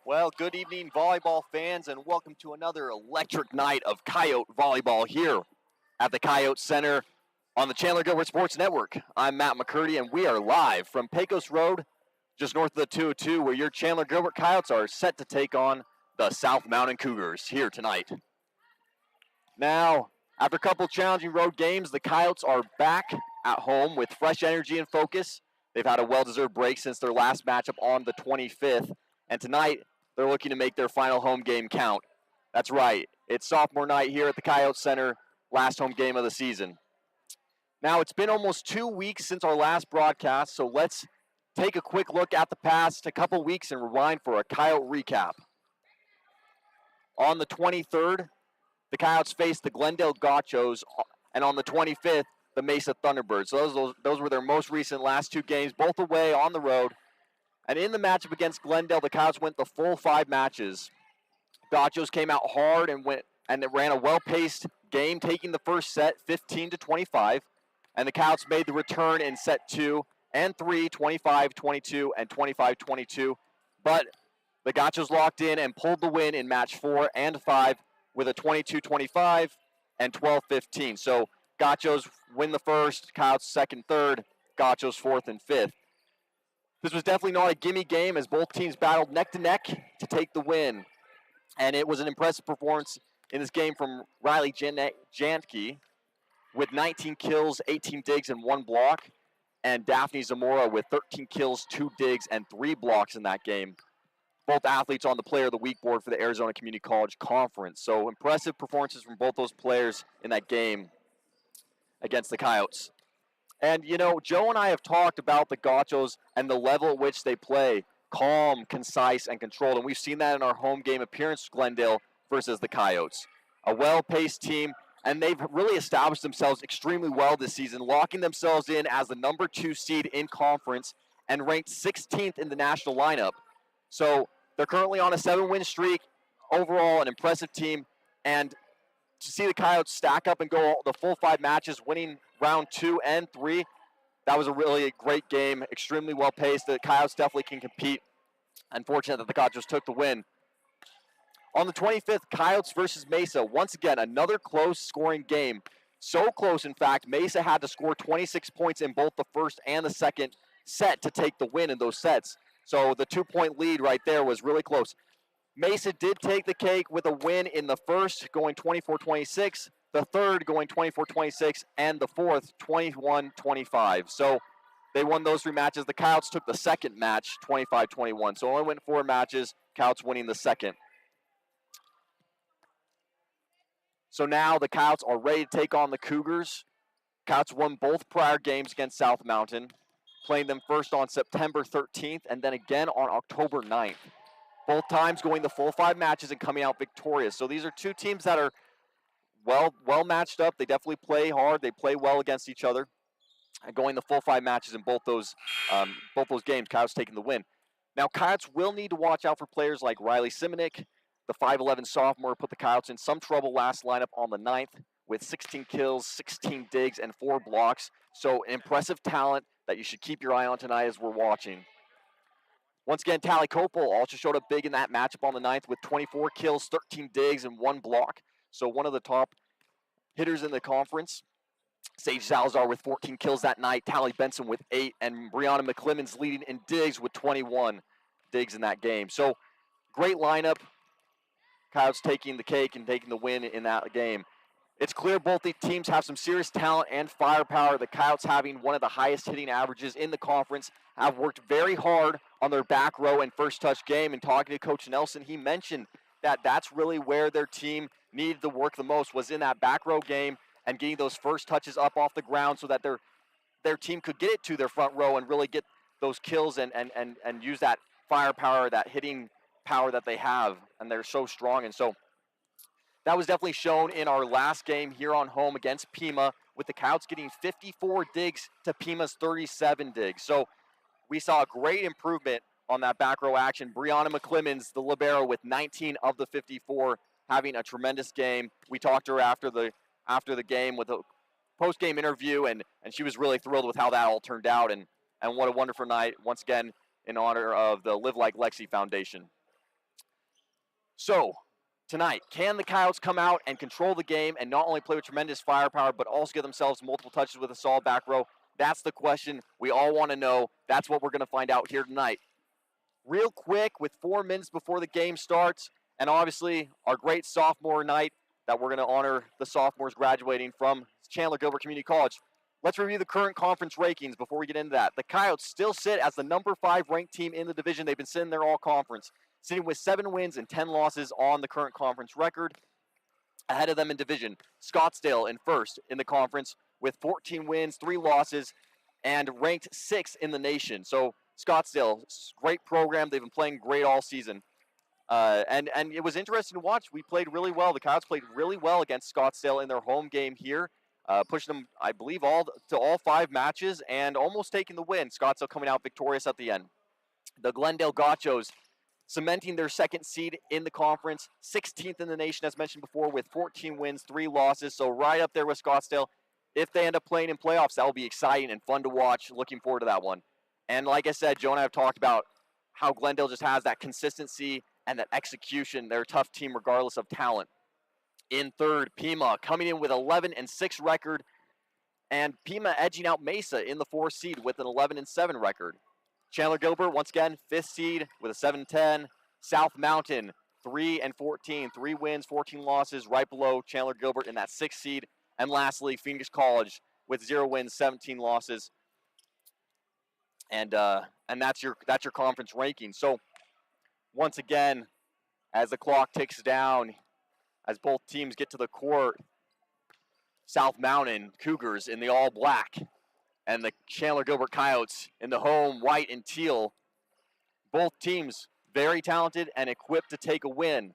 Well, good evening, volleyball fans, and welcome to another electric night of Coyote volleyball here at the Coyote Center on the Chandler-Gilbert Sports Network. I'm Matt McCurdy, and we are live from Pecos Road, just north of the 202, where your Chandler-Gilbert Coyotes are set to take on the South Mountain Cougars here tonight. Now, after a couple challenging road games, the Coyotes are back at home with fresh energy and focus. They've had a well-deserved break since their last matchup on the 25th, and tonight, they're looking to make their final home game count. That's right. It's sophomore night here at the Coyote Center, last home game of the season. Now, it's been almost 2 weeks since our last broadcast, so let's take a quick look at the past a couple weeks and rewind for a Coyote recap. On the 23rd, the Coyotes faced the Glendale Gauchos, and on the 25th, the Mesa Thunderbirds. So those were their most recent last two games, both away on the road. And in the matchup against Glendale, the Coyotes went the full 5 matches. Gauchos came out hard and ran a well-paced game, taking the first set 15-25. And the Coyotes made the return in set 2 and 3, 25-22 and 25-22. But the Gauchos locked in and pulled the win in match 4 and 5 with a 22-25 and 12-15. So Gauchos win the first, Coyotes second, third, Gauchos fourth and fifth. This was definitely not a gimme game as both teams battled neck to neck to take the win. And it was an impressive performance in this game from Riley Jantke with 19 kills, 18 digs, and 1 block. And Daphne Zamora with 13 kills, 2 digs, and 3 blocks in that game. Both athletes on the Player of the Week board for the Arizona Community College Conference. So impressive performances from both those players in that game against the Coyotes. And, you know, Joe and I have talked about the Gauchos and the level at which they play. Calm, concise, and controlled. And we've seen that in our home game appearance, Glendale versus the Coyotes. A well-paced team, and they've really established themselves extremely well this season, locking themselves in as the number 2 seed in conference and ranked 16th in the national lineup. So they're currently on a 7-win streak. Overall, an impressive team. And to see the Coyotes stack up and go the full 5 matches, winning round 2 and 3, that was a really great game, extremely well-paced. The Coyotes definitely can compete. Unfortunate that the Gauchos took the win. On the 25th, Coyotes versus Mesa. Once again, another close scoring game. So close, in fact, Mesa had to score 26 points in both the first and the second set to take the win in those sets. So the 2-point lead right there was really close. Mesa did take the cake with a win in the first, going 24-26, the third going 24-26, and the fourth 21-25. So they won those 3 matches. The Coyotes took the second match, 25-21. So only went 4 matches, Coyotes winning the second. So now the Coyotes are ready to take on the Cougars. Coyotes won both prior games against South Mountain, playing them first on September 13th and then again on October 9th. Both times going the full 5 matches and coming out victorious. So these are 2 teams that are well matched up. They definitely play hard. They play well against each other. And going the full 5 matches in both those games, Coyotes taking the win. Now, Coyotes will need to watch out for players like Riley Simonik. The 5'11 sophomore put the Coyotes in some trouble last lineup on the 9th with 16 kills, 16 digs, and 4 blocks. So an impressive talent that you should keep your eye on tonight as we're watching. Once again, Tally Copel also showed up big in that matchup on the 9th with 24 kills, 13 digs, and 1 block. So one of the top hitters in the conference. Sage Salazar with 14 kills that night, Tally Benson with 8, and Brianna McClemens leading in digs with 21 digs in that game. So great lineup. Coyotes taking the cake and taking the win in that game. It's clear both the teams have some serious talent and firepower. The Coyotes, having one of the highest hitting averages in the conference, have worked very hard on their back row and first touch game. And talking to Coach Nelson, he mentioned that that's really where their team needed to work the most, was in that back row game and getting those first touches up off the ground so that their team could get it to their front row and really get those kills and use that firepower, that hitting power that they have. And they're so strong. And so that was definitely shown in our last game here on home against Pima, with the Coyotes getting 54 digs to Pima's 37 digs. So we saw a great improvement on that back row action. Brianna McClemens, the libero, with 19 of the 54, having a tremendous game. We talked to her after the game with a post-game interview, and she was really thrilled with how that all turned out. And what a wonderful night, once again, in honor of the Live Like Lexi Foundation. So, tonight, can the Coyotes come out and control the game and not only play with tremendous firepower, but also get themselves multiple touches with a solid back row? That's the question we all want to know. That's what we're going to find out here tonight. Real quick, with 4 minutes before the game starts, and obviously our great sophomore night that we're going to honor the sophomores graduating from Chandler-Gilbert Community College. Let's review the current conference rankings before we get into that. The Coyotes still sit as the number 5 ranked team in the division. They've been sitting there all conference, sitting with 7 wins and 10 losses on the current conference record. Ahead of them in division, Scottsdale in first in the conference with 14 wins, 3 losses, and ranked 6th in the nation. So Scottsdale, great program. They've been playing great all season. And it was interesting to watch. We played really well. The Coyotes played really well against Scottsdale in their home game here, pushing them, I believe, all 5 matches and almost taking the win. Scottsdale coming out victorious at the end. The Glendale Gauchos cementing their 2nd seed in the conference, 16th in the nation, as mentioned before, with 14 wins, 3 losses. So right up there with Scottsdale. If they end up playing in playoffs, that will be exciting and fun to watch. Looking forward to that one. And like I said, Joe and I have talked about how Glendale just has that consistency and that execution. They're a tough team regardless of talent. In third, Pima coming in with 11-6 record, and Pima edging out Mesa in the 4th seed with an 11-7 record. Chandler-Gilbert, once again, 5th seed with a 7-10. South Mountain, 3-14, 3 wins, 14 losses, right below Chandler-Gilbert in that 6th seed. And lastly, Phoenix College with 0 wins, 17 losses. And that's your conference ranking. So once again, as the clock ticks down, as both teams get to the court, South Mountain Cougars in the all black and the Chandler-Gilbert Coyotes in the home white and teal. Both teams very talented and equipped to take a win.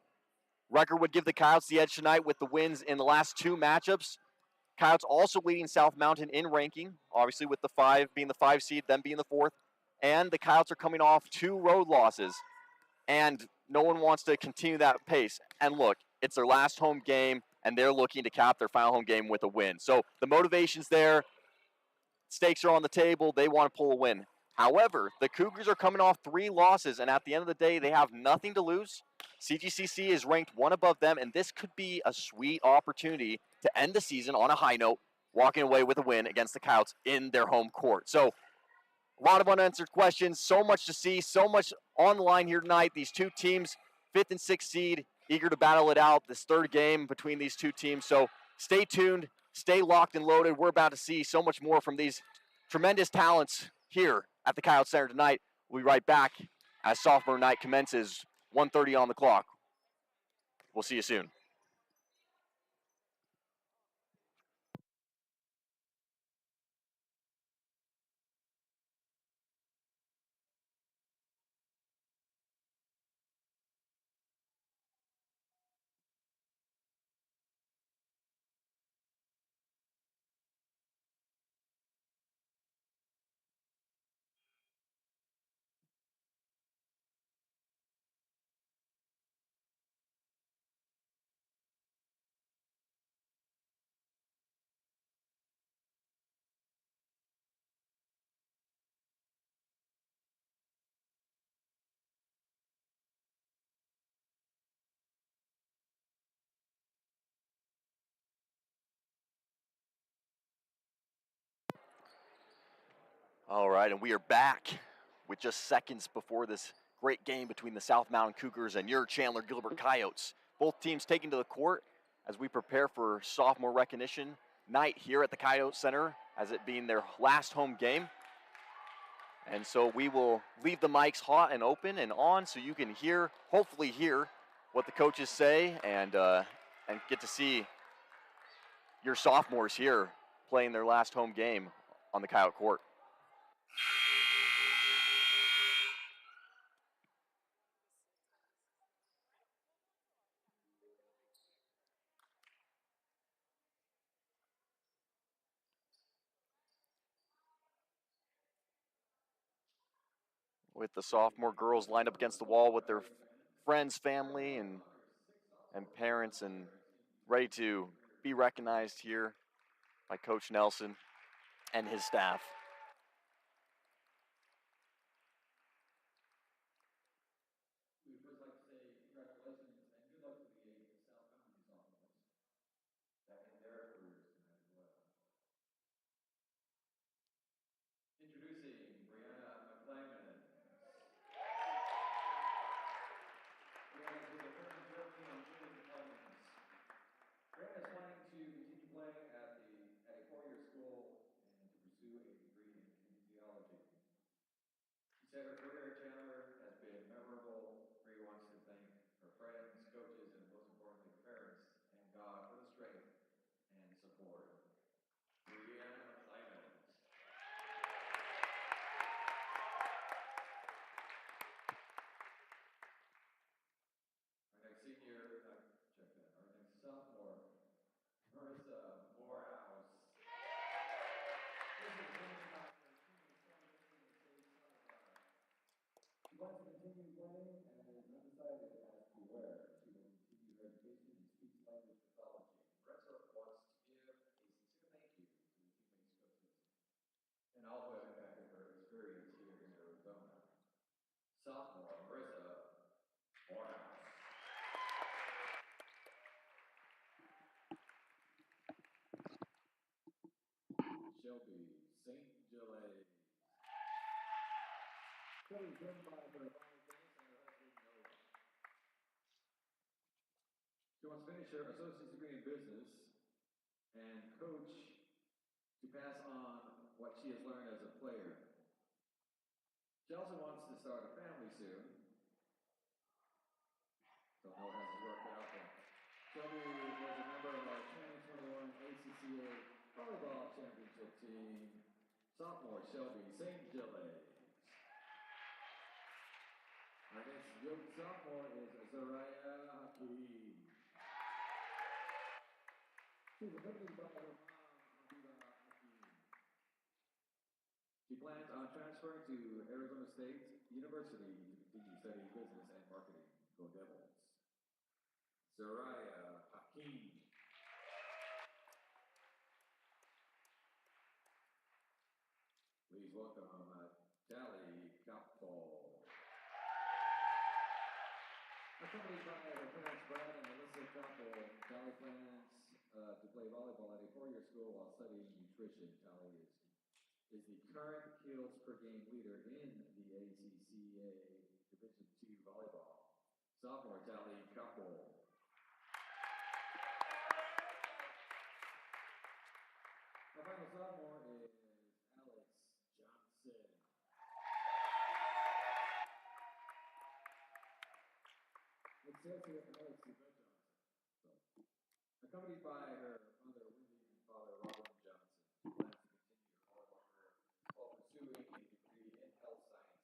Record would give the Coyotes the edge tonight with the wins in the last 2 matchups. Coyotes also leading South Mountain in ranking, obviously with the 5 being the 5 seed, them being the 4th. And the Coyotes are coming off 2 road losses. And no one wants to continue that pace. And look, it's their last home game, and they're looking to cap their final home game with a win. So the motivation's there. Stakes are on the table. They want to pull a win. However, the Cougars are coming off 3 losses, and at the end of the day, they have nothing to lose. CGCC is ranked 1 above them, and this could be a sweet opportunity to end the season on a high note, walking away with a win against the Coyotes in their home court. So a lot of unanswered questions, so much to see, so much on the line here tonight. These 2 teams, 5th and 6th seed, eager to battle it out, this 3rd game between these 2 teams. So stay tuned, stay locked and loaded. We're about to see so much more from these tremendous talents here at the Coyote Center tonight. We'll be right back as sophomore night commences, 1:30 on the clock. We'll see you soon. All right, and we are back with just seconds before this great game between the South Mountain Cougars and your Chandler-Gilbert Coyotes. Both teams taking to the court as we prepare for sophomore recognition night here at the Coyote Center, as it being their last home game. And so we will leave the mics hot and open and on so you can hear, hopefully hear, what the coaches say and get to see your sophomores here playing their last home game on the Coyote court. With the sophomore girls lined up against the wall with their friends, family, and parents, and ready to be recognized here by Coach Nelson and his staff. We would first like to say congratulations said her career at Chandler has been memorable. Bree wants to thank her friends, coaches, and most importantly, her parents and God for the strength and support. Brianna Clemens. Our next senior, check that. Our next sophomore, Marissa Morehouse. She wants to continue playing and is undecided as to where. She will continue her education in speech language pathology. Marissa wants to give a sincere thank you to the teammates, coaches, and all who have impacted her experience here in Arizona. Sophomore Marissa Morehouse. Shelby St. Gilles. Shelby's driven by her father Dennis and her husband Noah. She wants to finish her associate's degree in business and coach to pass on what she has learned as a player. She also wants to start a family soon. So Noah has his work cut out for him. Shelby was a member of our 2021 ACCA Volleyball Championship team. Sophomore Shelby St. Gilles. Our next sophomore is Zariah Hakeem. She's accompanied by her mom, Abida Hakeem. She plans on transferring to Arizona State University to continue studying business and marketing. Go Devils. Zariah Hakeem. Please welcome Tally Capo. Accompanied by her parents Brad and Melissa Capo, Tally plans to play volleyball at a four-year school while studying nutrition. Tally is the current kills per game leader in the ACCA Division II volleyball. Sophomore Tally Capo. Our final sophomore is Alex Johnson. It says here Alex Johnson. So, accompanied by her mother Wendy and father Robin Johnson, she plans to continue her volleyball career while pursuing a degree in health science,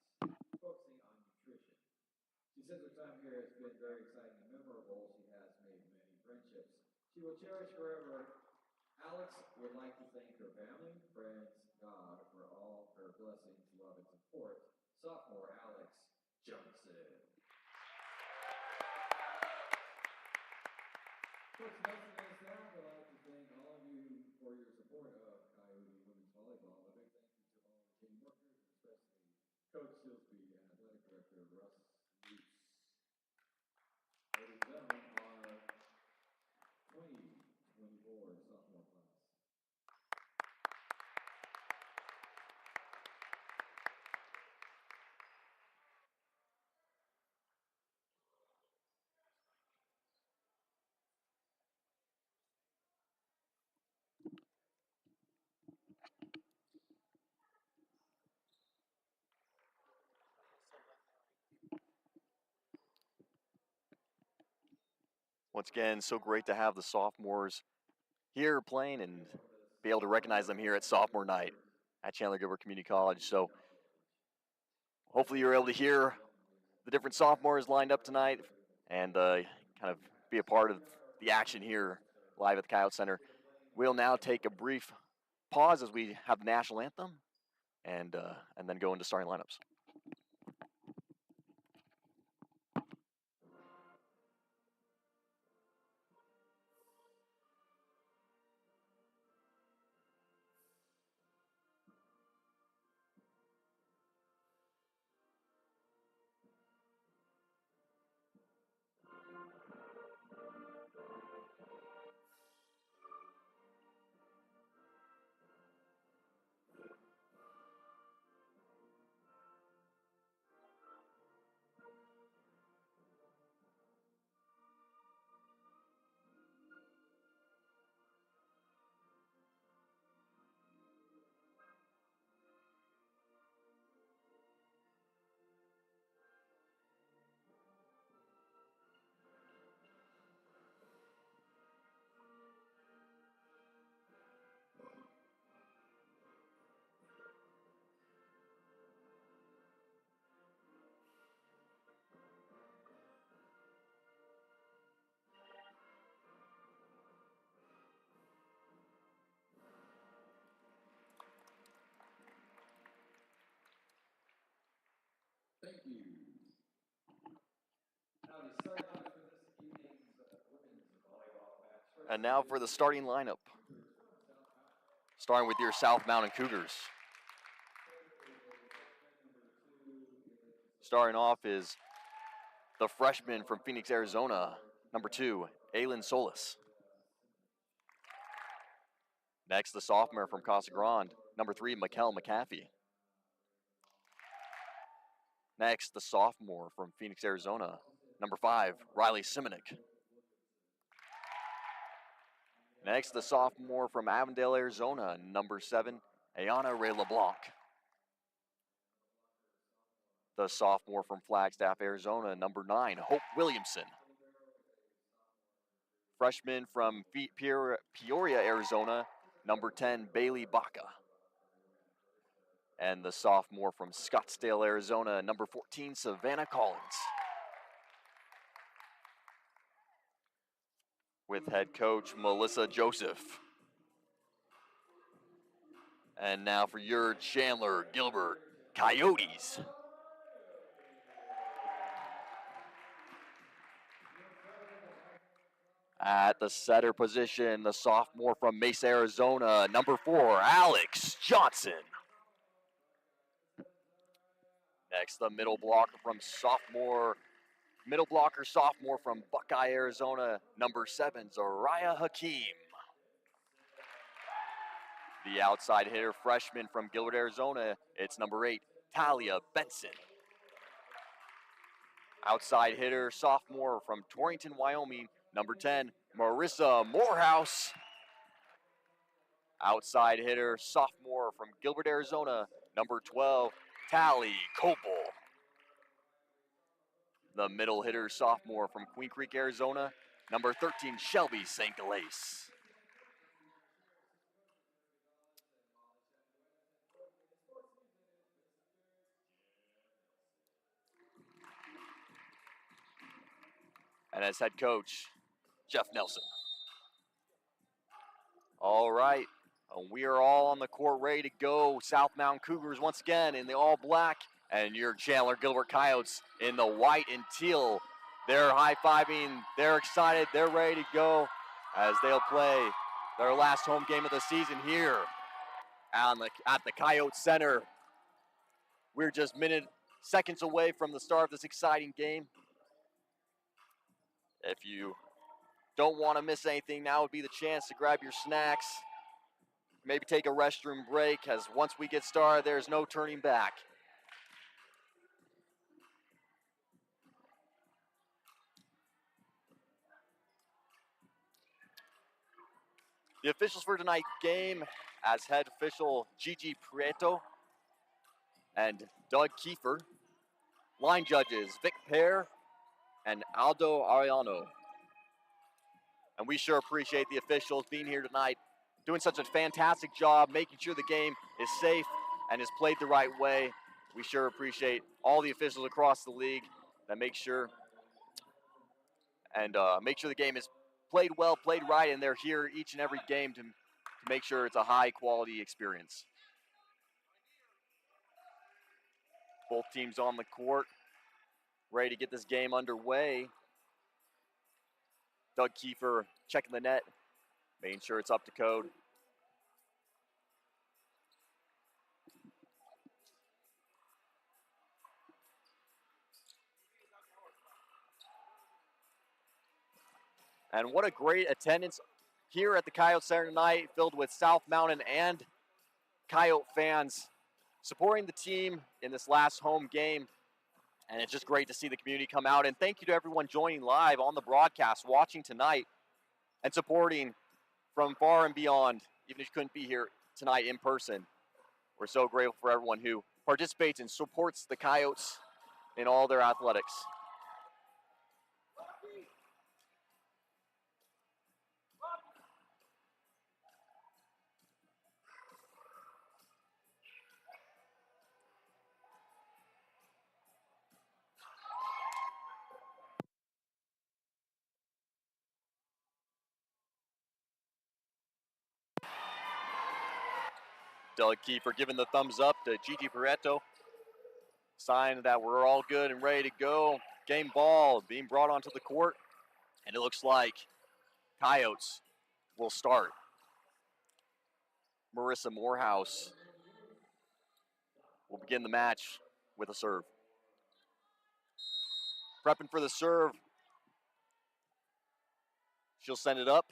focusing on nutrition. She says her time here has been very exciting and memorable. She has made many friendships she will cherish forever. Alex would like to thank her family, friends, God for all her blessings, love, and support. Sophomore Alex Johnson. Coach Nelson and staff would like to thank all of you for your support of Coyote Women's Volleyball. A big thank you to all the team workers, and especially Coach Silsby and Athletic Director Russ Luce. Ladies and gentlemen, our 2024 sophomore class. Once again, so great to have the sophomores here playing and be able to recognize them here at sophomore night at Chandler-Gilbert Community College. So hopefully you're able to hear the different sophomores lined up tonight and kind of be a part of the action here live at the Coyote Center. We'll now take a brief pause as we have the national anthem and then go into starting lineups. Thank you. Now the starting lineup for this evening's women's volleyball match. And now for the starting lineup. Starting with your South Mountain Cougars. Starting off is the freshman from Phoenix, Arizona, number 2, Aylin Solis. Next, the sophomore from Casa Grande, number 3, Mikkel McAfee. Next, the sophomore from Phoenix, Arizona, number 5, Riley Simonik. Next, the sophomore from Avondale, Arizona, number 7, Ayana Ray LeBlanc. The sophomore from Flagstaff, Arizona, number 9, Hope Williamson. Freshman from Peoria, Arizona, number 10, Bailey Baca. And the sophomore from Scottsdale, Arizona, number 14, Savannah Collins. With head coach Melissa Joseph. And now for your Chandler-Gilbert Coyotes. At the setter position, the sophomore from Mesa, Arizona, number 4, Alex Johnson. Next, the middle blocker sophomore from Buckeye, Arizona, number 7, Zariah Hakeem. The outside hitter freshman from Gilbert, Arizona, it's number 8, Talia Benson. Outside hitter sophomore from Torrington, Wyoming, number 10, Marissa Morehouse. Outside hitter sophomore from Gilbert, Arizona, number 12, Tally Copel. The middle hitter sophomore from Queen Creek, Arizona, number 13, Shelby St. Galais. And as head coach, Jeff Nelson. All right, we are all on the court ready to go. South Mountain Cougars once again in the all black, and your Chandler-Gilbert Coyotes in the white and teal. They're high-fiving, they're excited, they're ready to go as they'll play their last home game of the season here at the Coyote Center. We're just seconds away from the start of this exciting game. If you don't want to miss anything, now would be the chance to grab your snacks, maybe take a restroom break, as once we get started, there's no turning back. The officials for tonight's game, as head official Gigi Prieto and Doug Kiefer. Line judges Vic Pear and Aldo Ariano. And we sure appreciate the officials being here tonight, doing such a fantastic job, making sure the game is safe and is played the right way. We sure appreciate all the officials across the league that make sure the game is played well, played right, and they're here each and every game to make sure it's a high-quality experience. Both teams on the court, ready to get this game underway. Doug Kiefer checking the net, making sure it's up to code. And what a great attendance here at the Coyote Center tonight, filled with South Mountain and Coyote fans supporting the team in this last home game. And it's just great to see the community come out. And thank you to everyone joining live on the broadcast, watching tonight, and supporting from far and beyond, even if you couldn't be here tonight in person. We're so grateful for everyone who participates and supports the Coyotes in all their athletics. Doug Kiefer giving the thumbs up to Gigi Pareto. Sign that we're all good and ready to go. Game ball being brought onto the court, and it looks like Coyotes will start. Marissa Morehouse will begin the match with a serve. Prepping for the serve. She'll send it up,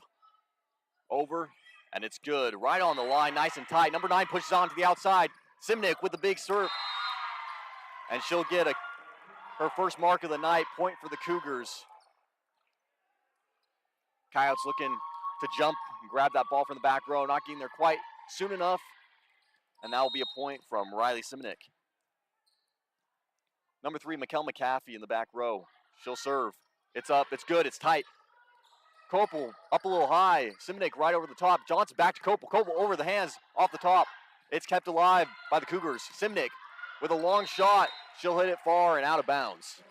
over, and it's good. Right on the line, nice and tight. Number 9 pushes on to the outside. Simnick with the big serve. And she'll get her first mark of the night, point for the Cougars. Coyotes looking to jump and grab that ball from the back row, not getting there quite soon enough. And that will be a point from Riley Simnick. Number 3, Mikkel McCaffey in the back row. She'll serve. It's up, it's good, it's tight. Kopel up a little high. Simnick right over the top. Johnson back to Kopel. Kopel over the hands off the top. It's kept alive by the Cougars. Simnick with a long shot. She'll hit it far and out of bounds.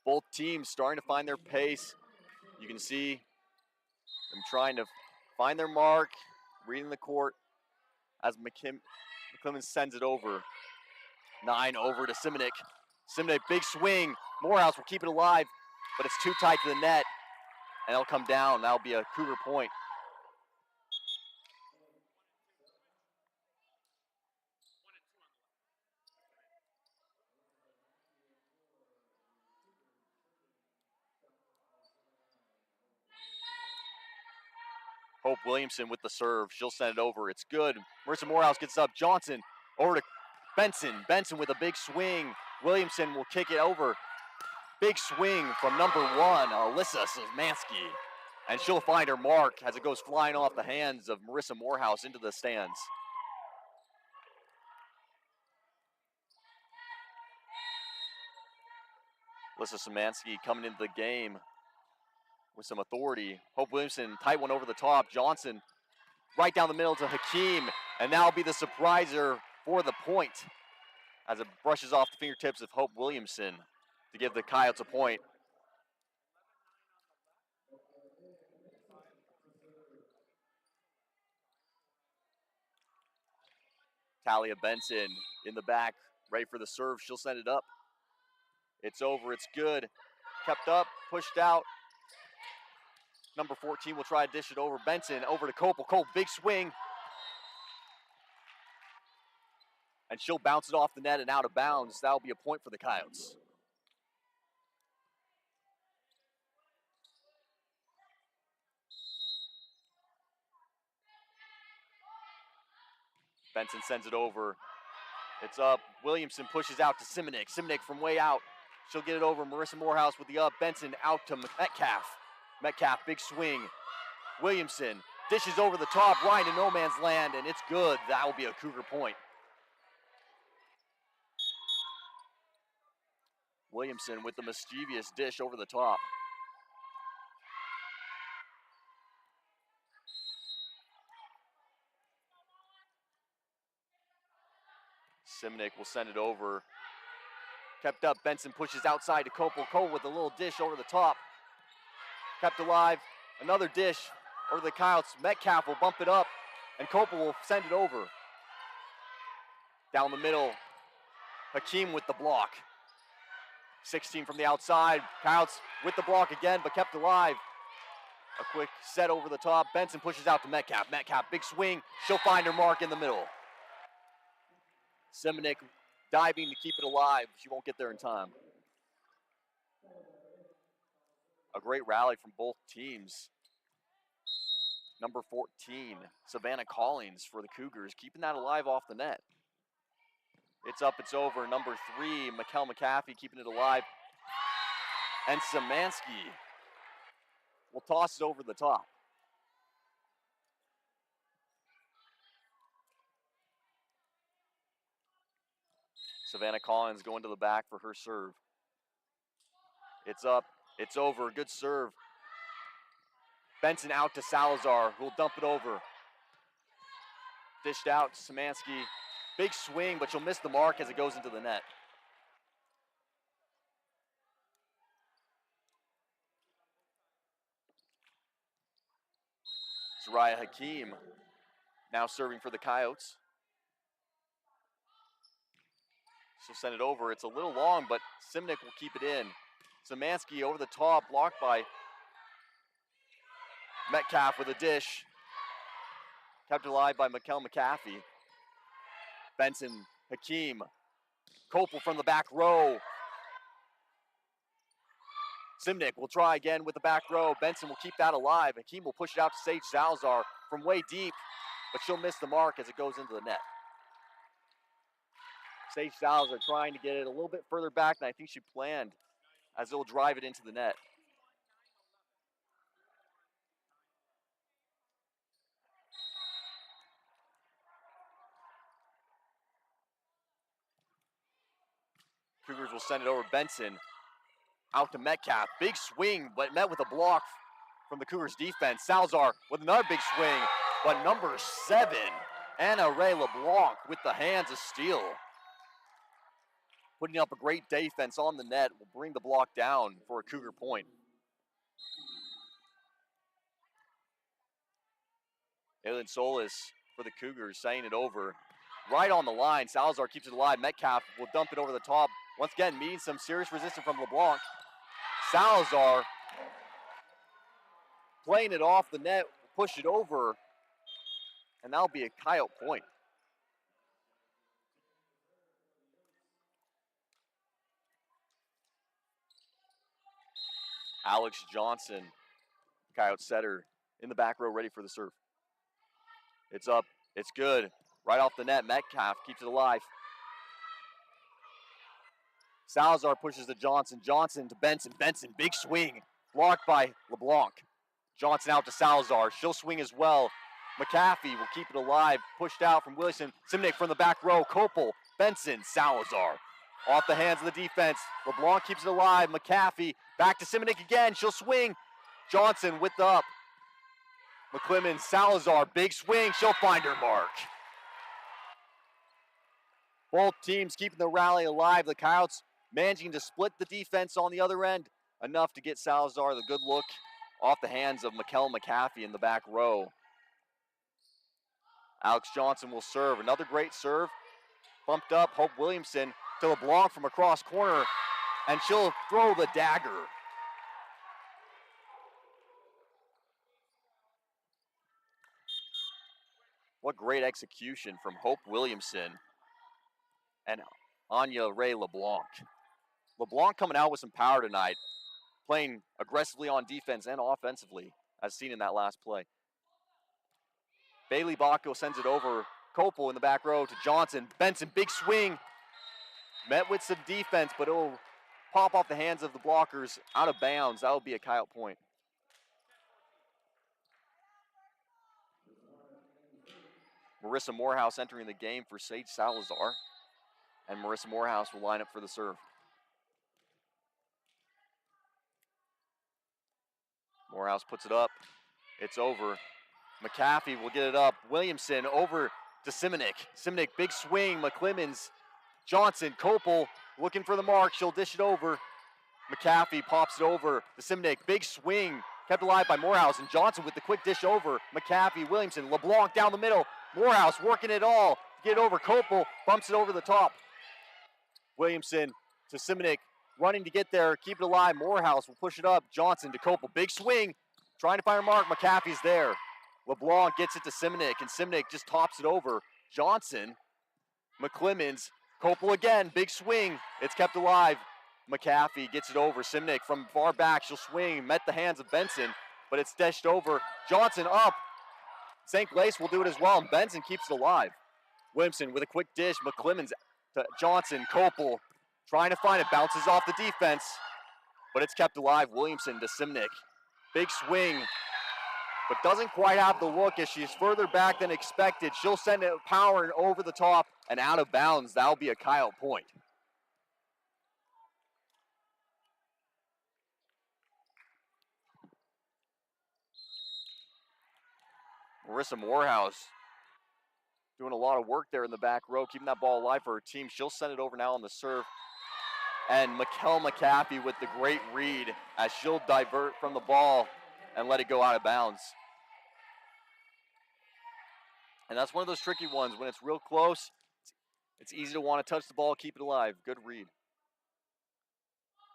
Both teams starting to find their pace. You can see them trying to find their mark, reading the court as McClemens sends it over. 9 over to Simnick. Simnick, big swing. Morehouse will keep it alive, but it's too tight to the net, and it'll come down. That'll be a Cougar point. Hope Williamson with the serve. She'll send it over. It's good. Marissa Morehouse gets up. Johnson over to Benson. Benson with a big swing. Williamson will kick it over. Big swing from number 1, Alyssa Szymanski. And she'll find her mark as it goes flying off the hands of Marissa Morehouse into the stands. Alyssa Szymanski coming into the game with some authority. Hope Williamson, tight one over the top. Johnson right down the middle to Hakeem. And that'll be the surpriser for the point as it brushes off the fingertips of Hope Williamson to give the Coyotes a point. Talia Benson in the back, ready for the serve. She'll send it up. It's over, it's good. Kept up, pushed out. Number 14 will try to dish it over. Benson over to Kopel. Kopel, big swing. And she'll bounce it off the net and out of bounds. That'll be a point for the Coyotes. Benson sends it over. It's up. Williamson pushes out to Simnick. Simnick from way out. She'll get it over. Marissa Morehouse with the up. Benson out to Metcalf. Metcalf, big swing. Williamson dishes over the top, right in no man's land, and it's good. That will be a Cougar point. Williamson with the mischievous dish over the top. Simnick will send it over. Kept up, Benson pushes outside to Kopel. Kopel with a little dish over the top. Kept alive, another dish over the Coyotes. Metcalf will bump it up, and Kopel will send it over. Down the middle, Hakeem with the block. 16 from the outside. Coyotes with the block again, but kept alive. A quick set over the top. Benson pushes out to Metcalf. Metcalf, big swing. She'll find her mark in the middle. Simnick diving to keep it alive. She won't get there in time. A great rally from both teams. Number 14, Savannah Collins for the Cougars, keeping that alive off the net. It's up, it's over. Number 3, Mikkel McCaffey keeping it alive. And Szymanski will toss it over the top. Savannah Collins going to the back for her serve. It's up, it's over, good serve. Benson out to Salazar, who'll dump it over. Dished out to Szymanski. Big swing, but she'll miss the mark as it goes into the net. Zariah Hakeem now serving for the Coyotes. She'll send it over. It's a little long, but Simnick will keep it in. Szymanski over the top, blocked by Metcalf with a dish. Kept alive by Mikkel McAfee. Benson, Hakeem. Kopel from the back row. Simnick will try again with the back row. Benson will keep that alive. Hakeem will push it out to Sage Salazar from way deep, but she'll miss the mark as it goes into the net. Sage Salazar trying to get it a little bit further back than I think she planned, as it'll drive it into the net. Cougars will send it over. Benson out to Metcalf. Big swing, but met with a block from the Cougars defense. Salazar with another big swing, but number 7, Anna Ray LeBlanc with the hands of steel. Putting up a great defense on the net will bring the block down for a Cougar point. Aylin Solis for the Cougars, saying it over. Right on the line, Salazar keeps it alive. Metcalf will dump it over the top. Once again, meeting some serious resistance from LeBlanc. Salazar playing it off the net, push it over, and that'll be a Coyote point. Alex Johnson, Coyote setter, in the back row, ready for the serve. It's up, it's good. Right off the net, Metcalf keeps it alive. Salazar pushes to Johnson. Johnson to Benson. Benson, big swing. Blocked by LeBlanc. Johnson out to Salazar. She'll swing as well. McAfee will keep it alive. Pushed out from Wilson. Simnick from the back row. Kopel, Benson, Salazar. Off the hands of the defense. LeBlanc keeps it alive. McAfee back to Simnick again. She'll swing. Johnson with the up. McClemens, Salazar, big swing. She'll find her mark. Both teams keeping the rally alive. The Coyotes managing to split the defense on the other end. Enough to get Salazar the good look off the hands of Mikkel McAfee in the back row. Alex Johnson will serve. Another great serve. Bumped up, Hope Williamson to LeBlanc from across corner, and she'll throw the dagger. What great execution from Hope Williamson and Anya Ray LeBlanc. LeBlanc coming out with some power tonight, playing aggressively on defense and offensively, as seen in that last play. Bailey Bacco sends it over. Kopel in the back row to Johnson. Benson, big swing. Met with some defense, but it'll pop off the hands of the blockers out of bounds. That will be a Coyote point. Marissa Morehouse entering the game for Sage Salazar. And Marissa Morehouse will line up for the serve. Morehouse puts it up. It's over. McAfee will get it up. Williamson over to Simonic. Simonic, big swing. McClemens, Johnson, Kopel looking for the mark. She'll dish it over. McAfee pops it over to Simonic. Big swing. Kept alive by Morehouse. And Johnson with the quick dish over. McAfee, Williamson, LeBlanc down the middle. Morehouse working it all. Get it over. Kopel bumps it over the top. Williamson to Simonic. Running to get there. Keep it alive. Morehouse will push it up. Johnson to Kopel. Big swing. Trying to find her mark. McAfee's there. LeBlanc gets it to Simonic, and Simonic just tops it over. Johnson, McClemens, Kopel again, big swing. It's kept alive. McAfee gets it over. Simonic from far back, she'll swing. Met the hands of Benson, but it's dished over. Johnson up. St. Glace will do it as well, and Benson keeps it alive. Williamson with a quick dish. McClemens to Johnson. Kopel trying to find it. Bounces off the defense, but it's kept alive. Williamson to Simonic. Big swing, but doesn't quite have the look as she's further back than expected. She'll send it powering over the top and out of bounds. That'll be a Coyote point. Marissa Morehouse doing a lot of work there in the back row, keeping that ball alive for her team. She'll send it over now on the serve. And Mikkel McAfee with the great read as she'll divert from the ball and let it go out of bounds. And that's one of those tricky ones when it's real close. It's easy to want to touch the ball, keep it alive. Good read.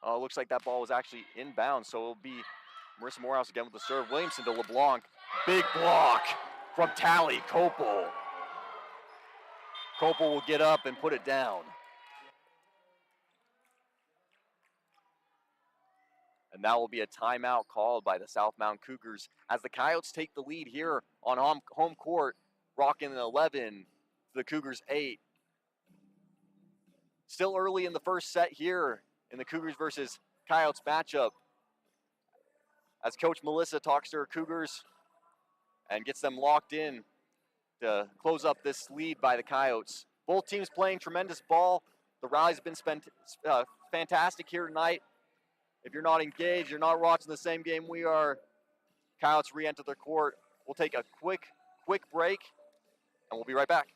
Oh, it looks like that ball was actually inbound, so it'll be Marissa Morehouse again with the serve. Williamson to LeBlanc. Big block from Tally Copel. Copel will get up and put it down. And that will be a timeout called by the South Mountain Cougars as the Coyotes take the lead here on home court, rocking an 11 to the Cougars 8. Still early in the first set here in the Cougars versus Coyotes matchup as Coach Melissa talks to her Cougars and gets them locked in to close up this lead by the Coyotes. Both teams playing tremendous ball. The rally's been fantastic here tonight. If you're not engaged, you're not watching the same game we are, Coyotes re-enter their court. We'll take a quick break, and we'll be right back.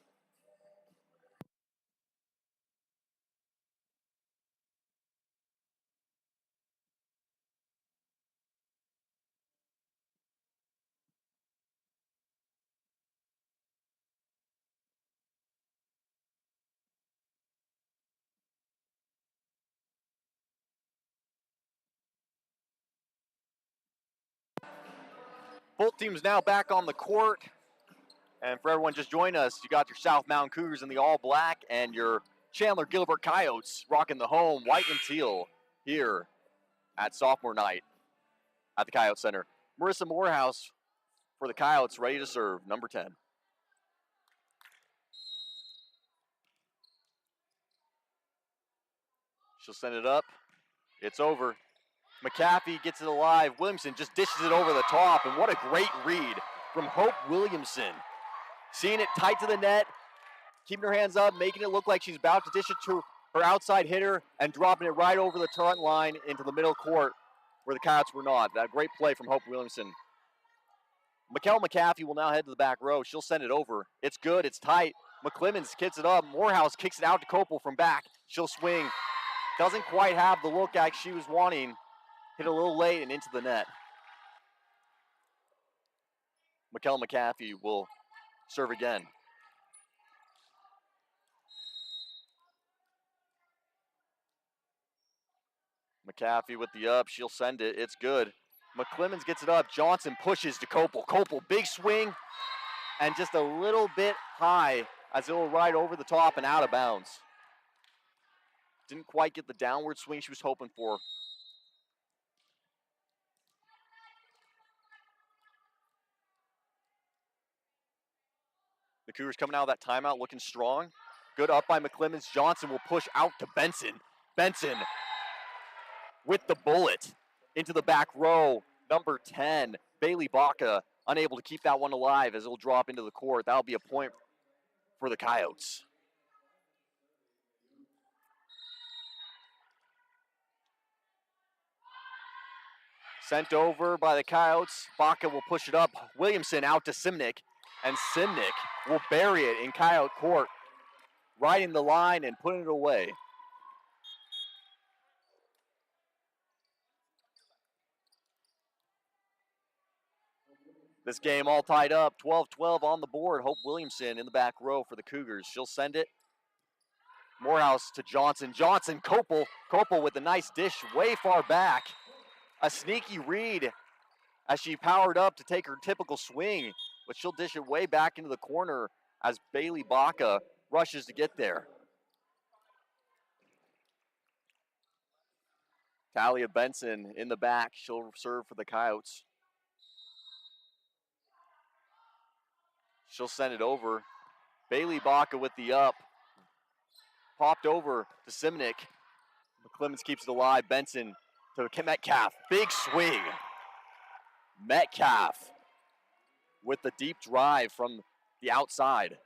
Both teams now back on the court. And for everyone just joining us, you got your South Mountain Cougars in the all black and your Chandler-Gilbert Coyotes rocking the home white and teal here at sophomore night at the Coyote Center. Marissa Morehouse for the Coyotes, ready to serve, number 10. She'll send it up. It's over. McAfee gets it alive. Williamson just dishes it over the top, and what a great read from Hope Williamson. Seeing it tight to the net, keeping her hands up, making it look like she's about to dish it to her outside hitter, and dropping it right over the front line into the middle court where the Coyotes were not. That great play from Hope Williamson. Mikkel McAfee will now head to the back row. She'll send it over. It's good. It's tight. McClemens kicks it up. Morehouse kicks it out to Copel from back. She'll swing. Doesn't quite have the look like she was wanting. Hit a little late and into the net. Mikkel McAfee will serve again. McAfee with the up. She'll send it. It's good. McClemens gets it up. Johnson pushes to Copel. Copel, big swing, and just a little bit high as it will ride over the top and out of bounds. Didn't quite get the downward swing she was hoping for. The Cougars coming out of that timeout looking strong. Good up by McClemens. Johnson will push out to Benson. Benson with the bullet into the back row. Number 10, Bailey Baca, unable to keep that one alive as it'll drop into the court. That'll be a point for the Coyotes. Sent over by the Coyotes. Baca will push it up. Williamson out to Simnick, and Simnick will bury it in Coyote court, riding the line and putting it away. This game all tied up, 12-12 on the board. Hope Williamson in the back row for the Cougars. She'll send it. Morehouse to Johnson. Johnson, Copel. Copel with a nice dish way far back. A sneaky read as she powered up to take her typical swing, but she'll dish it way back into the corner as Bailey Baca rushes to get there. Talia Benson in the back. She'll serve for the Coyotes. She'll send it over. Bailey Baca with the up. Popped over to Simnick. McClemens keeps it alive. Benson to Metcalf. Big swing. Metcalf with the deep drive from the outside.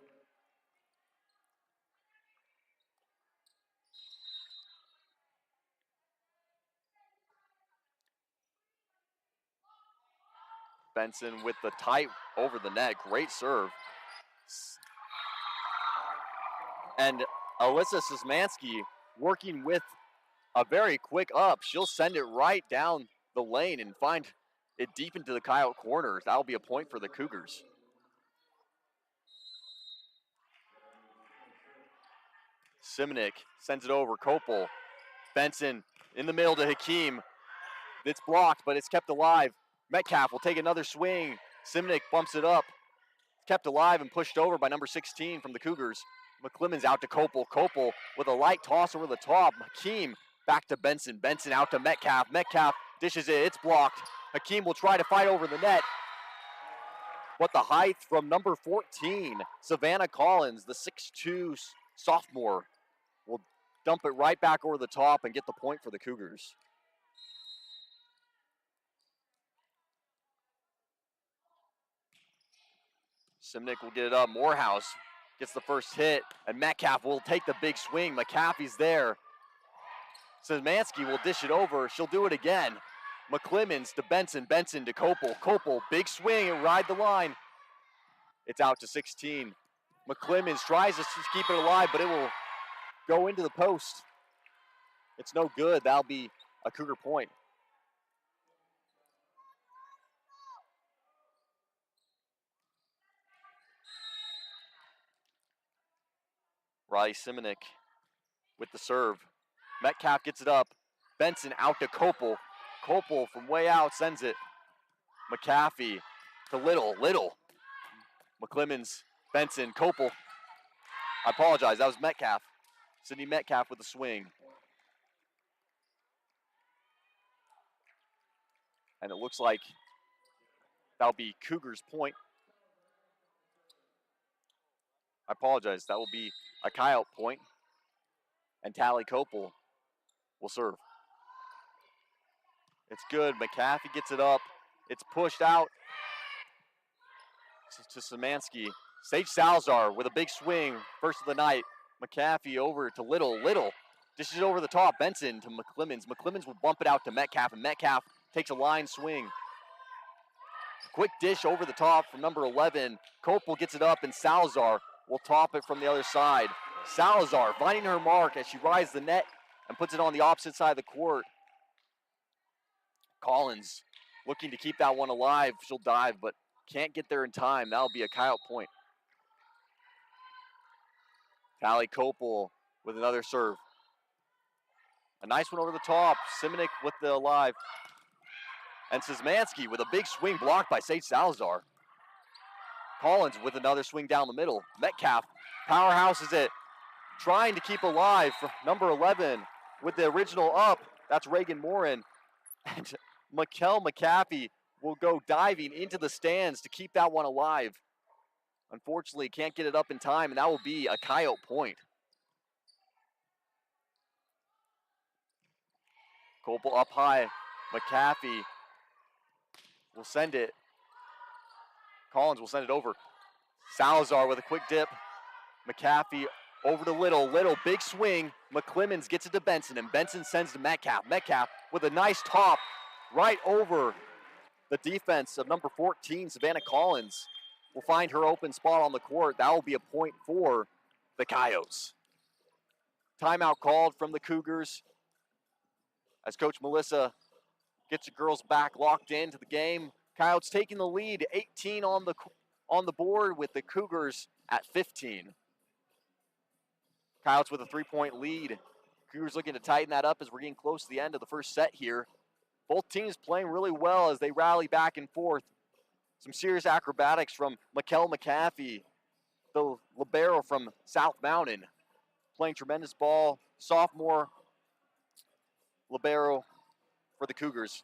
Benson with the tight over the net. Great serve. And Alyssa Szymanski working with a very quick up. She'll send it right down the lane and find it deep into the Coyote corners. That'll be a point for the Cougars. Simonik sends it over. Kopel. Benson in the middle to Hakeem. It's blocked, but it's kept alive. Metcalf will take another swing. Simonik bumps it up. Kept alive and pushed over by number 16 from the Cougars. McClemens out to Kopel. Kopel with a light toss over the top. Hakeem back to Benson. Benson out to Metcalf. Metcalf dishes it. It's blocked. Hakeem will try to fight over the net. But the height from number 14, Savannah Collins, the 6'2 sophomore, will dump it right back over the top and get the point for the Cougars. Simnick will get it up. Morehouse gets the first hit, and Metcalf will take the big swing. McAfee's there. Szymanski will dish it over. She'll do it again. McClemens to Benson. Benson to Kopel. Kopel, big swing and ride the line. It's out to 16. McClemens tries to keep it alive, but it will go into the post. It's no good. That'll be a Cougar point. Riley Simonik with the serve. Metcalf gets it up. Benson out to Kopel. Kopel from way out sends it. McAfee to Little. Little. McClemens, Benson, Kopel. I apologize, that was Metcalf. Sydney Metcalf with the swing. And it looks like that'll be Cougars' point. I apologize, that will be a Coyote point. And Tally Kopel will serve. It's good. McAfee gets it up. It's pushed out to Szymanski. Sage Salazar with a big swing. First of the night. McAfee over to Little. Little dishes it over the top. Benson to McClemens. McClemens will bump it out to Metcalf, and Metcalf takes a line swing. Quick dish over the top from number 11. Kopel gets it up, and Salazar will top it from the other side. Salazar finding her mark as she rides the net and puts it on the opposite side of the court. Collins looking to keep that one alive. She'll dive, but can't get there in time. That'll be a Coyote point. Tally Kopel with another serve. A nice one over the top. Simonik with the alive. And Szymanski with a big swing blocked by Sage Salazar. Collins with another swing down the middle. Metcalf powerhouses it. Trying to keep alive for number 11 with the original up. That's Reagan Morin. And Mikkel McAfee will go diving into the stands to keep that one alive. Unfortunately, can't get it up in time, and that will be a Coyote point. Kopel up high. McAfee will send it. Collins will send it over. Salazar with a quick dip. McAfee over to Little. Little, big swing. McClemens gets it to Benson, and Benson sends to Metcalf. Metcalf with a nice top right over the defense of number 14, Savannah Collins. Will find her open spot on the court. That will be a point for the Coyotes. Timeout called from the Cougars as Coach Melissa gets the girls back locked into the game. Coyotes taking the lead, 18 on the board with the Cougars at 15. Coyotes with a 3-point lead. Cougars looking to tighten that up as we're getting close to the end of the first set here. Both teams playing really well as they rally back and forth. Some serious acrobatics from Mikkel McAfee, the libero from South Mountain, playing tremendous ball. Sophomore libero for the Cougars,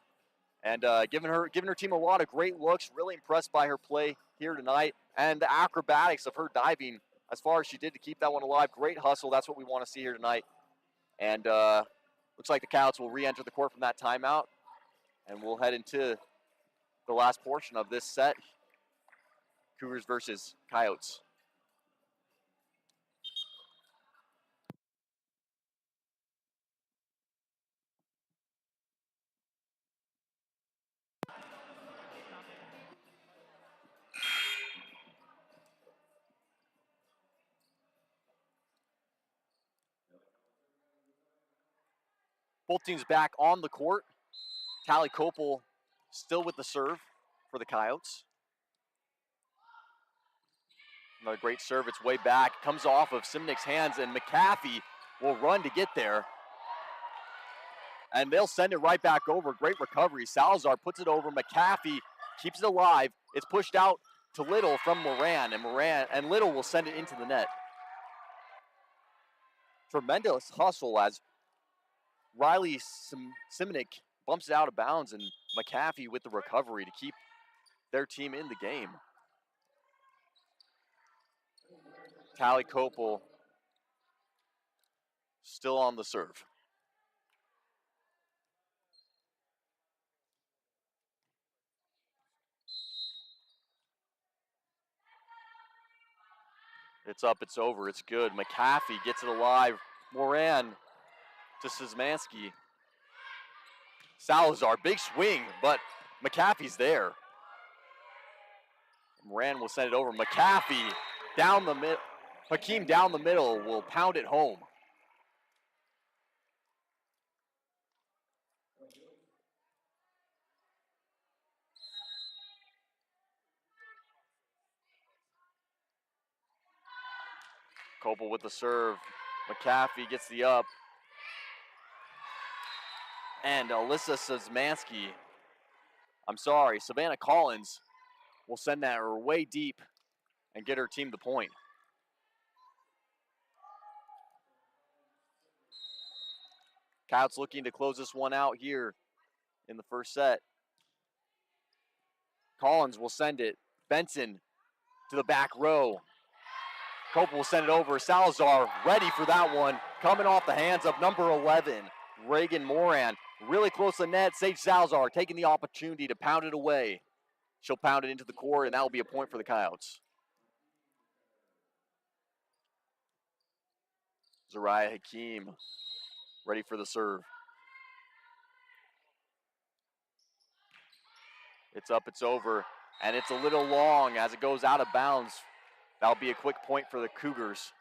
and giving her team a lot of great looks. Really impressed by her play here tonight, and the acrobatics of her diving as far as she did to keep that one alive. Great hustle. That's what we want to see here tonight. And looks like the Coyotes will re-enter the court from that timeout, and we'll head into the last portion of this set. Cougars versus Coyotes. Both teams back on the court. Tally Kopel still with the serve for the Coyotes. Another great serve. It's way back. Comes off of Simnick's hands, and McAfee will run to get there. And they'll send it right back over. Great recovery. Salazar puts it over. McAfee keeps it alive. It's pushed out to Little from Moran, and Little will send it into the net. Tremendous hustle as Riley Simonic bumps it out of bounds, and McAfee with the recovery to keep their team in the game. Tally Kopel still on the serve. It's up, it's over, it's good. McAfee gets it alive. Moran to Szymanski. Salazar, big swing, but McAfee's there. Moran will send it over. McAfee down the middle. Hakeem down the middle will pound it home. Kopel with the serve. McAfee gets the up. And Alyssa Savannah Collins will send that way deep and get her team the point. Coyotes looking to close this one out here in the first set. Collins will send it. Benson to the back row. Kopel will send it over. Salazar ready for that one. Coming off the hands of number 11, Reagan Moran. Really close to the net. Sage Salazar taking the opportunity to pound it away. She'll pound it into the court, and that will be a point for the Coyotes. Zariah Hakeem ready for the serve. It's up, it's over, and it's a little long as it goes out of bounds. That'll be a quick point for the Cougars.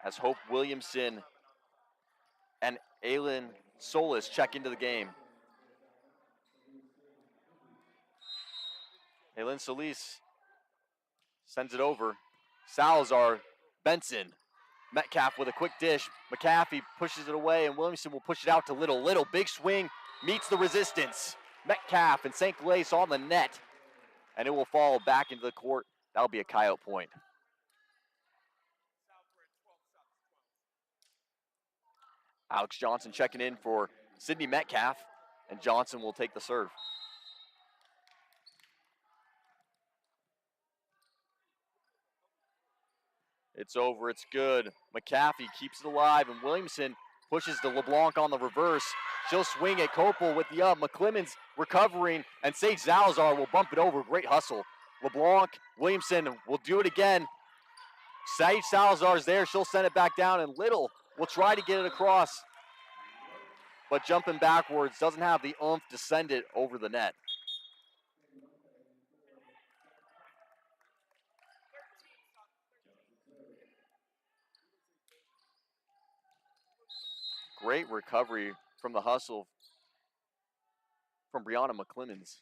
As Hope Williamson and Aylin Solis check into the game. Aylin Solis sends it over. Salazar, Benson, Metcalf with a quick dish. McAfee pushes it away, and Williamson will push it out to Little. Little, big swing, meets the resistance. Metcalf and St. Glace on the net, and it will fall back into the court. That'll be a Coyote point. Alex Johnson checking in for Sydney Metcalf, and Johnson will take the serve. It's over, it's good. McAfee keeps it alive, and Williamson pushes to LeBlanc on the reverse. She'll swing at Kopel with the up. McClemens recovering, and Sage Salazar will bump it over. Great hustle. LeBlanc, Williamson will do it again. Sage Salazar's there. She'll send it back down, and Little will try to get it across. But jumping backwards, doesn't have the oomph to send it over the net. Great recovery from the hustle from Brianna McClemens.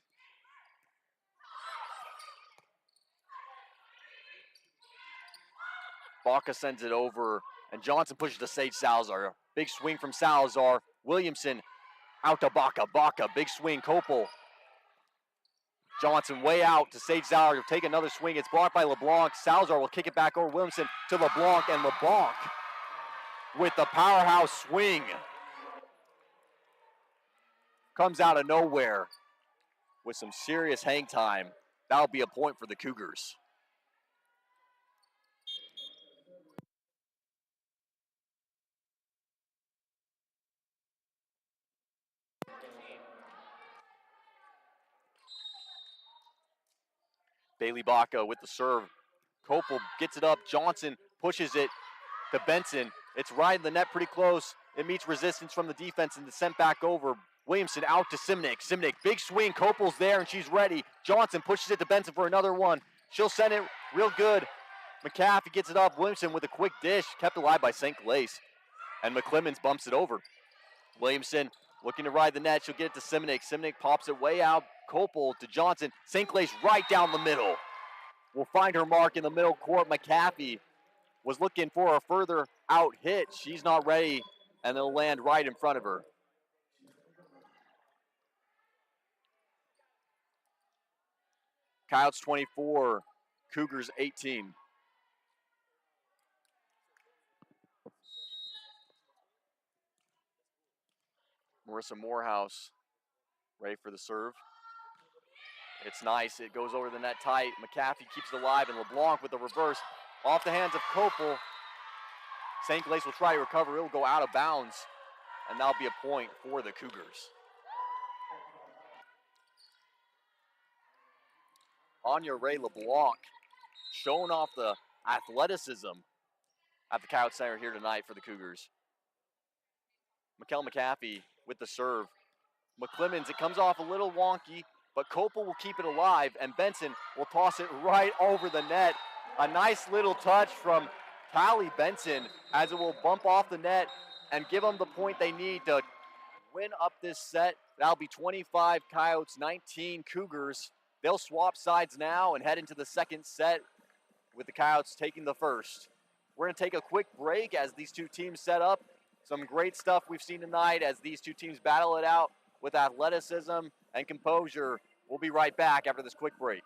Baca sends it over, and Johnson pushes to Sage Salazar. Big swing from Salazar. Williamson out to Baca. Baca, big swing. Kopel. Johnson way out to Sage Salazar to take another swing. It's blocked by LeBlanc. Salazar will kick it back over Williamson to LeBlanc, and LeBlanc with the powerhouse swing. Comes out of nowhere with some serious hang time. That'll be a point for the Cougars. Bailey Baca with the serve. Kopel gets it up. Johnson pushes it to Benson. It's right in the net pretty close. It meets resistance from the defense and it's sent back over. Williamson out to Simnick. Simnick, big swing. Kopel's there and she's ready. Johnson pushes it to Benson for another one. She'll send it real good. McAfee gets it up. Williamson with a quick dish. Kept alive by St. Glace. And McClemens bumps it over. Williamson looking to ride the net. She'll get it to Simnick. Simnick pops it way out. Kopel to Johnson. St. Glace right down the middle. Will find her mark in the middle court. McAfee was looking for a further out hit. She's not ready, and it'll land right in front of her. Coyotes 24, Cougars 18. Marissa Morehouse ready for the serve. It's nice. It goes over the net tight. McAfee keeps it alive, and LeBlanc with the reverse off the hands of Kopel. St. Glace will try to recover. It will go out of bounds, and that'll be a point for the Cougars. Anya Ray LeBlanc showing off the athleticism at the Coyote Center here tonight for the Cougars. Mikkel McAfee with the serve. McClemens, it comes off a little wonky, but Kopel will keep it alive, and Benson will toss it right over the net. A nice little touch from Callie Benson as it will bump off the net and give them the point they need to win up this set. That'll be 25 Coyotes, 19 Cougars. They'll swap sides now and head into the second set with the Coyotes taking the first. We're going to take a quick break as these two teams set up. Some great stuff we've seen tonight as these two teams battle it out with athleticism and composure. We'll be right back after this quick break.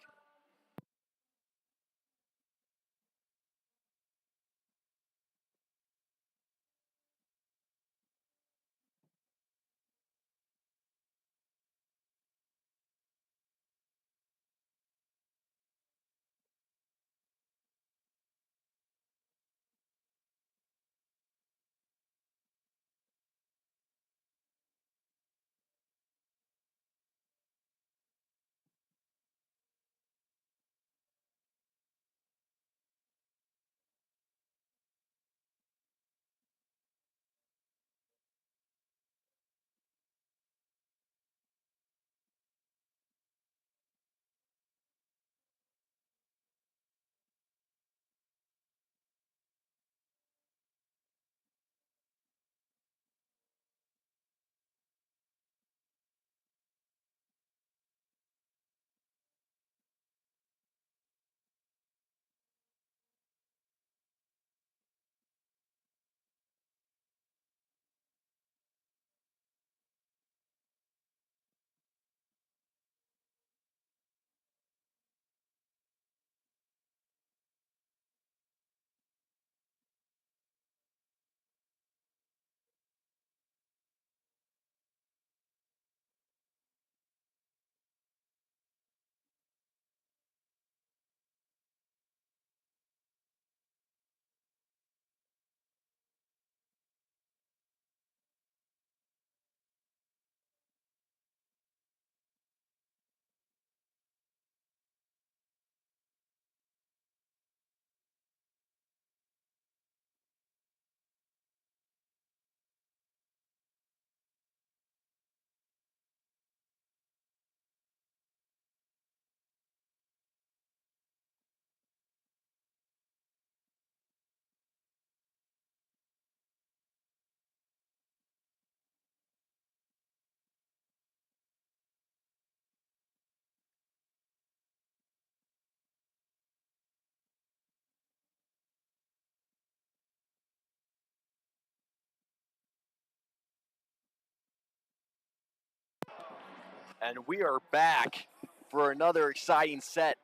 And we are back for another exciting set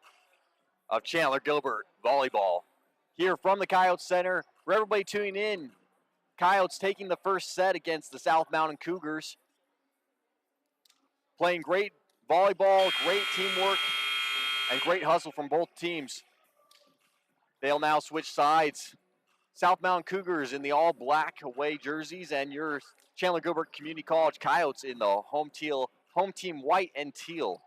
of Chandler-Gilbert volleyball. Here from the Coyote Center, for everybody tuning in, Coyotes taking the first set against the South Mountain Cougars. Playing great volleyball, great teamwork, and great hustle from both teams. They'll now switch sides. South Mountain Cougars in the all-black away jerseys, and your Chandler-Gilbert Community College Coyotes in the home team white and teal.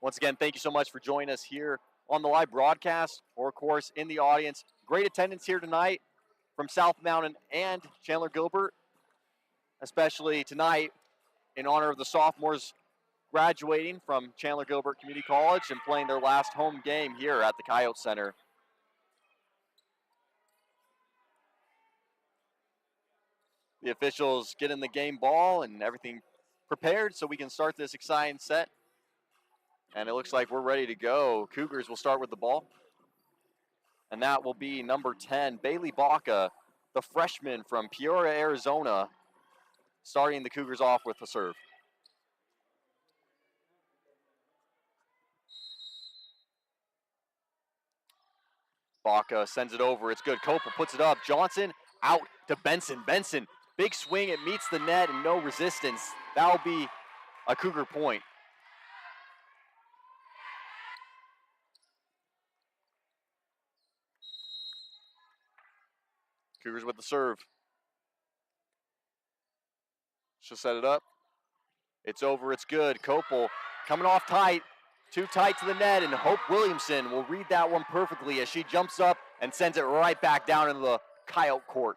Once again, thank you so much for joining us here on the live broadcast, or of course in the audience. Great attendance here tonight from South Mountain and Chandler-Gilbert, especially tonight in honor of the sophomores graduating from Chandler-Gilbert Community College and playing their last home game here at the Coyote Center. The officials getting the game ball and everything prepared so we can start this exciting set. And it looks like we're ready to go. Cougars will start with the ball. And that will be number 10, Bailey Baca, the freshman from Peoria, Arizona, starting the Cougars off with the serve. Baca sends it over. It's good. Copel puts it up. Johnson out to Benson. Benson, big swing. It meets the net and no resistance. That'll be a Cougar point. Cougars with the serve. She'll set it up. It's over. It's good. Copel coming off tight. Too tight to the net, and Hope Williamson will read that one perfectly as she jumps up and sends it right back down into the Coyote court.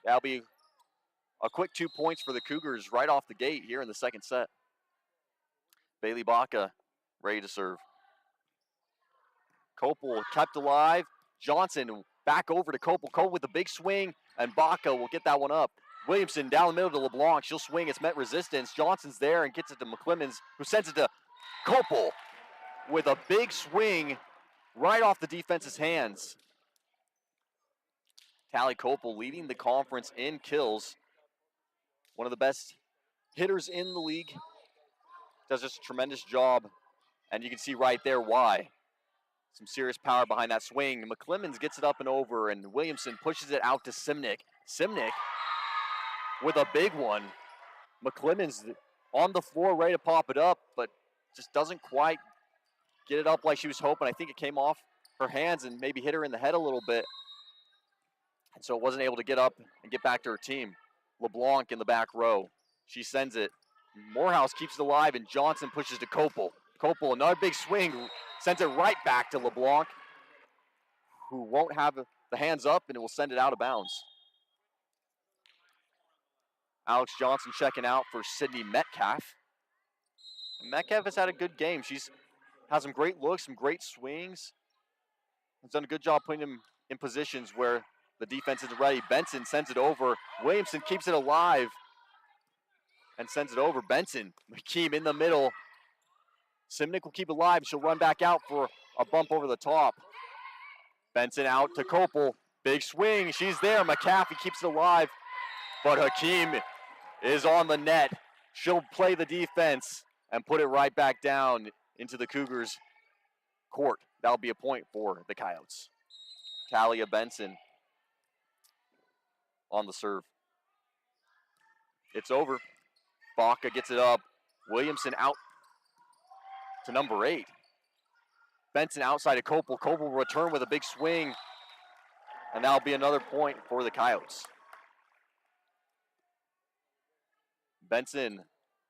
That'll be a quick 2 points for the Cougars right off the gate here in the second set. Bailey Baca ready to serve. Copel kept alive. Johnson back over to Copel. Copel with a big swing, and Baca will get that one up. Williamson down the middle to LeBlanc. She'll swing. It's met resistance. Johnson's there and gets it to McClemens, who sends it to Copel with a big swing right off the defense's hands. Tally Copel leading the conference in kills. One of the best hitters in the league. Does just a tremendous job, and you can see right there why. Some serious power behind that swing. McClemens gets it up and over, and Williamson pushes it out to Simnick. Simnick with a big one. McClemens on the floor ready to pop it up, but just doesn't quite get it up like she was hoping. I think it came off her hands and maybe hit her in the head a little bit. And so it wasn't able to get up and get back to her team. LeBlanc in the back row. She sends it. Morehouse keeps it alive, and Johnson pushes to Copel. Copel, another big swing, sends it right back to LeBlanc, who won't have the hands up, and it will send it out of bounds. Alex Johnson checking out for Sydney Metcalf. And Metcalf has had a good game. She's had some great looks, some great swings. Has done a good job putting him in positions where the defense isn't ready. Benson sends it over. Williamson keeps it alive and sends it over. Benson, McKeem in the middle. Simnick will keep it alive. She'll run back out for a bump over the top. Benson out to Copel. Big swing. She's there. McCaffey keeps it alive. But Hakeem is on the net. She'll play the defense and put it right back down into the Cougars' court. That'll be a point for the Coyotes. Talia Benson on the serve. It's over. Baca gets it up. Williamson out to number 8. Benson outside of Copel. Copel will return with a big swing. And that'll be another point for the Coyotes. Benson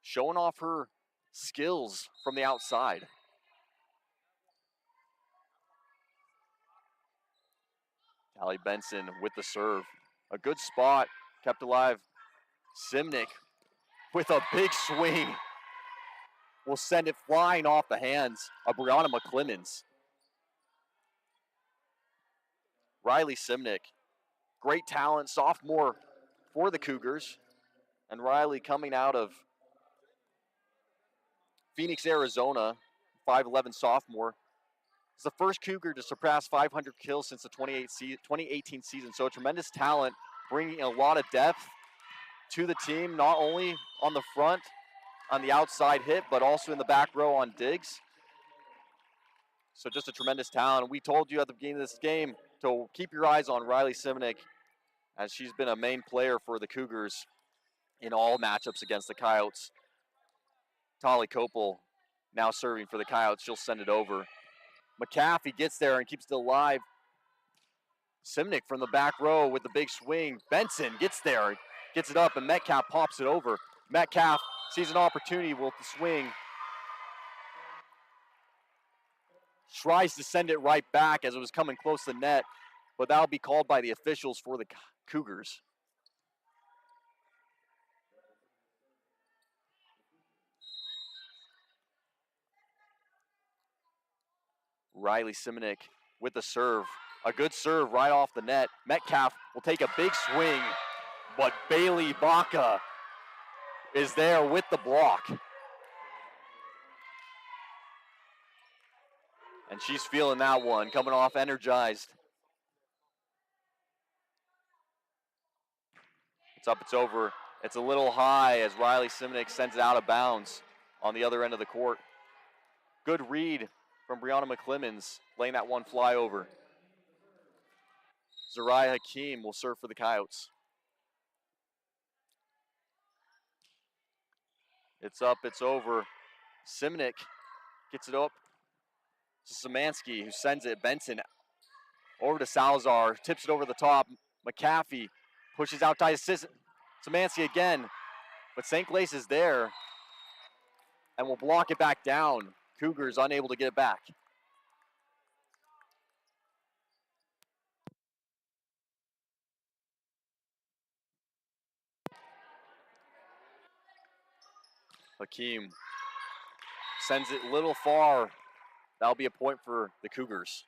showing off her skills from the outside. Tally Benson with the serve. A good spot, kept alive. Simnick with a big swing will send it flying off the hands of Brianna McClemens. Riley Simnick, great talent, sophomore for the Cougars. And Riley coming out of Phoenix, Arizona, 5'11 sophomore. It's the first Cougar to surpass 500 kills since the 2018 season. So a tremendous talent, bringing a lot of depth to the team, not only on the front, on the outside hit, but also in the back row on digs. So just a tremendous talent. We told you at the beginning of this game to keep your eyes on Riley Simnick, as she's been a main player for the Cougars in all matchups against the Coyotes. Tali Copel now serving for the Coyotes. She'll send it over. McCaffey gets there and keeps it alive. Simnick from the back row with the big swing. Benson gets there, gets it up, and Metcalf pops it over. Metcalf sees an opportunity with the swing. Tries to send it right back as it was coming close to the net, but that'll be called by the officials for the Cougars. Riley Simnick with the serve. A good serve right off the net. Metcalf will take a big swing, but Bailey Baca is there with the block. And she's feeling that one, coming off energized. It's up, it's over. It's a little high as Riley Simonik sends it out of bounds on the other end of the court. Good read from Brianna McClemens, laying that one fly over. Zariah Hakeem will serve for the Coyotes. It's up, it's over. Simonik gets it up to Szymanski, who sends it. Benson over to Salazar, tips it over the top. McAfee pushes out to Szymanski again, but St. Glace is there and will block it back down. Cougars unable to get it back. Hakeem sends it a little far. That'll be a point for the Cougars.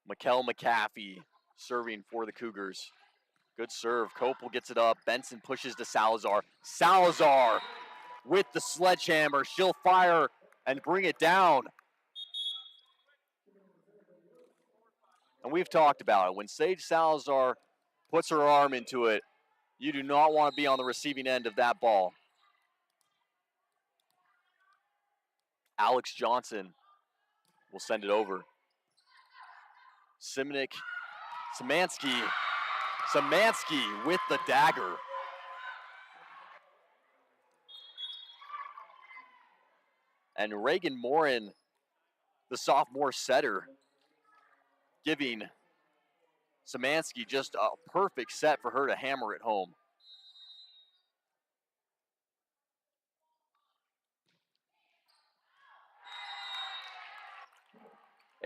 Mikkel McAfee serving for the Cougars. Good serve. Copel gets it up. Benson pushes to Salazar. Salazar with the sledgehammer. She'll fire and bring it down. And we've talked about it. When Sage Salazar puts her arm into it, you do not want to be on the receiving end of that ball. Alex Johnson will send it over. Szymanski with the dagger. And Reagan Morin, the sophomore setter, giving Szymanski just a perfect set for her to hammer it home.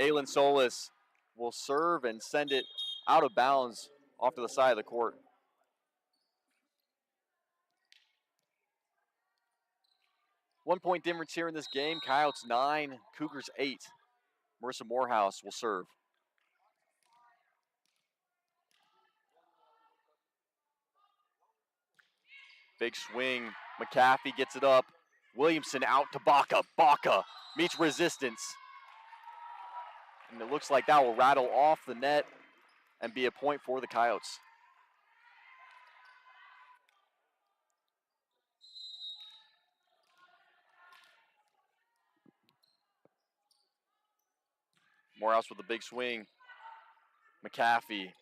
Aylin Solis will serve and send it out of bounds off to the side of the court. One point difference here in this game. Coyotes 9, Cougars 8. Marissa Morehouse will serve. Big swing. McAfee gets it up. Williamson out to Baca. Baca meets resistance. And it looks like that will rattle off the net and be a point for the Coyotes. Morehouse with a big swing. McAfee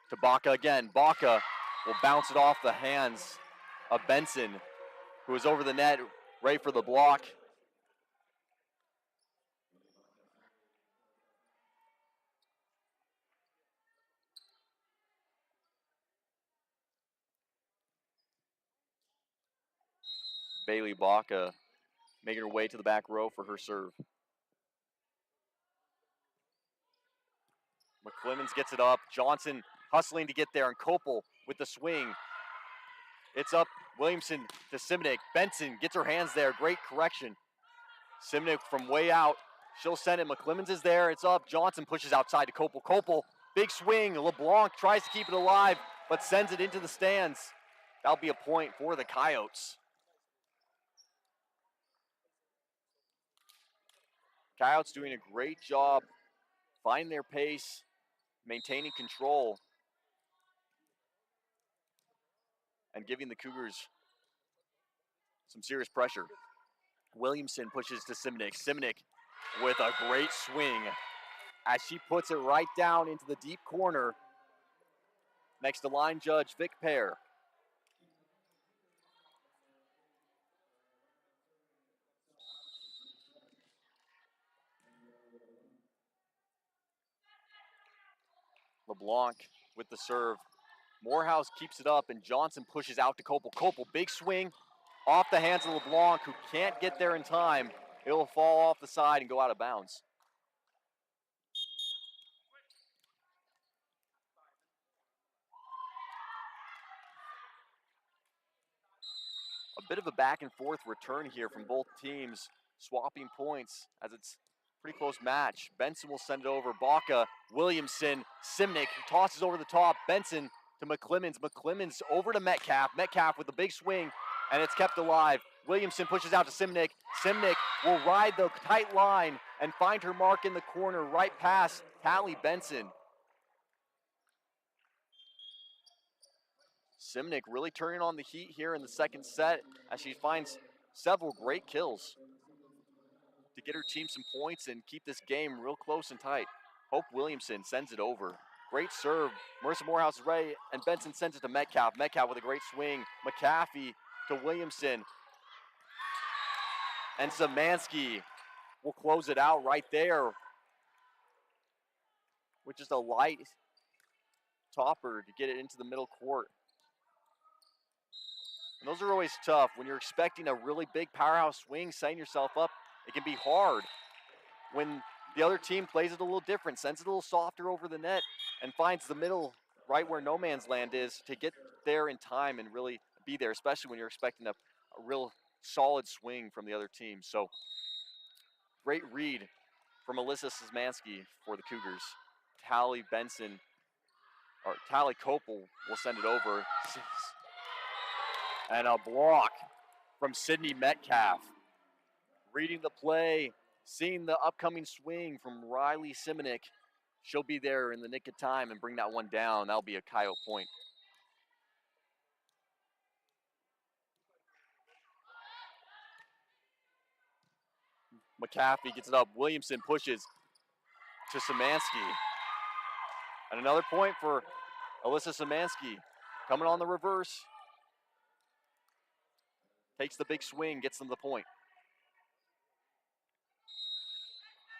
to Baca again. Baca will bounce it off the hands of Benson, who is over the net, ready for the block. Bailey Baca making her way to the back row for her serve. McClemens gets it up. Johnson hustling to get there, and Copel with the swing. It's up. Williamson to Simonik. Benson gets her hands there. Great correction. Simonik from way out. She'll send it. McClemens is there. It's up. Johnson pushes outside to Copel. Copel, big swing. LeBlanc tries to keep it alive, but sends it into the stands. That'll be a point for the Coyotes. Coyotes doing a great job finding their pace, maintaining control, and giving the Cougars some serious pressure. Williamson pushes to Simonik. Simonik with a great swing as she puts it right down into the deep corner next to line judge Vic Pear. LeBlanc with the serve. Morehouse keeps it up, and Johnson pushes out to Copel. Copel, big swing off the hands of LeBlanc, who can't get there in time. It will fall off the side and go out of bounds. A bit of a back and forth return here from both teams, swapping points as it's pretty close match. Benson will send it over. Baca, Williamson, Simnick tosses over the top. Benson to McClemens. McClemens over to Metcalf. Metcalf with a big swing, and it's kept alive. Williamson pushes out to Simnick. Simnick will ride the tight line and find her mark in the corner right past Callie Benson. Simnick really turning on the heat here in the second set as she finds several great kills to get her team some points and keep this game real close and tight. Hope Williamson sends it over. Great serve. Marissa Morehouse is ready, and Benson sends it to Metcalf. Metcalf with a great swing. McAfee to Williamson. And Szymanski will close it out right there with just a light topper to get it into the middle court. And those are always tough. When you're expecting a really big powerhouse swing, setting yourself up, it can be hard. When the other team plays it a little different, sends it a little softer over the net, and finds the middle right where no man's land is to get there in time and really be there, especially when you're expecting a real solid swing from the other team. So great read from Alyssa Szymanski for the Cougars. Callie Kopel will send it over. And a block from Sydney Metcalf. Reading the play, seeing the upcoming swing from Riley Simonic. She'll be there in the nick of time and bring that one down. That'll be a Coyote point. McAfee gets it up. Williamson pushes to Szymanski. And another point for Alyssa Szymanski. Coming on the reverse. Takes the big swing, gets them the point.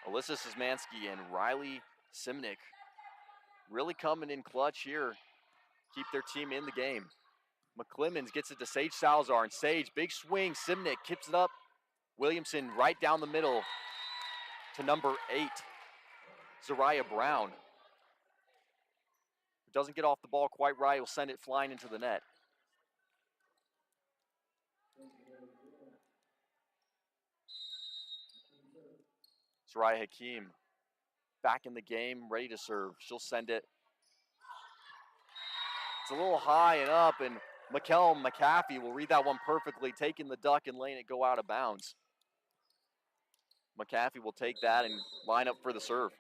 Alyssa Szymanski and Riley Simnick really coming in clutch here. Keep their team in the game. McClemens gets it to Sage Salazar, and Sage, big swing. Simnick keeps it up. Williamson right down the middle to number 8, Zariah Brown. Doesn't get off the ball quite right. Will send it flying into the net. Zariah Hakeem back in the game, ready to serve. She'll send it. It's a little high and up, and Mikkel McAfee will read that one perfectly, taking the duck and letting it go out of bounds. McAfee will take that and line up for the serve.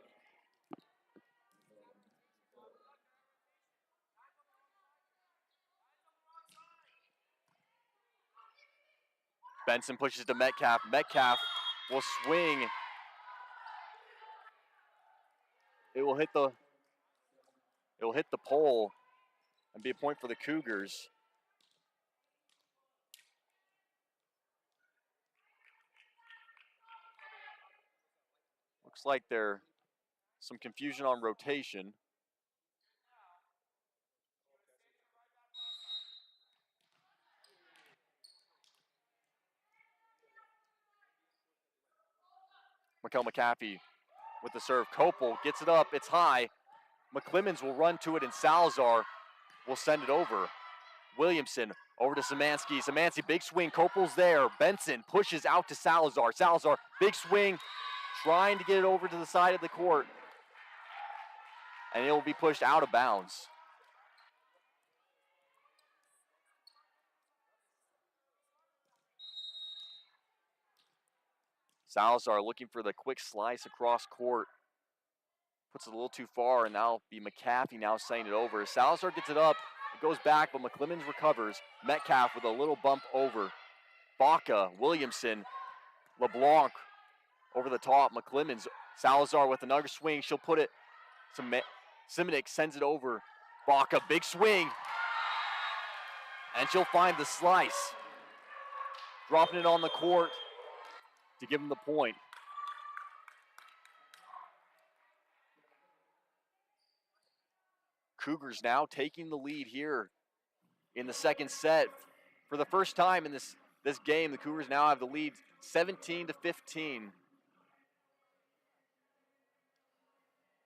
Benson pushes to Metcalf. Metcalf will swing. It will hit the pole and be a point for the Cougars. Looks like there's some confusion on rotation. Mikkel McAfee with the serve. Kopel gets it up. It's high. McClemens will run to it, and Salazar will send it over. Williamson over to Szymanski. Szymanski, big swing. Kopel's there. Benson pushes out to Salazar. Salazar, big swing, trying to get it over to the side of the court. And it will be pushed out of bounds. Salazar looking for the quick slice across court. Puts it a little too far, and that'll be McAfee now sending it over. Salazar gets it up. It goes back, but McClemens recovers. Metcalf with a little bump over. Baca, Williamson, LeBlanc over the top. McClemens, Salazar with another swing. She'll put it. Simonic sends it over. Baca, big swing. And she'll find the slice. Dropping it on the court to give him the point. Cougars now taking the lead here in the second set. For the first time in this game, the Cougars now have the lead 17-15.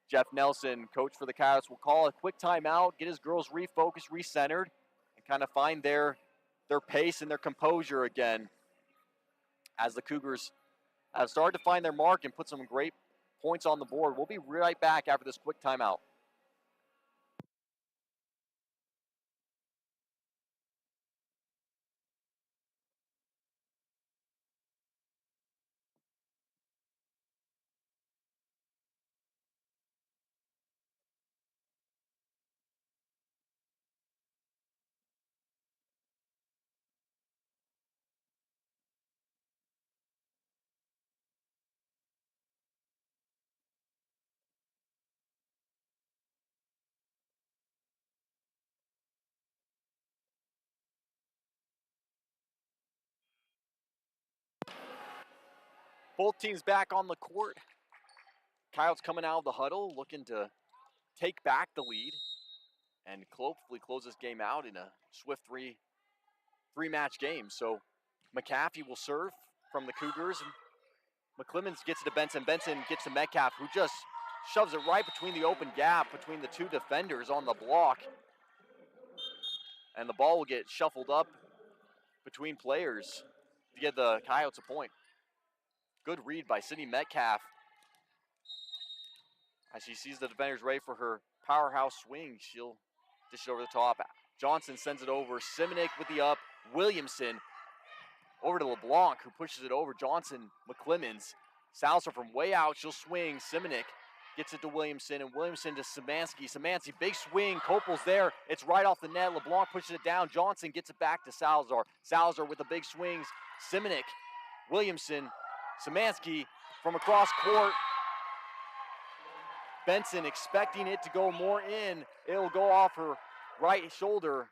Jeff Nelson, coach for the Coyotes, will call a quick timeout, get his girls refocused, recentered, and kind of find their pace and their composure again as the Cougars have started to find their mark and put some great points on the board. We'll be right back after this quick timeout. Both teams back on the court. Coyotes coming out of the huddle, looking to take back the lead and hopefully close this game out in a swift three-match game. So McAfee will serve from the Cougars. McClemens gets it to Benson. Benson gets to Metcalf, who just shoves it right between the open gap between the two defenders on the block. And the ball will get shuffled up between players to get the Coyotes a point. Good read by Sydney Metcalf. As she sees the defenders ready for her powerhouse swing, she'll dish it over the top. Johnson sends it over. Simonik with the up. Williamson over to LeBlanc, who pushes it over. Johnson, McClemens. Salser from way out. She'll swing. Simonik gets it to Williamson, and Williamson to Szymanski. Szymanski, big swing. Kopel's there. It's right off the net. LeBlanc pushes it down. Johnson gets it back to Salazar. Salazar with the big swings. Simonik, Williamson, Szymanski from across court. Benson expecting it to go more in. It'll go off her right shoulder,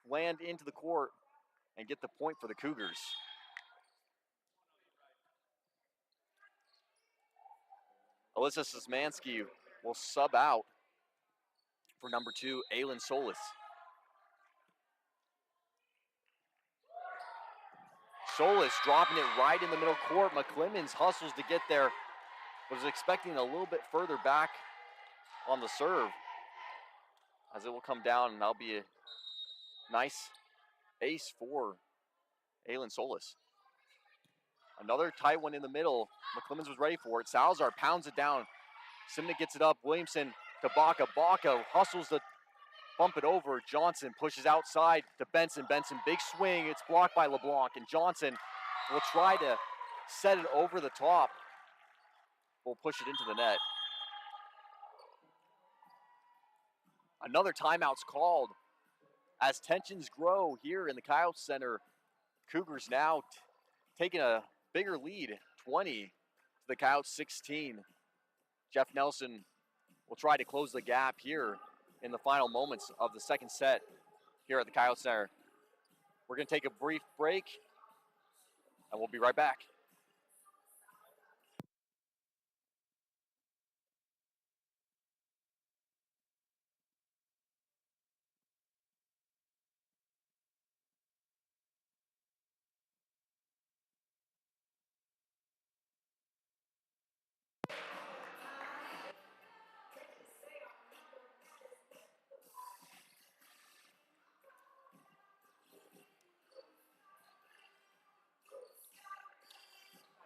land into the court, and get the point for the Cougars. Alyssa Szymanski will sub out for number 2, Aylin Solis. Solis dropping it right in the middle court. McClemens hustles to get there. Was expecting a little bit further back on the serve, as it will come down, and that'll be a nice ace for Aylin Solis. Another tight one in the middle. McClemens was ready for it. Salazar pounds it down. Simnick gets it up. Williamson to Baca. Baca hustles to bump it over. Johnson pushes outside to Benson. Benson, big swing. It's blocked by LeBlanc, and Johnson will try to set it over the top. Will push it into the net. Another timeout's called as tensions grow here in the Coyotes Center. Cougars now taking a bigger lead, 20 to the Coyotes 16. Jeff Nelson will try to close the gap here in the final moments of the second set here at the Coyotes Center. We're going to take a brief break, and we'll be right back.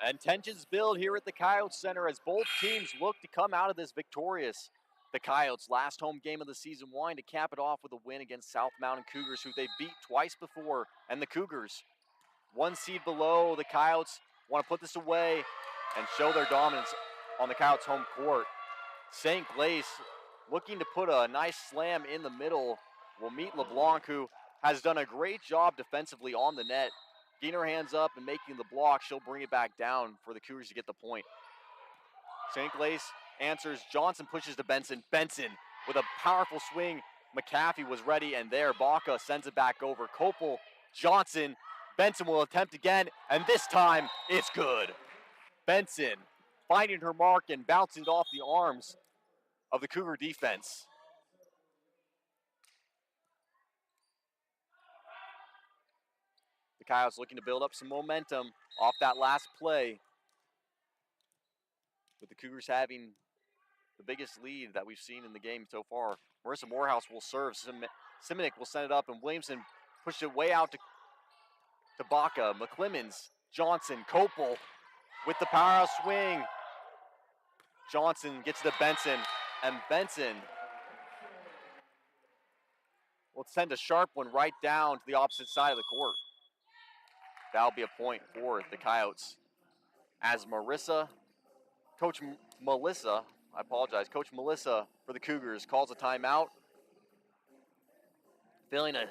And tensions build here at the Coyotes Center as both teams look to come out of this victorious. The Coyotes' last home game of the season, wanting to cap it off with a win against South Mountain Cougars, who they beat twice before. And the Cougars, one seed below. The Coyotes want to put this away and show their dominance on the Coyotes' home court. St. Blaise, looking to put a nice slam in the middle, will meet LeBlanc, who has done a great job defensively on the net. Getting her hands up and making the block, she'll bring it back down for the Cougars to get the point. St. Blaise answers. Johnson pushes to Benson. Benson with a powerful swing. McAfee was ready, and there, Baca sends it back over. Kopel, Johnson, Benson will attempt again, and this time it's good. Benson finding her mark and bouncing it off the arms of the Cougar defense. The Coyotes looking to build up some momentum off that last play, with the Cougars having the biggest lead that we've seen in the game so far. Marissa Morehouse will serve. Simonik will send it up, and Williamson pushed it way out to Baca. McClemens, Johnson, Kopel with the powerhouse swing. Johnson gets to Benson, and Benson will send a sharp one right down to the opposite side of the court. That'll be a point for the Coyotes. As Coach Melissa for the Cougars calls a timeout. Feeling a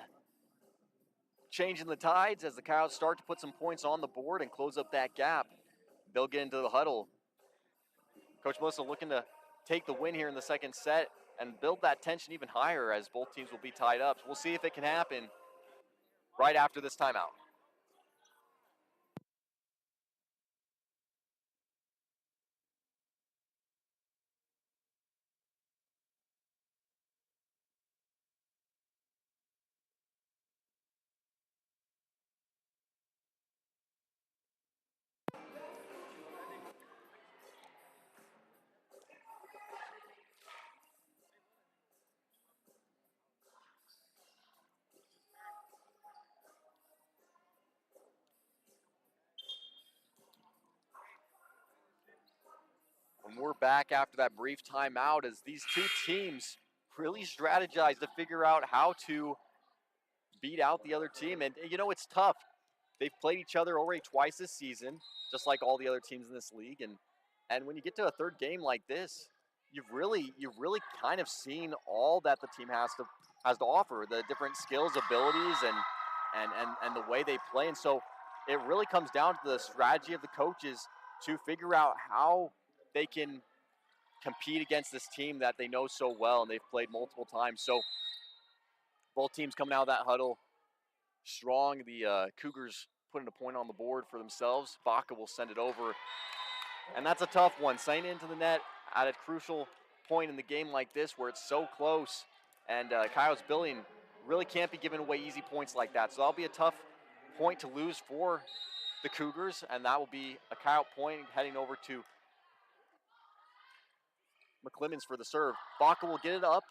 change in the tides as the Coyotes start to put some points on the board and close up that gap. They'll get into the huddle. Coach Melissa looking to take the win here in the second set and build that tension even higher as both teams will be tied up. So we'll see if it can happen right after this timeout. And we're back after that brief timeout as these two teams really strategize to figure out how to beat out the other team. And, you know, it's tough. They've played each other already twice this season, just like all the other teams in this league. And when you get to a third game like this, you've really kind of seen all that the team has to offer, the different skills, abilities, and the way they play. And so it really comes down to the strategy of the coaches to figure out how they can compete against this team that they know so well and they've played multiple times. So both teams coming out of that huddle strong. The Cougars putting a point on the board for themselves. Baca will send it over. And that's a tough one. Sending it into the net at a crucial point in the game like this where it's so close. And Coyotes Billing really can't be giving away easy points like that. So that'll be a tough point to lose for the Cougars. And that will be a Coyote point heading over to McClemens for the serve. Baca will get it up.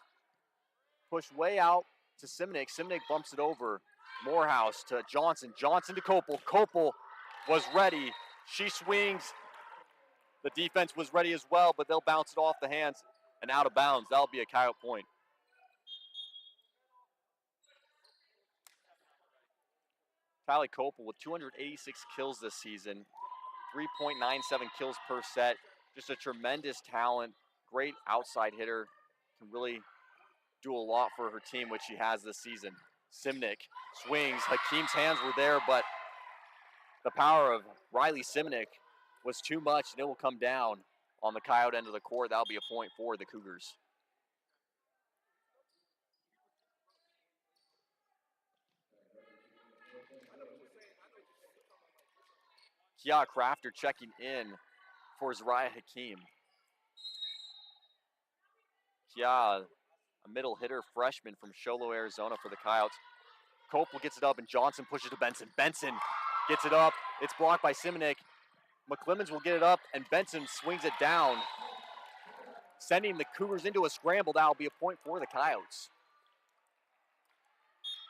Push way out to Simnick. Simnick bumps it over. Morehouse to Johnson. Johnson to Kopel. Kopel was ready. She swings. The defense was ready as well, but they'll bounce it off the hands and out of bounds. That'll be a Coyote point. Tyler Kopel with 286 kills this season, 3.97 kills per set. Just a tremendous talent, great outside hitter. Can really do a lot for her team, which she has this season. Simnick swings. Hakeem's hands were there, but the power of Riley Simnick was too much, and it will come down on the Coyote end of the court. That'll be a point for the Cougars. Kia Crafter checking in for Zariah Hakeem. Kia, a middle hitter freshman from Sholo, Arizona for the Coyotes. Kopel gets it up, and Johnson pushes to Benson. Benson gets it up. It's blocked by Simonic. McClemens will get it up, and Benson swings it down, sending the Cougars into a scramble. That'll be a point for the Coyotes.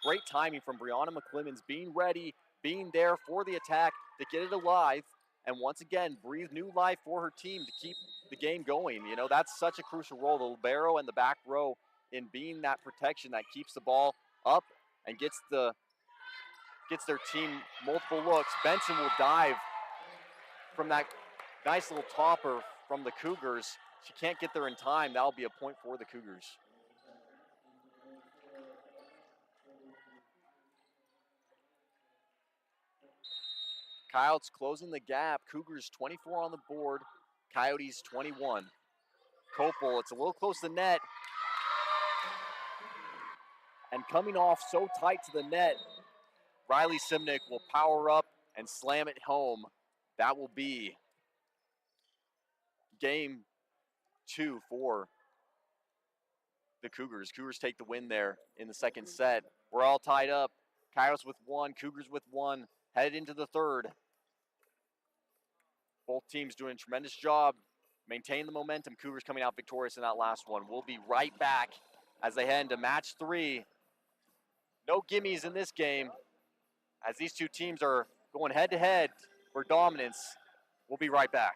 Great timing from Brianna McClemens, being ready, being there for the attack to get it alive, and once again, breathe new life for her team to keep the game going. You know, that's such a crucial role, the libero and the back row, in being that protection that keeps the ball up and gets their team multiple looks. Benson will dive from that nice little topper from the Cougars. She can't get there in time. That'll be a point for the Cougars. Coyotes closing the gap. Cougars 24 on the board. Coyotes 21. Kopel, it's a little close to the net. And coming off so tight to the net, Riley Simnick will power up and slam it home. That will be game 2 for the Cougars. Cougars take the win there in the second set. We're all tied up. Coyotes with 1, Cougars with 1, headed into the third. Both teams doing a tremendous job. Maintain the momentum. Cougars coming out victorious in that last one. We'll be right back as they head into match 3. No gimmies in this game as these two teams are going head-to-head for dominance. We'll be right back.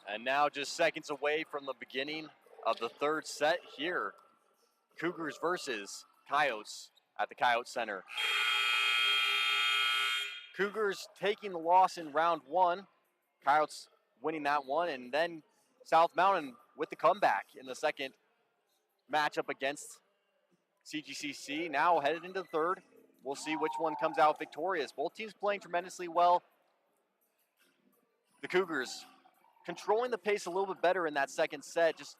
And now just seconds away from the beginning of the third set here. Cougars versus Coyotes at the Coyote Center. Cougars taking the loss in round one. Coyotes winning that one, and then South Mountain with the comeback in the second matchup against CGCC. Now headed into the third. We'll see which one comes out victorious. Both teams playing tremendously well. The Cougars controlling the pace a little bit better in that second set. Just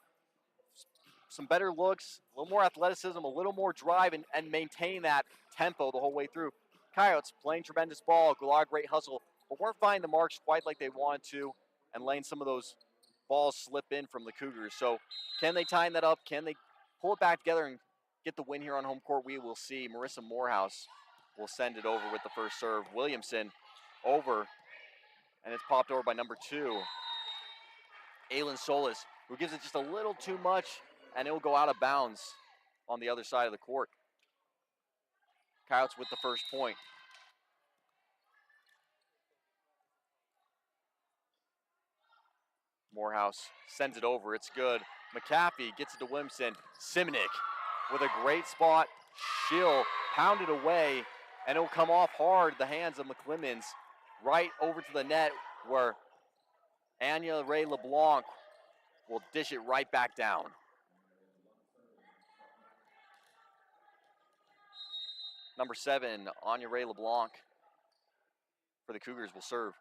some better looks, a little more athleticism, a little more drive, and maintain that tempo the whole way through. Coyotes playing tremendous ball, a lot of great hustle, but weren't finding the marks quite like they wanted to and letting some of those balls slip in from the Cougars. So can they tighten that up? Can they pull it back together and get the win here on home court? We will see. Marissa Morehouse will send it over with the first serve. Williamson over, and it's popped over by number 2, Aylin Solis, who gives it just a little too much, and it will go out of bounds on the other side of the court. Coyotes with the first point. Morehouse sends it over. It's good. McAfee gets it to Williamson. Simonik with a great spot. She'll pound it away, and it will come off hard the hands of McClemens right over to the net where Anya Ray LeBlanc will dish it right back down. Number 7, Anya Ray LeBlanc for the Cougars will serve.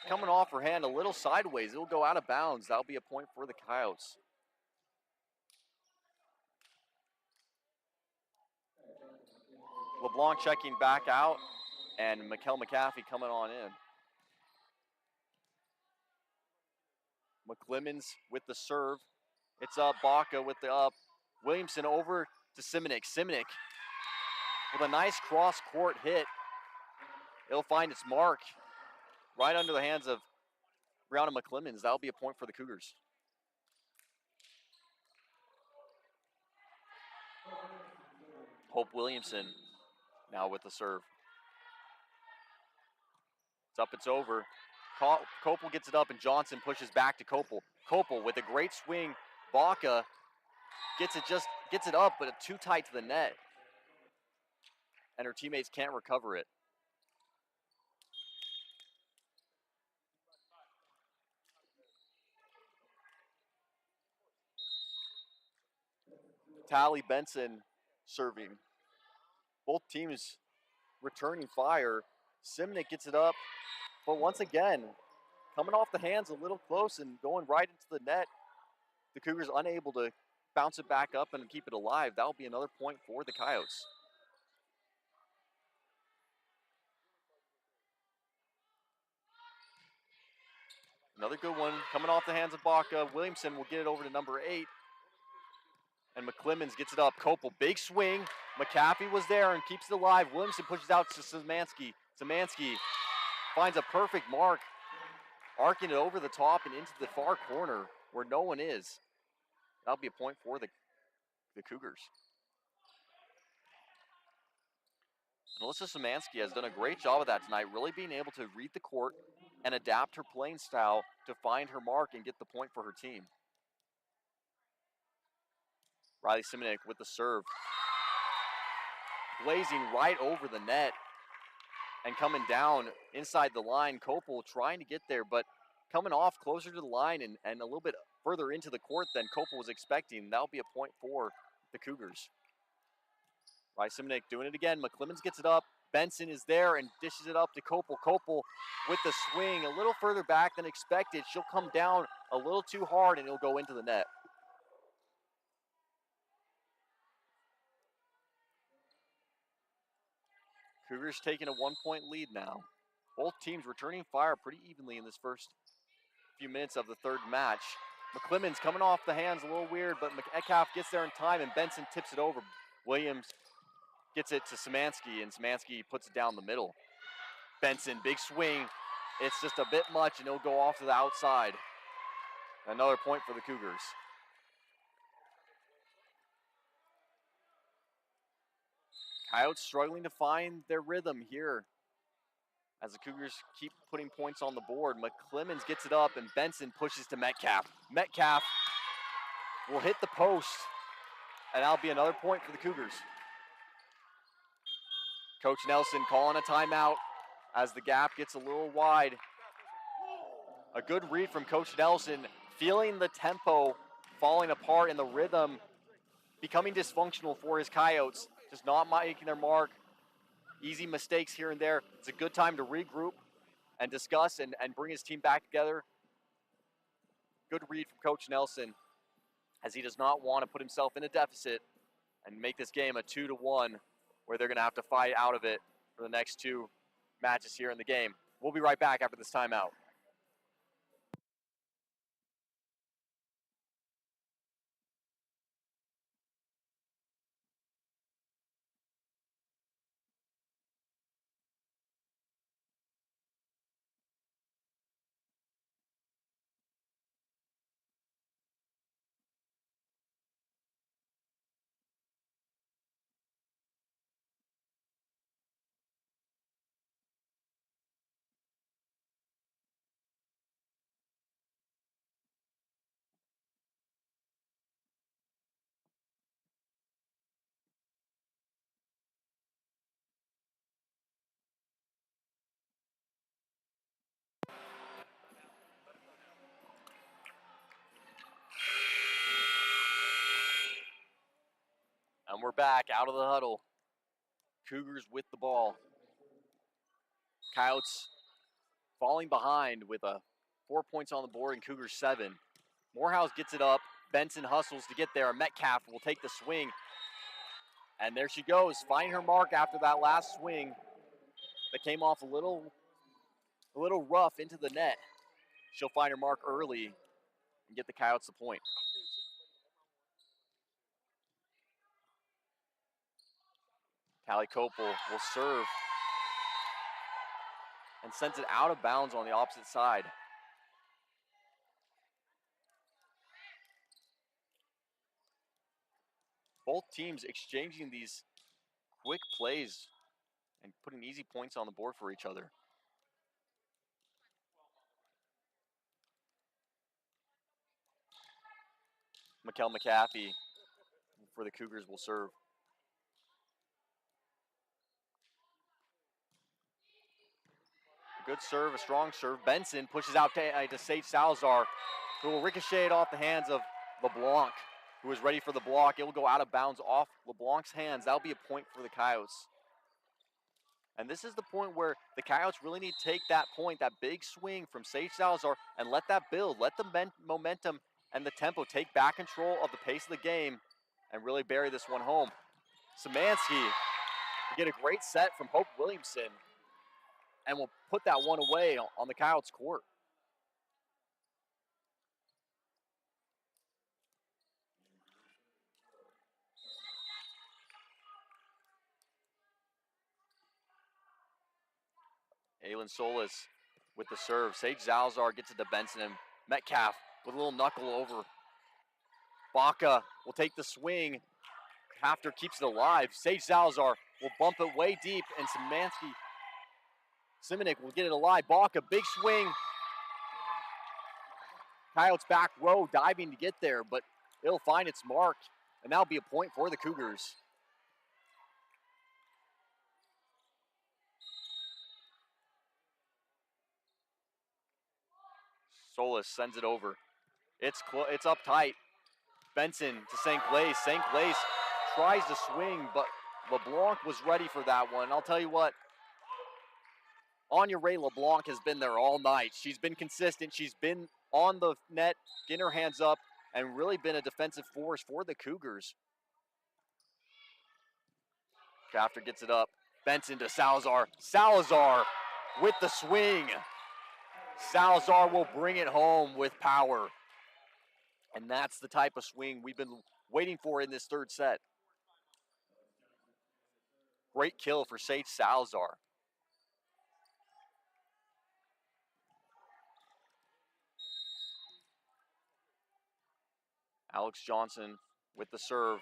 Coming off her hand a little sideways. It'll go out of bounds. That'll be a point for the Coyotes. LeBlanc checking back out, and Mikkel McAfee coming on in. McClemens with the serve. It's up. Baca with the up. Williamson over to Simonik. Simonik with a nice cross-court hit. It'll find its mark right under the hands of Brianna McClemens. That'll be a point for the Cougars. Hope Williamson now with the serve. It's up, it's over. Kopel gets it up, and Johnson pushes back to Kopel. Kopel with a great swing. Baca gets it up, but it's too tight to the net. And her teammates can't recover it. Tally Benson serving. Both teams returning fire. Simonik gets it up, but once again, coming off the hands a little close and going right into the net. The Cougars unable to bounce it back up and keep it alive. That'll be another point for the Coyotes. Another good one coming off the hands of Baca. Williamson will get it over to number 8. And McClemens gets it up. Kopel, big swing. McAfee was there and keeps it alive. Williamson pushes out to Szymanski. Szymanski finds a perfect mark, arcing it over the top and into the far corner where no one is. That'll be a point for the Cougars. Melissa Szymanski has done a great job of that tonight, really being able to read the court and adapt her playing style to find her mark and get the point for her team. Riley Simonik with the serve. Blazing right over the net and coming down inside the line. Kopel trying to get there, but coming off closer to the line and a little bit further into the court than Kopel was expecting. That'll be a point for the Cougars. Riley Simonik doing it again. McClemens gets it up. Benson is there and dishes it up to Kopel. Kopel with the swing a little further back than expected. She'll come down a little too hard and it'll go into the net. Cougars taking a 1-point lead now. Both teams returning fire pretty evenly in this first few minutes of the third match. McClemens coming off the hands a little weird, but McAfee gets there in time and Benson tips it over. Williams gets it to Szymanski, and Szymanski puts it down the middle. Benson, big swing. It's just a bit much, and it'll go off to the outside. Another point for the Cougars. Coyotes struggling to find their rhythm here as the Cougars keep putting points on the board. McClemens gets it up, and Benson pushes to Metcalf. Metcalf will hit the post, and that'll be another point for the Cougars. Coach Nelson calling a timeout as the gap gets a little wide. A good read from Coach Nelson, feeling the tempo falling apart and the rhythm becoming dysfunctional for his Coyotes, just not making their mark. Easy mistakes here and there. It's a good time to regroup and discuss and bring his team back together. Good read from Coach Nelson, as he does not want to put himself in a deficit and make this game a 2-1, where they're going to have to fight out of it for the next two matches here in the game. We'll be right back after this timeout. And we're back out of the huddle. Cougars with the ball. Coyotes falling behind with 4 points on the board and Cougars 7. Morehouse gets it up. Benson hustles to get there. Metcalf will take the swing. And there she goes, finding her mark after that last swing that came off a little rough into the net. She'll find her mark early and get the Coyotes the point. Callie Copel will serve and sends it out of bounds on the opposite side. Both teams exchanging these quick plays and putting easy points on the board for each other. Mikkel McAfee for the Cougars will serve. A good serve, a strong serve. Benson pushes out to Sage Salazar, who will ricochet it off the hands of LeBlanc, who is ready for the block. It will go out of bounds off LeBlanc's hands. That'll be a point for the Coyotes. And this is the point where the Coyotes really need to take that point, that big swing from Sage Salazar, and let that build. Let the momentum and the tempo take back control of the pace of the game and really bury this one home. Szymanski get a great set from Hope Williamson and will put that one away on the Coyotes' court. Aylin Solis with the serve. Sage Salazar gets it to Benson, and Metcalf with a little knuckle over. Baca will take the swing. Hafter keeps it alive. Sage Salazar will bump it way deep, and Simonik will get it alive. Baca, big swing. Coyotes back row diving to get there, but it'll find its mark, and that'll be a point for the Cougars. Solis sends it over. It's up tight. Benson to St. Blaise. St. Blaise tries to swing, but LeBlanc was ready for that one. I'll tell you what, Anya Ray LeBlanc has been there all night. She's been consistent. She's been on the net, getting her hands up, and really been a defensive force for the Cougars. Crafter gets it up. Benson to Salazar. Salazar with the swing. Salazar will bring it home with power. And that's the type of swing we've been waiting for in this third set. Great kill for Sage Salazar. Alex Johnson with the serve.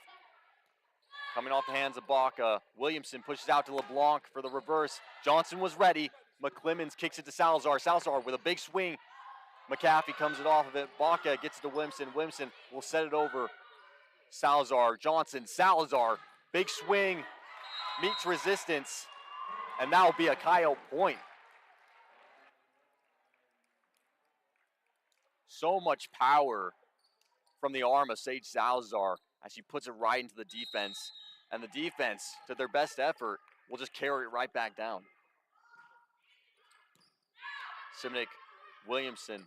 Coming off the hands of Baca. Williamson pushes out to LeBlanc for the reverse. Johnson was ready. McClemens kicks it to Salazar. Salazar with a big swing. McAfee comes it off of it. Baca gets it to Williamson. Williamson will set it over. Salazar, Johnson, Salazar. Big swing, meets resistance, and that will be a Coyote point. So much power from the arm of Sage Salazar as she puts it right into the defense. And the defense, to their best effort, will just carry it right back down. Simnick, Williamson.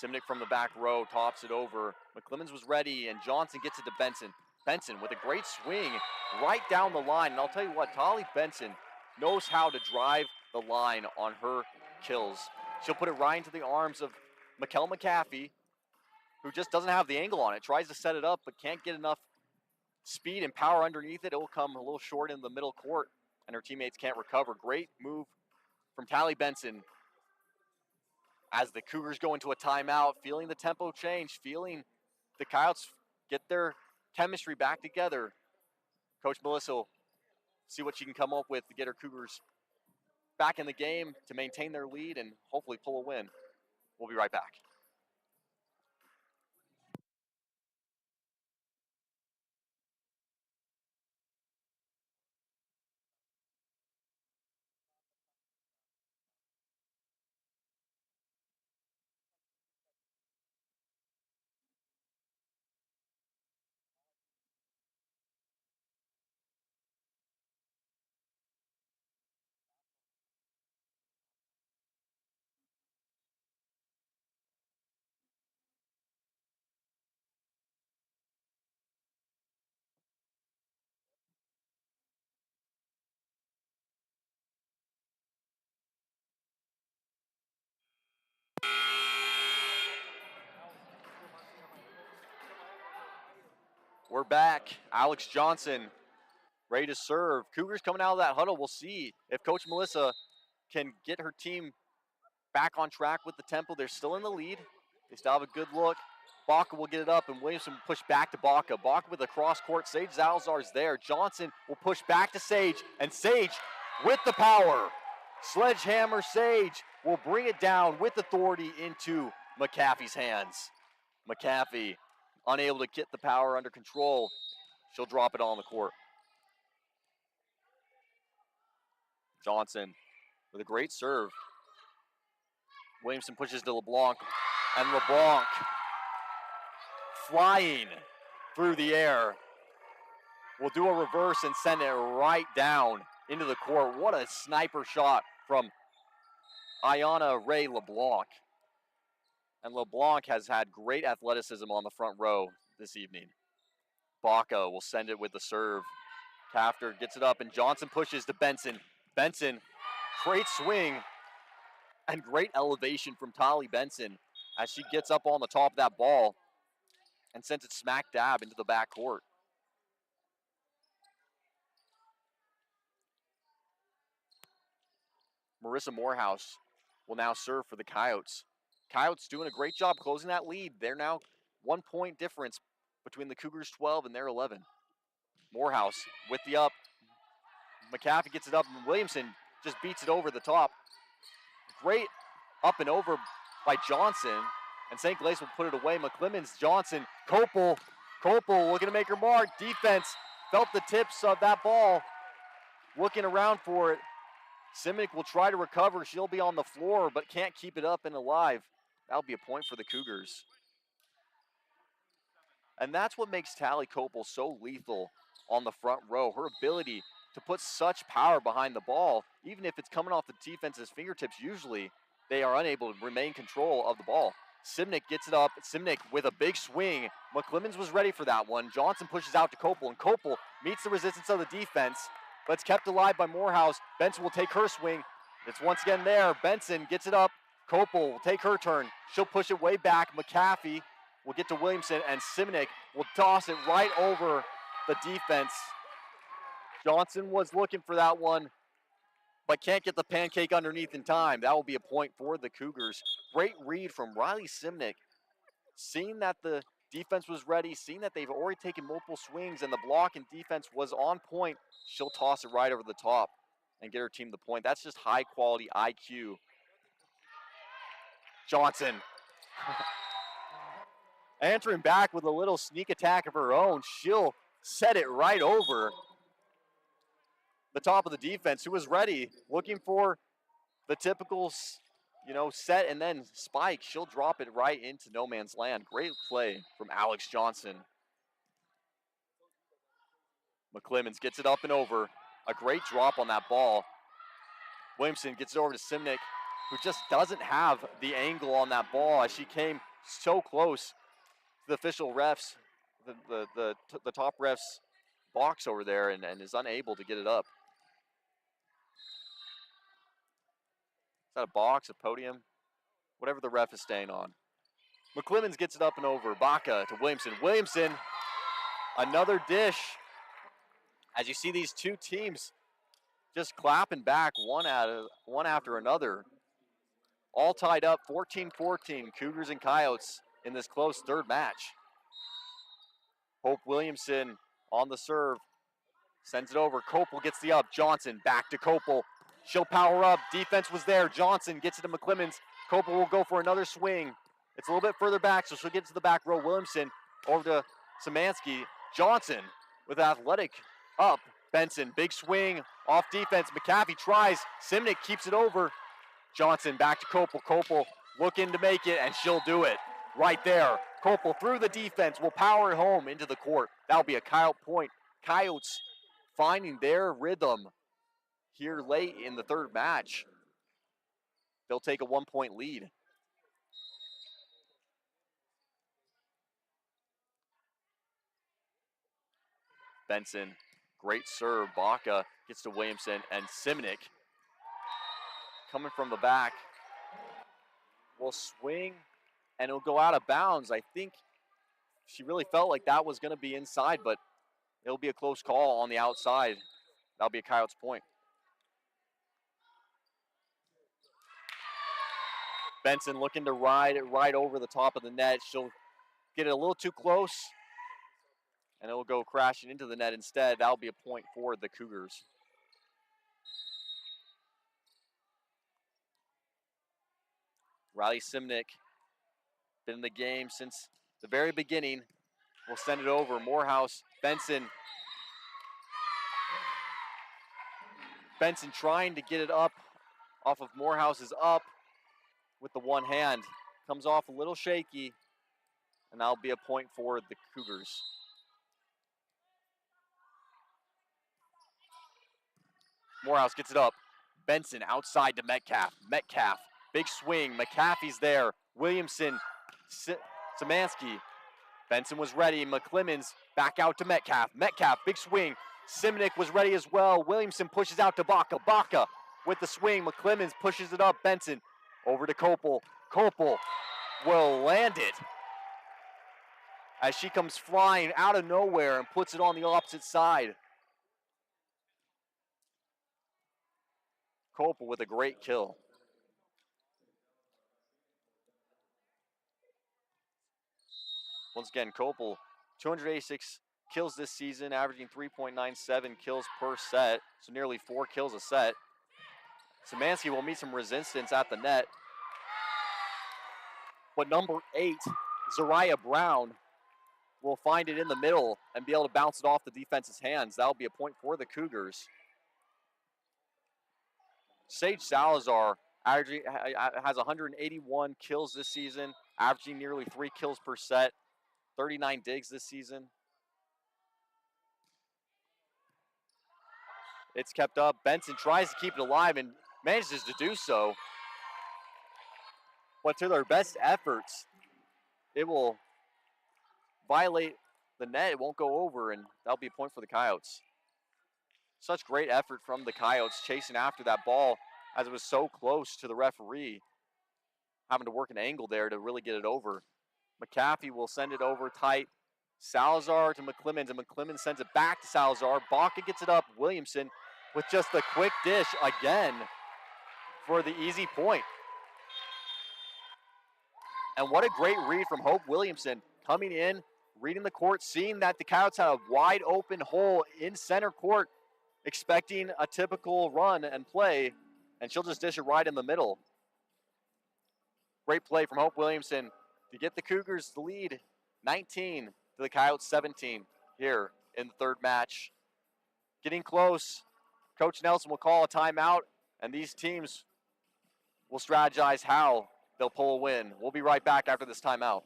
Simnick from the back row tops it over. McClemens was ready, and Johnson gets it to Benson. Benson with a great swing right down the line. And I'll tell you what, Tolly Benson knows how to drive the line on her kills. She'll put it right into the arms of Mikkel McAfee, who just doesn't have the angle on it. Tries to set it up, but can't get enough speed and power underneath it. It will come a little short in the middle court, and her teammates can't recover. Great move from Tally Benson as the Cougars go into a timeout, feeling the tempo change, feeling the Coyotes get their chemistry back together. Coach Melissa will see what she can come up with to get her Cougars back in the game to maintain their lead and hopefully pull a win. We'll be right back. We're back. Alex Johnson ready to serve. Cougars coming out of that huddle. We'll see if Coach Melissa can get her team back on track with the tempo. They're still in the lead. They still have a good look. Baca will get it up, and Williamson will push back to Baca. Baca with a cross court. Sage Salazar's there. Johnson will push back to Sage, and Sage with the power. Sledgehammer Sage will bring it down with authority into McAfee's hands. McAfee unable to get the power under control. She'll drop it all on the court. Johnson with a great serve. Williamson pushes to LeBlanc, and LeBlanc flying through the air will do a reverse and send it right down into the court. What a sniper shot from Ayana Ray LeBlanc. And LeBlanc has had great athleticism on the front row this evening. Baca will send it with the serve. Tafter gets it up, and Johnson pushes to Benson. Benson, great swing and great elevation from Tolly Benson as she gets up on the top of that ball and sends it smack dab into the backcourt. Marissa Morehouse will now serve for the Coyotes. Coyotes doing a great job closing that lead. They're now 1 point difference between the Cougars 12 and their 11. Morehouse with the up. McAfee gets it up, and Williamson just beats it over the top. Great up and over by Johnson, and St. Glace will put it away. McClemens, Johnson, Kopel looking to make her mark. Defense felt the tips of that ball, looking around for it. Simic will try to recover. She'll be on the floor, but can't keep it up and alive. That'll be a point for the Cougars. And that's what makes Tally Kopel so lethal on the front row. Her ability to put such power behind the ball, even if it's coming off the defense's fingertips, usually they are unable to remain control of the ball. Simnick gets it up. Simnick with a big swing. McClemens was ready for that one. Johnson pushes out to Kopel, and Kopel meets the resistance of the defense, but it's kept alive by Morehouse. Benson will take her swing. It's once again there. Benson gets it up. Kopel will take her turn. She'll push it way back. McAfee will get to Williamson, and Simnick will toss it right over the defense. Johnson was looking for that one, but can't get the pancake underneath in time. That will be a point for the Cougars. Great read from Riley Simnick. Seeing that the defense was ready, seeing that they've already taken multiple swings and the block and defense was on point, she'll toss it right over the top. and get her team the point. That's just high quality IQ. Johnson answering back with a little sneak attack of her own. She'll set it right over the top of the defense, who was ready, looking for the typical, set and then spike. She'll drop it right into no man's land. Great play from Alex Johnson. McClemens gets it up and over. A great drop on that ball. Williamson gets it over to Simnick, who just doesn't have the angle on that ball as she came so close to the official refs, the top refs box over there, and is unable to get it up. Is that a box, a podium? Whatever the ref is staying on. McClemens gets it up and over. Baca to Williamson. Williamson, another dish. As you see these two teams just clapping back one after another. All tied up 14-14, Cougars and Coyotes in this close third match. Hope Williamson on the serve. Sends it over. Copel gets the up. Johnson back to Copel. She'll power up. Defense was there. Johnson gets it to McClemens. Copel will go for another swing. It's a little bit further back, so she'll get to the back row. Williamson over to Szymanski. Johnson with athletic up. Benson, big swing off defense. McAfee tries. Simnick keeps it over. Johnson back to Copel. Copel looking to make it, and she'll do it right there. Copel through the defense will power it home into the court. That'll be a Coyote point. Coyotes finding their rhythm here late in the third match. They'll take a 1-point lead. Benson, great serve. Baca gets to Williamson, and Simnick coming from the back will swing, and it'll go out of bounds. I think she really felt like that was going to be inside, but it'll be a close call on the outside. That'll be a Coyotes point. Benson looking to ride it right over the top of the net. She'll get it a little too close, and it will go crashing into the net instead. That'll be a point for the Cougars. Riley Simnick, been in the game since the very beginning. We'll send it over. Morehouse, Benson. Benson trying to get it up off of Morehouse's up with the one hand. Comes off a little shaky, and that'll be a point for the Cougars. Morehouse gets it up. Benson outside to Metcalf. Metcalf, big swing. McAfee's there. Williamson, Szymanski. Benson was ready. McClemens back out to Metcalf. Metcalf, big swing. Simnick was ready as well. Williamson pushes out to Baca. Baca with the swing. McClemens pushes it up. Benson over to Copel. Copel will land it as she comes flying out of nowhere and puts it on the opposite side. Copel with a great kill. Once again, Copel, 286 kills this season, averaging 3.97 kills per set, so nearly 4 kills a set. Szymanski will meet some resistance at the net. But number 8, Zariah Brown, will find it in the middle and be able to bounce it off the defense's hands. That'll be a point for the Cougars. Sage Salazar has 181 kills this season, averaging nearly 3 kills per set, 39 digs this season. It's kept up. Benson tries to keep it alive and manages to do so. But to their best efforts, it will violate the net. It won't go over, and that'll be a point for the Coyotes. Such great effort from the Coyotes chasing after that ball as it was so close to the referee, having to work an angle there to really get it over. McAfee will send it over tight. Salazar to McClemens, and McClemens sends it back to Salazar. Baca gets it up. Williamson with just a quick dish again for the easy point. And what a great read from Hope Williamson, coming in, reading the court, seeing that the Coyotes had a wide open hole in center court, expecting a typical run and play, and she'll just dish it right in the middle. Great play from Hope Williamson to get the Cougars the lead, 19 to the Coyotes 17 here in the third match. Getting close. Coach Nelson will call a timeout, and these teams will strategize how they'll pull a win. We'll be right back after this timeout.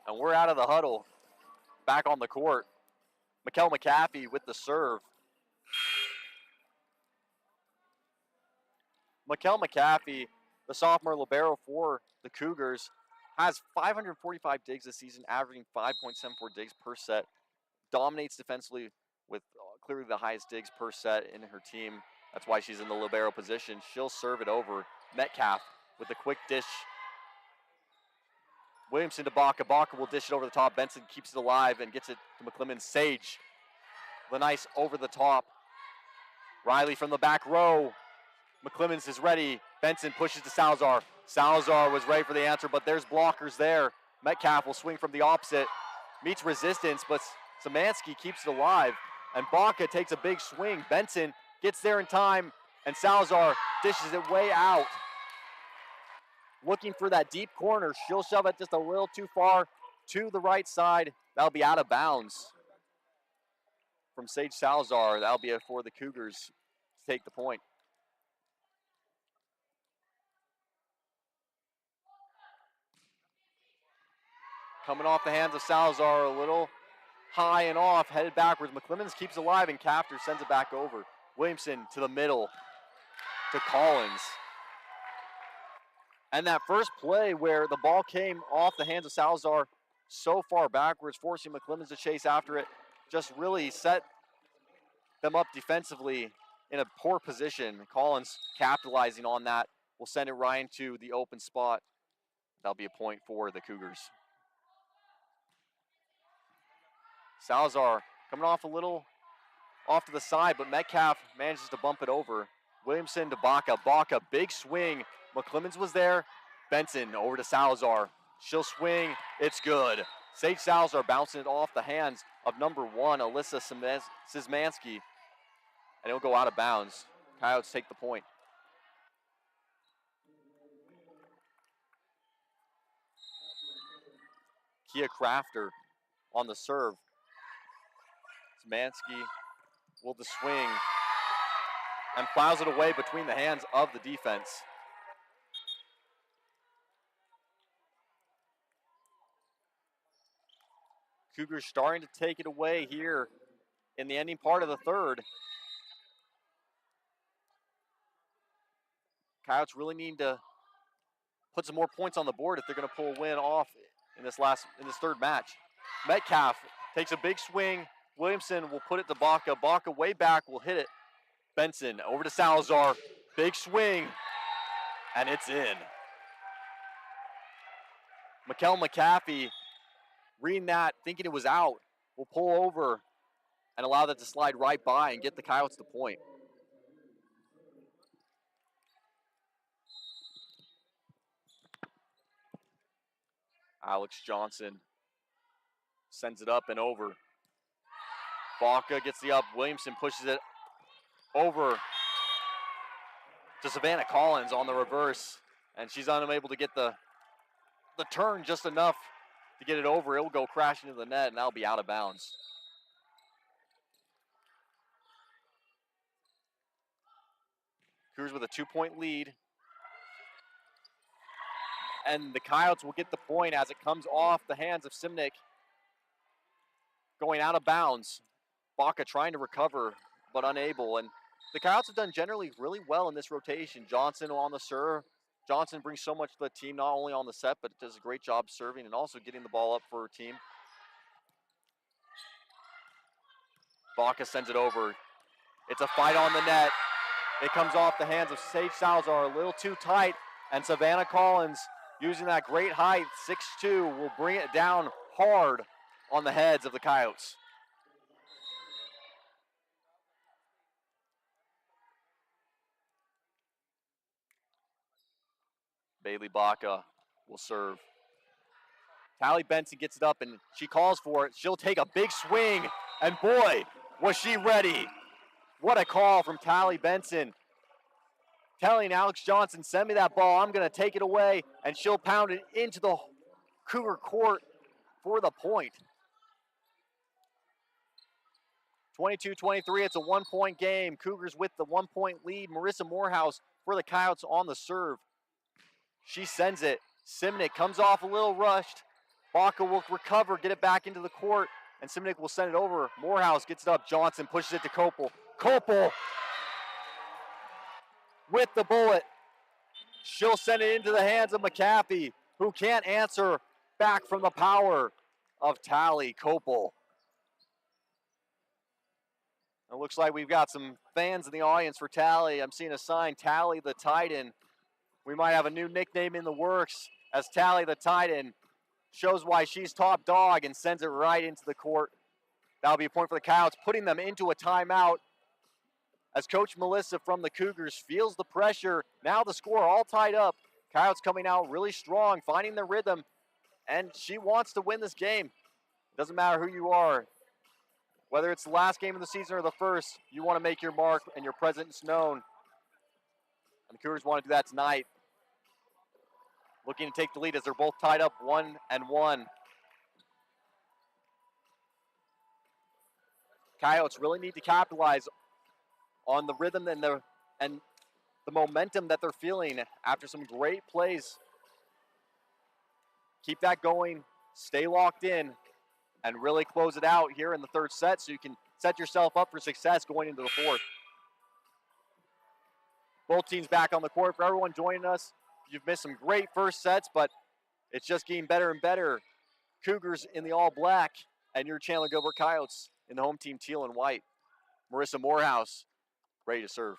And we're out of the huddle, back on the court. Mikkel McAfee with the serve. Mikkel McAfee, the sophomore libero for the Cougars, has 545 digs this season, averaging 5.74 digs per set. Dominates defensively with clearly the highest digs per set in her team. That's why she's in the libero position. She'll serve it over. Metcalf with a quick dish. Williamson to Baca. Baca will dish it over the top. Benson keeps it alive and gets it to McClemens. Sage, the nice over the top. Riley from the back row. McClemens is ready. Benson pushes to Salazar. Salazar was ready for the answer, but there's blockers there. Metcalf will swing from the opposite. Meets resistance, but Szymanski keeps it alive. And Baca takes a big swing. Benson gets there in time, and Salazar dishes it way out. Looking for that deep corner. She'll shove it just a little too far to the right side. That'll be out of bounds from Sage Salazar. That'll be for the Cougars to take the point. Coming off the hands of Salazar, a little high and off, headed backwards. McClemens keeps alive, and Captor sends it back over. Williamson to the middle to Collins. And that first play where the ball came off the hands of Salazar so far backwards, forcing McClemens to chase after it, just really set them up defensively in a poor position. Collins capitalizing on that will send it right into the open spot. That'll be a point for the Cougars. Salazar coming off a little off to the side, but Metcalf manages to bump it over. Williamson to Baca. Baca, big swing. McClemens was there. Benson over to Salazar. She'll swing. It's good. Sage Salazar bouncing it off the hands of number 1, Alyssa Szymanski. And it'll go out of bounds. Coyotes take the point. Kia Crafter on the serve. Szymanski will the swing and plows it away between the hands of the defense. Cougars starting to take it away here in the ending part of the third. Coyotes really need to put some more points on the board if they're going to pull a win off in this third match. Metcalf takes a big swing. Williamson will put it to Baca. Baca way back will hit it. Benson over to Salazar. Big swing, and it's in. Mikkel McAfee, reading that, thinking it was out, will pull over and allow that to slide right by and get the Coyotes the point. Alex Johnson sends it up and over. Baca gets the up. Williamson pushes it over to Savannah Collins on the reverse, and she's unable to get the turn just enough to get it over. It will go crashing into the net, and that'll be out of bounds. Cougars with a 2-point lead. And the Coyotes will get the point as it comes off the hands of Simnick. Going out of bounds. Baca trying to recover, but unable. And the Coyotes have done generally really well in this rotation. Johnson on the serve. Johnson brings so much to the team, not only on the set, but does a great job serving and also getting the ball up for her team. Baca sends it over. It's a fight on the net. It comes off the hands of Sage Salazar a little too tight, and Savannah Collins, using that great height, 6'2", will bring it down hard on the heads of the Coyotes. Bailey Baca will serve. Tally Benson gets it up, and she calls for it. She'll take a big swing, and boy, was she ready. What a call from Tally Benson. Telling Alex Johnson, send me that ball, I'm going to take it away, and she'll pound it into the Cougar court for the point. 22-23, it's a one-point game. Cougars with the one-point lead. Marissa Morehouse for the Coyotes on the serve. She sends it. Simnick comes off a little rushed. Baca will recover, get it back into the court, and Simnick will send it over. Morehouse gets it up. Johnson pushes it to Kopel. Kopel with the bullet. She'll send it into the hands of McAfee, who can't answer back from the power of Tally Kopel. It looks like we've got some fans in the audience for Tally. I'm seeing a sign, Tally the Titan. We might have a new nickname in the works, as Tally the Titan shows why she's top dog and sends it right into the court. That'll be a point for the Coyotes, putting them into a timeout as Coach Melissa from the Cougars feels the pressure. Now the score all tied up. Coyotes coming out really strong, finding their rhythm, and she wants to win this game. Doesn't matter who you are. Whether it's the last game of the season or the first, you want to make your mark and your presence known. And the Cougars want to do that tonight. Looking to take the lead as they're both tied up 1-1. Coyotes really need to capitalize on the rhythm and the momentum that they're feeling after some great plays. Keep that going, stay locked in, and really close it out here in the third set so you can set yourself up for success going into the fourth. Both teams back on the court. For everyone joining us, you've missed some great first sets, but it's just getting better and better. Cougars in the all black, and your Chandler-Gilbert Coyotes in the home team teal and white. Marissa Morehouse ready to serve.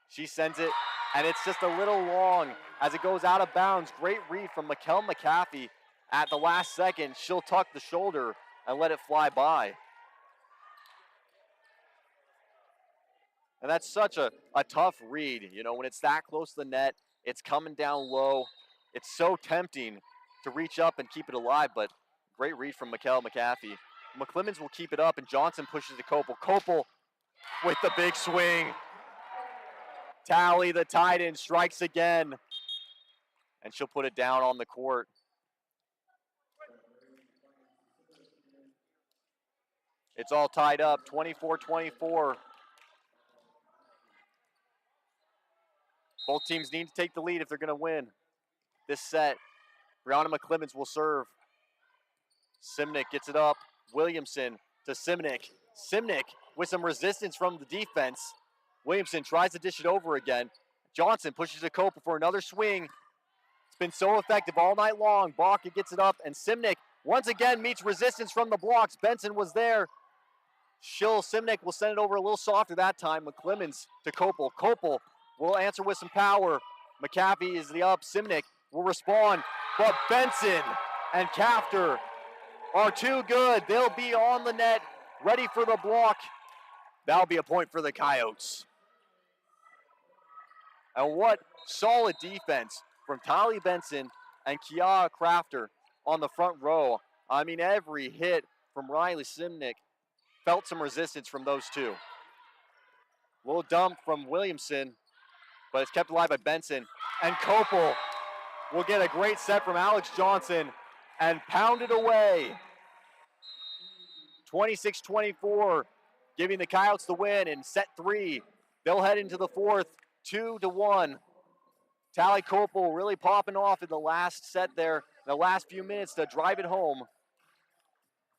She sends it, and it's just a little long as it goes out of bounds. Great read from Mikkel McAfee. At the last second, she'll tuck the shoulder and let it fly by. And that's such a tough read. You know, when it's that close to the net, it's coming down low. It's so tempting to reach up and keep it alive, but great read from Mikkel McAfee. McClemens will keep it up, and Johnson pushes to Kopel. Kopel with the big swing. Tally, the Titan, strikes again, and she'll put it down on the court. It's all tied up, 24-24. Both teams need to take the lead if they're going to win this set. Brianna McClemens will serve. Simnick gets it up. Williamson to Simnick. Simnick with some resistance from the defense. Williamson tries to dish it over again. Johnson pushes to Kopel for another swing. It's been so effective all night long. Baca gets it up, and Simnick once again meets resistance from the blocks. Benson was there. Simnick will send it over a little softer that time. McClemens to Kopel. Kopel will answer with some power. McAfee is the up. Simnick will respond, but Benson and Kafter are too good. They'll be on the net, ready for the block. That'll be a point for the Coyotes. And what solid defense from Tally Benson and Kiara Crafter on the front row. I mean, every hit from Riley Simnick felt some resistance from those two. Little dump from Williamson, but it's kept alive by Benson. And Kopel will get a great set from Alex Johnson and pound it away. 26-24, giving the Coyotes the win in set 3. They'll head into the fourth, 2-1. Tally Kopel really popping off in the last set there, the last few minutes to drive it home.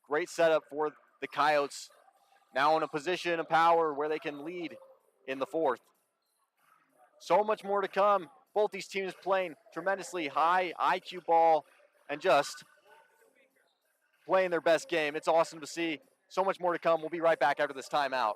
Great setup for the Coyotes. Now in a position of power where they can lead in the fourth. So much more to come. Both these teams playing tremendously high IQ ball and just playing their best game. It's awesome to see. So much more to come. We'll be right back after this timeout.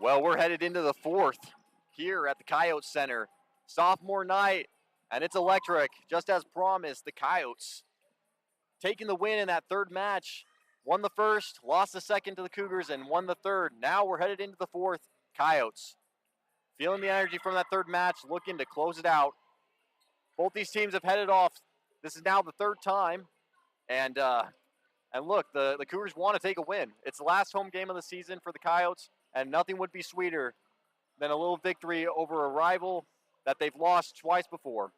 Well, we're headed into the fourth here at the Coyotes Center. Sophomore night, and it's electric. Just as promised, the Coyotes taking the win in that third match. Won the first, lost the second to the Cougars, and won the third. Now we're headed into the fourth. Coyotes feeling the energy from that third match, looking to close it out. Both these teams have headed off. This is now the third time, and look, the Cougars want to take a win. It's the last home game of the season for the Coyotes, and nothing would be sweeter than a little victory over a rival that they've lost twice before.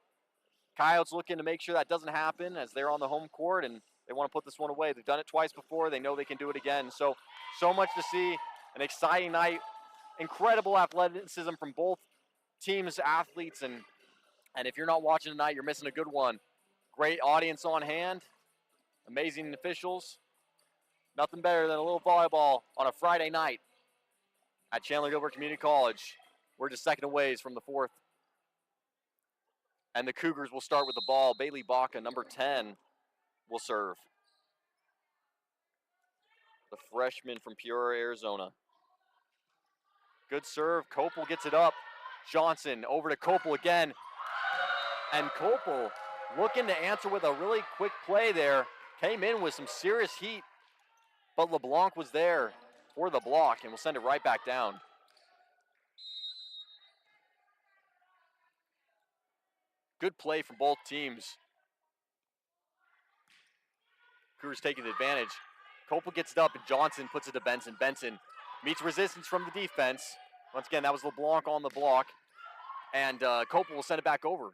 Coyotes looking to make sure that doesn't happen as they're on the home court, and they want to put this one away. They've done it twice before. They know they can do it again. So much to see. An exciting night. Incredible athleticism from both teams' athletes, and if you're not watching tonight, you're missing a good one. Great audience on hand. Amazing officials. Nothing better than a little volleyball on a Friday night at Chandler-Gilbert Community College. We're just second away from the fourth. And the Cougars will start with the ball. Bailey Baca, number 10, will serve. The freshman from Peoria, Arizona. Good serve. Kopel gets it up. Johnson over to Kopel again. And Kopel looking to answer with a really quick play there. Came in with some serious heat. But LeBlanc was there for the block and will send it right back down. Good play from both teams. Cougars taking advantage. Kopel gets it up and Johnson puts it to Benson. Benson meets resistance from the defense. Once again, that was LeBlanc on the block. And Kopel will send it back over.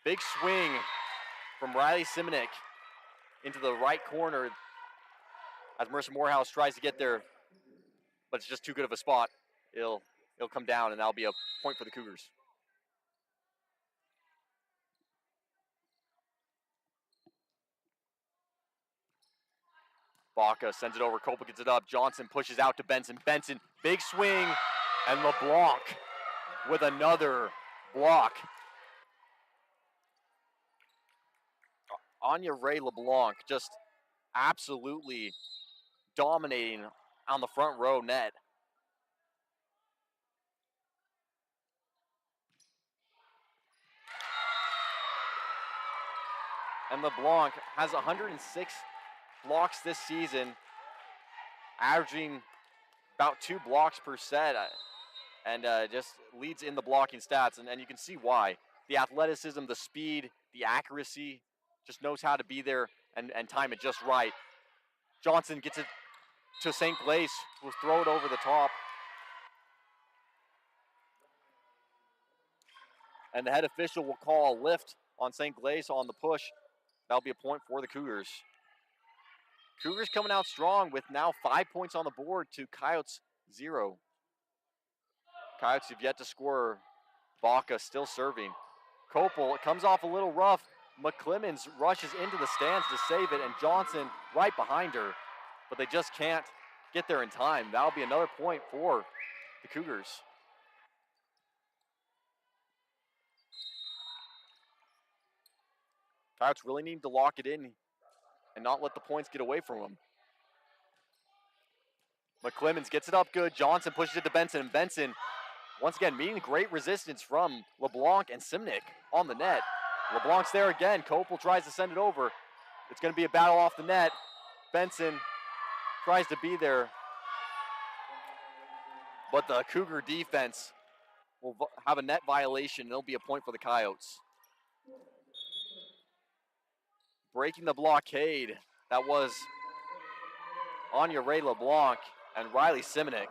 Big swing from Riley Simonik into the right corner as Mercer Morehouse tries to get there, but it's just too good of a spot. It'll come down, and that'll be a point for the Cougars. Baca sends it over. Kopel gets it up. Johnson pushes out to Benson. Benson, big swing, and LeBlanc with another block. Anya Ray LeBlanc just absolutely dominating on the front row net. And LeBlanc has 106 blocks this season, averaging about 2 blocks per set, and just leads in the blocking stats. And you can see why. The athleticism, the speed, the accuracy, just knows how to be there and time it just right. Johnson gets it to St. Glace, will throw it over the top. And the head official will call a lift on St. Glace on the push. That'll be a point for the Cougars. Cougars coming out strong with now 5 points on the board to Coyotes 0. Coyotes have yet to score. Baca still serving. Kopel, it comes off a little rough. McClemens rushes into the stands to save it, and Johnson right behind her. But they just can't get there in time. That'll be another point for the Cougars. Coyotes really need to lock it in and not let the points get away from them. McClemens gets it up good. Johnson pushes it to Benson, and Benson, once again, meeting great resistance from LeBlanc and Simnick on the net. LeBlanc's there again. Kopel tries to send it over. It's going to be a battle off the net. Benson tries to be there, but the Cougar defense will have a net violation, and it'll be a point for the Coyotes. Breaking the blockade, that was Anya Ray LeBlanc and Riley Simonic.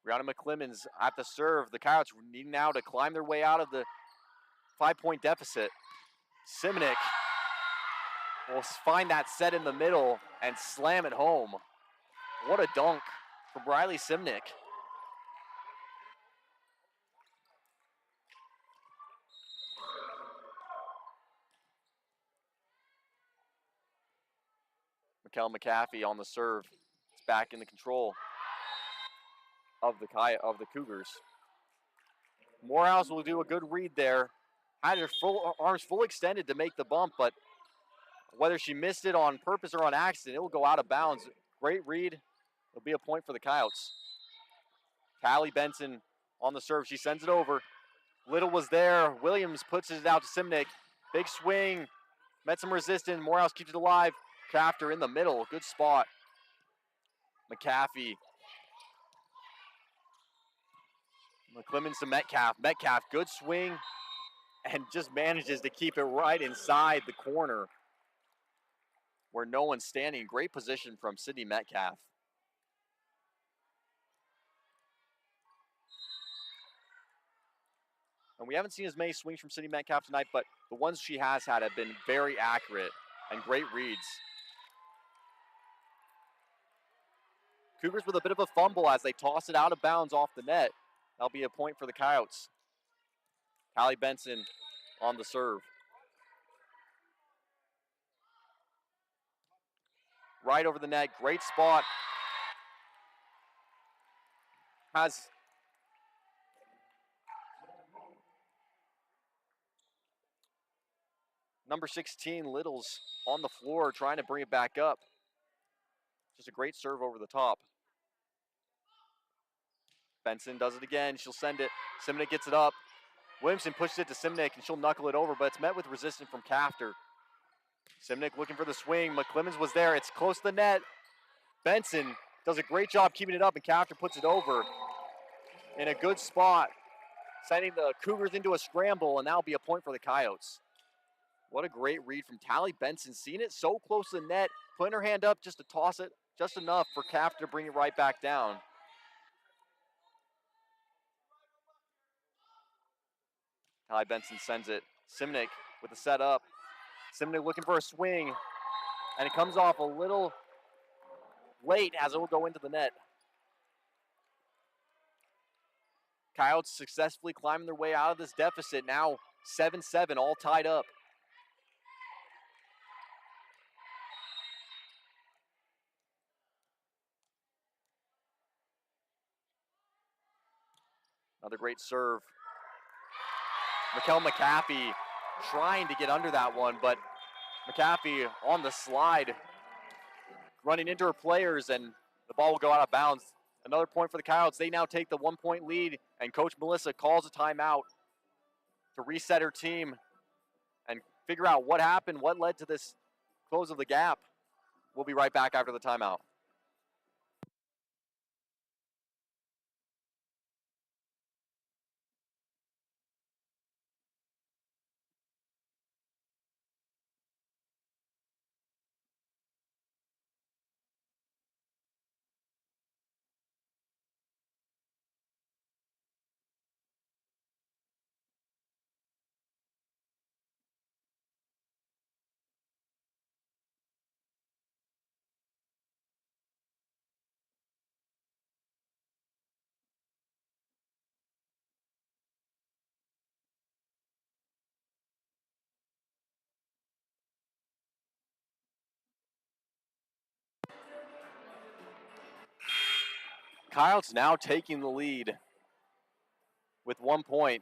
Brianna McClemens at the serve. The Coyotes need now to climb their way out of the 5-point deficit. Simonic will find that set in the middle and slam it home. What a dunk from Riley Simonic. Mikkel McAfee on the serve. It's back in the control of the Cougars. Morehouse will do a good read there. Had her arms full extended to make the bump, but whether she missed it on purpose or on accident, it will go out of bounds. Great read. It'll be a point for the Coyotes. Callie Benson on the serve. She sends it over. Little was there. Williams puts it out to Simnick. Big swing. Met some resistance. Morehouse keeps it alive. Crafter in the middle. Good spot. McAfee. McClemens to Metcalf. Metcalf, good swing. And just manages to keep it right inside the corner where no one's standing. Great position from Sydney Metcalf. And we haven't seen as many swings from Sydney Metcalf tonight, but the ones she has had have been very accurate and great reads. Cougars with a bit of a fumble as they toss it out of bounds off the net. That'll be a point for the Coyotes. Callie Benson on the serve. Right over the net, great spot. Has number 16, Littles, on the floor trying to bring it back up. Just a great serve over the top. Benson does it again. She'll send it. Simnick gets it up. Williamson pushes it to Simnick, and she'll knuckle it over, but it's met with resistance from Crafter. Simnick looking for the swing. McClemens was there. It's close to the net. Benson does a great job keeping it up, and Crafter puts it over in a good spot, sending the Cougars into a scramble, and that'll be a point for the Coyotes. What a great read from Callie Benson. Seeing it so close to the net, putting her hand up just to toss it, just enough for Crafter to bring it right back down. Callie Benson sends it. Simnick with the set up. Simnick looking for a swing, and it comes off a little late as it will go into the net. Coyotes successfully climbing their way out of this deficit. Now 7-7, all tied up. Another great serve. Mikkel McAfee trying to get under that one, but McAfee on the slide, running into her players, and the ball will go out of bounds. Another point for the Coyotes. They now take the 1-point lead, and Coach Melissa calls a timeout to reset her team and figure out what happened, what led to this close of the gap. We'll be right back after the timeout. Coyotes now taking the lead with 1 point.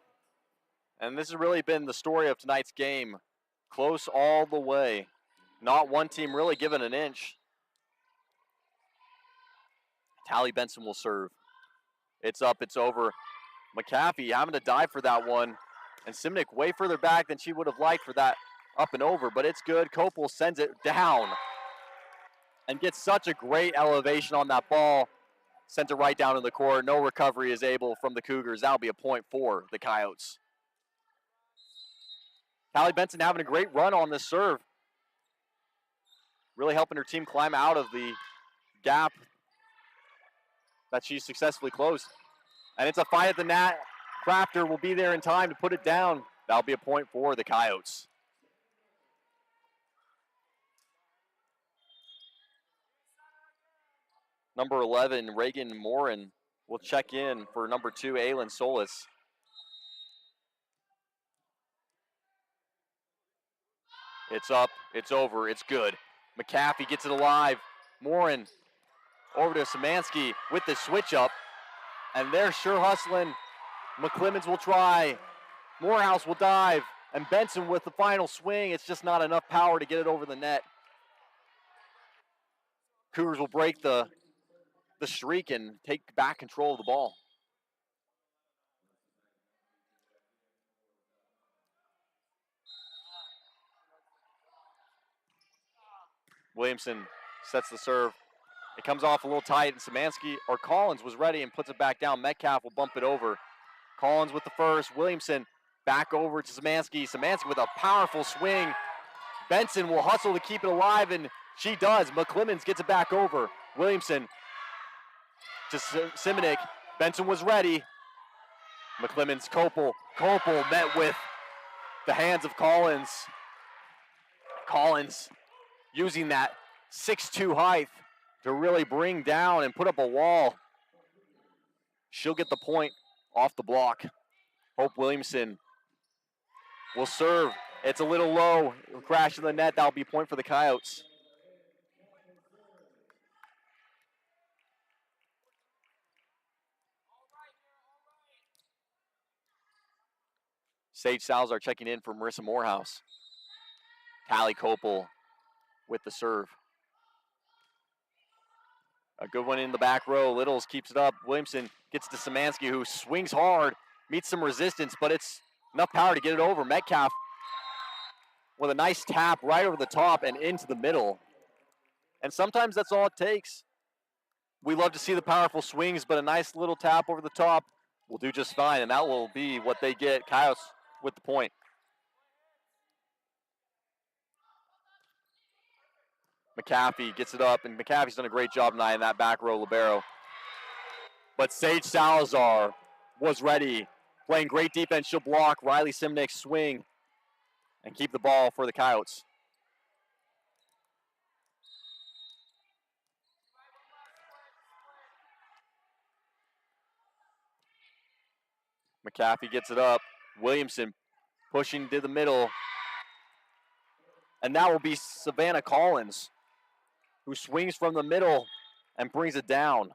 And this has really been the story of tonight's game. Close all the way. Not one team really given an inch. Tally Benson will serve. It's up, it's over. McAfee having to dive for that one. And Simnick way further back than she would have liked for that up and over, but it's good. Kopel sends it down and gets such a great elevation on that ball. Sent it right down in the court. No recovery is able from the Cougars. That'll be a point for the Coyotes. Tally Benson having a great run on this serve. Really helping her team climb out of the gap that she successfully closed. And it's a fight at the net. Crafter will be there in time to put it down. That'll be a point for the Coyotes. Number 11, Reagan Morin, will check in for number 2, Aylin Solis. It's up, it's over, it's good. McAfee gets it alive. Morin over to Szymanski with the switch up. And they're sure hustling. McClemens will try. Morehouse will dive. And Benson with the final swing. It's just not enough power to get it over the net. Cougars will break the streak and take back control of the ball. Williamson sets the serve. It comes off a little tight, and Szymanski, or Collins, was ready and puts it back down. Metcalf will bump it over. Collins with the first. Williamson back over to Szymanski. Szymanski with a powerful swing. Benson will hustle to keep it alive, and she does. McClemens gets it back over. Williamson to Simonik. Benson was ready. McClemens, Kopel. Kopel met with the hands of Collins. Collins using that 6'2" height to really bring down and put up a wall. She'll get the point off the block. Hope Williamson will serve. It's a little low. It'll crash in the net. That'll be a point for the Coyotes. Sage Salazar checking in for Marissa Morehouse. Tally Kopel with the serve. A good one in the back row. Littles keeps it up. Williamson gets to Szymanski, who swings hard, meets some resistance, but it's enough power to get it over. Metcalf with a nice tap right over the top and into the middle. And sometimes that's all it takes. We love to see the powerful swings, but a nice little tap over the top will do just fine, and that will be what they get. Coyotes with the point. McAfee gets it up, and McAfee's done a great job tonight in that back row libero. But Sage Salazar was ready, playing great defense. She'll block Riley Simnick's swing and keep the ball for the Coyotes. McAfee gets it up. Williamson pushing to the middle. And that will be Savannah Collins, who swings from the middle and brings it down.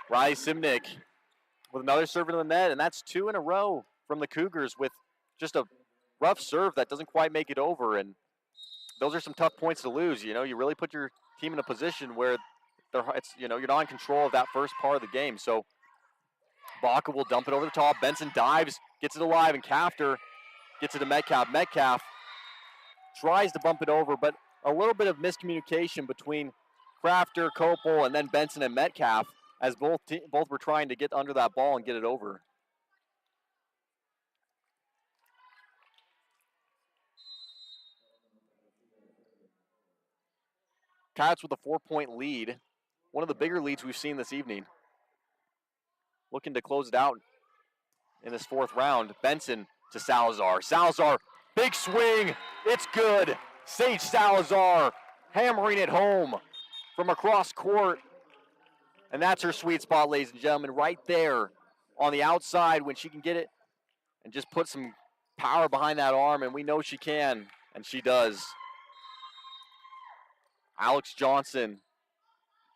Riley Simnick with another serve into the net, and that's 2 in a row from the Cougars with just a rough serve that doesn't quite make it over. And those are some tough points to lose. You know, you really put your team in a position where you're not in control of that first part of the game. So Baca will dump it over the top. Benson dives, gets it alive, and Cafter gets it to Metcalf. Metcalf tries to bump it over, but a little bit of miscommunication between Crafter, Copel, and then Benson and Metcalf, as both were trying to get under that ball and get it over. Coyotes with a 4-point lead, one of the bigger leads we've seen this evening. Looking to close it out in this fourth round. Benson to Salazar. Salazar, big swing, it's good. Sage Salazar hammering it home from across court. And that's her sweet spot, ladies and gentlemen, right there on the outside when she can get it and just put some power behind that arm, and we know she can, and she does. Alex Johnson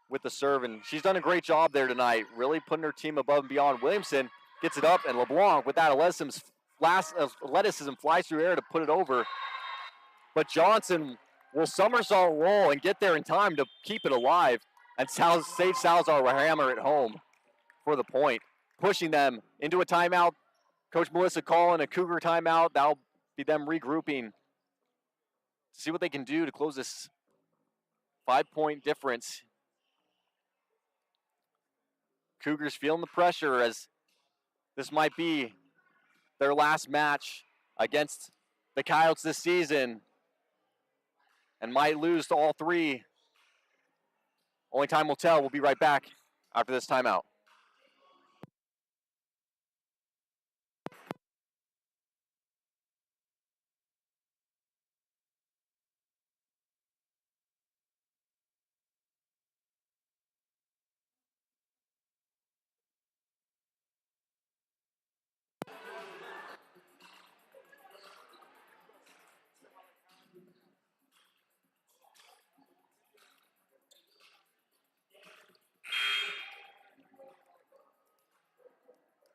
with the serve, and she's done a great job there tonight, really putting her team above and beyond. Williamson gets it up, and LeBlanc with that athleticism flies through air to put it over. But Johnson will somersault roll and get there in time to keep it alive, and Sage Salazar will hammer it home for the point, pushing them into a timeout. Coach Melissa calling a Cougar timeout. That'll be them regrouping to see what they can do to close this 5-point difference. Cougars feeling the pressure as this might be their last match against the Coyotes this season and might lose to all three. Only time will tell. We'll be right back after this timeout.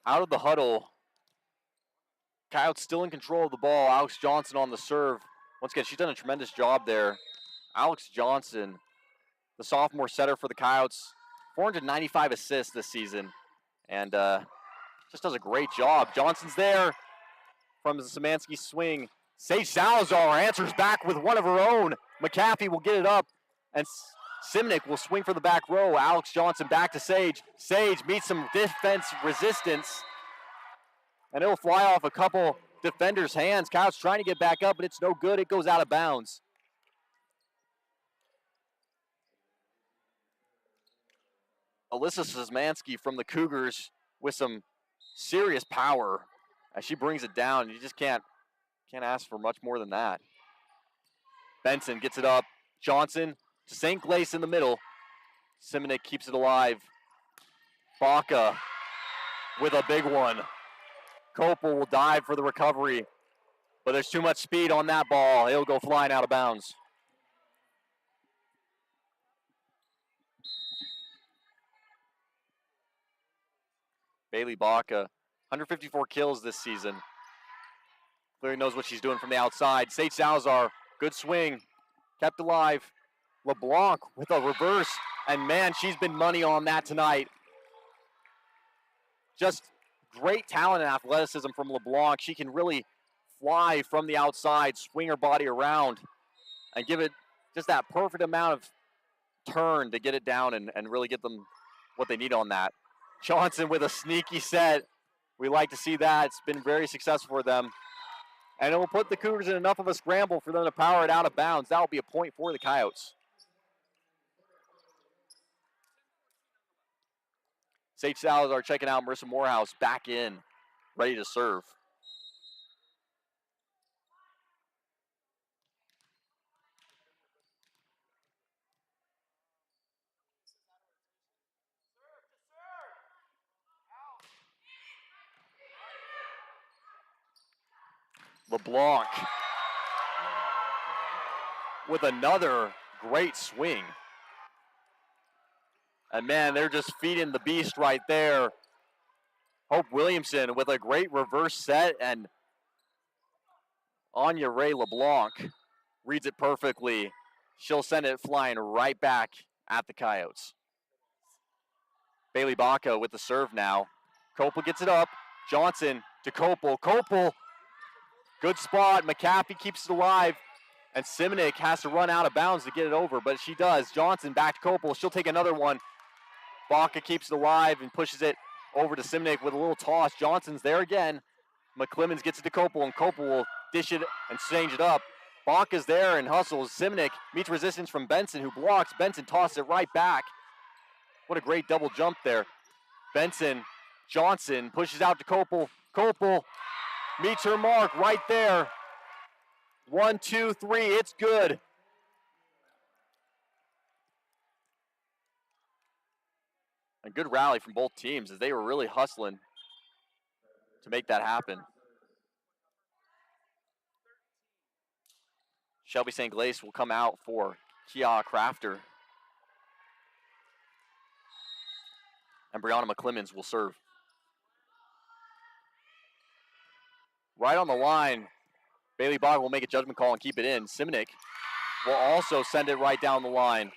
Out of the huddle, Coyotes still in control of the ball. Alex Johnson on the serve. Once again, she's done a tremendous job there. Alex Johnson, the sophomore setter for the Coyotes, 495 assists this season, and just does a great job. Johnson's there from the Szymanski swing. Sage Salazar answers back with one of her own. McAfee will get it up, and Simnick will swing for the back row. Alex Johnson back to Sage. Sage meets some defense resistance, and it'll fly off a couple defenders' hands. Coyotes trying to get back up, but it's no good. It goes out of bounds. Alyssa Szymanski from the Cougars with some serious power as she brings it down. You just can't ask for much more than that. Benson gets it up. Johnson to St. Glace in the middle. Simonic keeps it alive. Baca with a big one. Copel will dive for the recovery, but there's too much speed on that ball. It'll go flying out of bounds. Bailey Baca, 154 kills this season. Clearly knows what she's doing from the outside. Sage Salazar, good swing, kept alive. LeBlanc with a reverse, and man, she's been money on that tonight. Just great talent and athleticism from LeBlanc. She can really fly from the outside, swing her body around, and give it just that perfect amount of turn to get it down and really get them what they need on that. Johnson with a sneaky set. We like to see that. It's been very successful for them. And it will put the Cougars in enough of a scramble for them to power it out of bounds. That will be a point for the Coyotes. Sage Salazar checking out. Marissa Morehouse back in, ready to serve. LeBlanc with another great swing. And man, they're just feeding the beast right there. Hope Williamson with a great reverse set, and Anya Ray LeBlanc reads it perfectly. She'll send it flying right back at the Coyotes. Bailey Baca with the serve now. Kopel gets it up. Johnson to Kopel. Kopel, good spot. McAfee keeps it alive. And Simonik has to run out of bounds to get it over, but she does. Johnson back to Kopel. She'll take another one. Baca keeps it alive and pushes it over to Simonik with a little toss. Johnson's there again. McClemens gets it to Kopel, and Kopel will dish it and change it up. Baca's there and hustles. Simonik meets resistance from Benson, who blocks. Benson tosses it right back. What a great double jump there. Benson, Johnson pushes out to Kopel. Kopel meets her mark right there. 1, 2, 3, it's good. A good rally from both teams as they were really hustling to make that happen. Shelby St. Glace will come out for Kia Crafter. And Brianna McClemens will serve. Right on the line, Bailey Bogg will make a judgment call and keep it in. Simonik will also send it right down the line.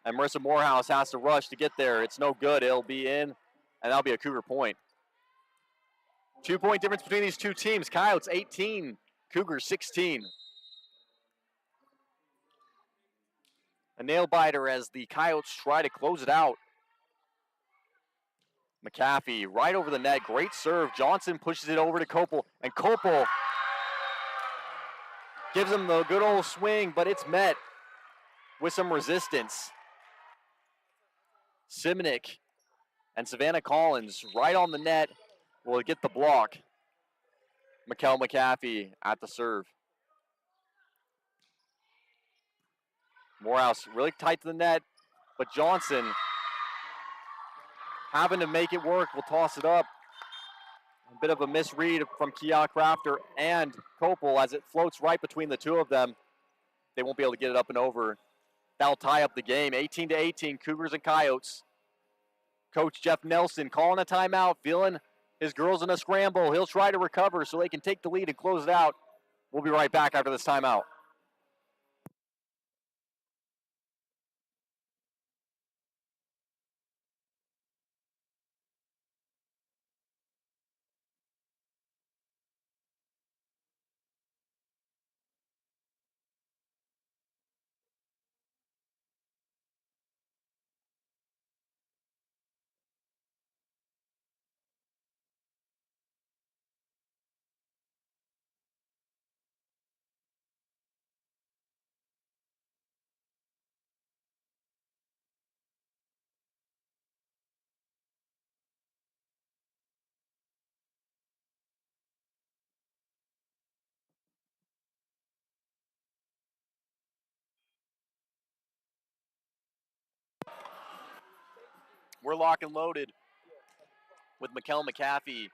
And Marissa Morehouse has to rush to get there. It's no good. It'll be in, and that'll be a Cougar point. 2-point difference between these two teams. Coyotes 18, Cougars 16. A nail biter as the Coyotes try to close it out. McAfee right over the net. Great serve. Johnson pushes it over to Kopel, and Kopel gives him the good old swing, but it's met with some resistance. Simonik and Savannah Collins right on the net will get the block. Mikkel McAfee at the serve. Morehouse really tight to the net, but Johnson having to make it work will toss it up. A bit of a misread from Kia Crafter and Kopel as it floats right between the two of them. They won't be able to get it up and over. That'll tie up the game. 18-18, Cougars and Coyotes. Coach Jeff Nelson calling a timeout, feeling his girls in a scramble. He'll try to recover so they can take the lead and close it out. We'll be right back after this timeout. We're lock and loaded with Mikkel McAfee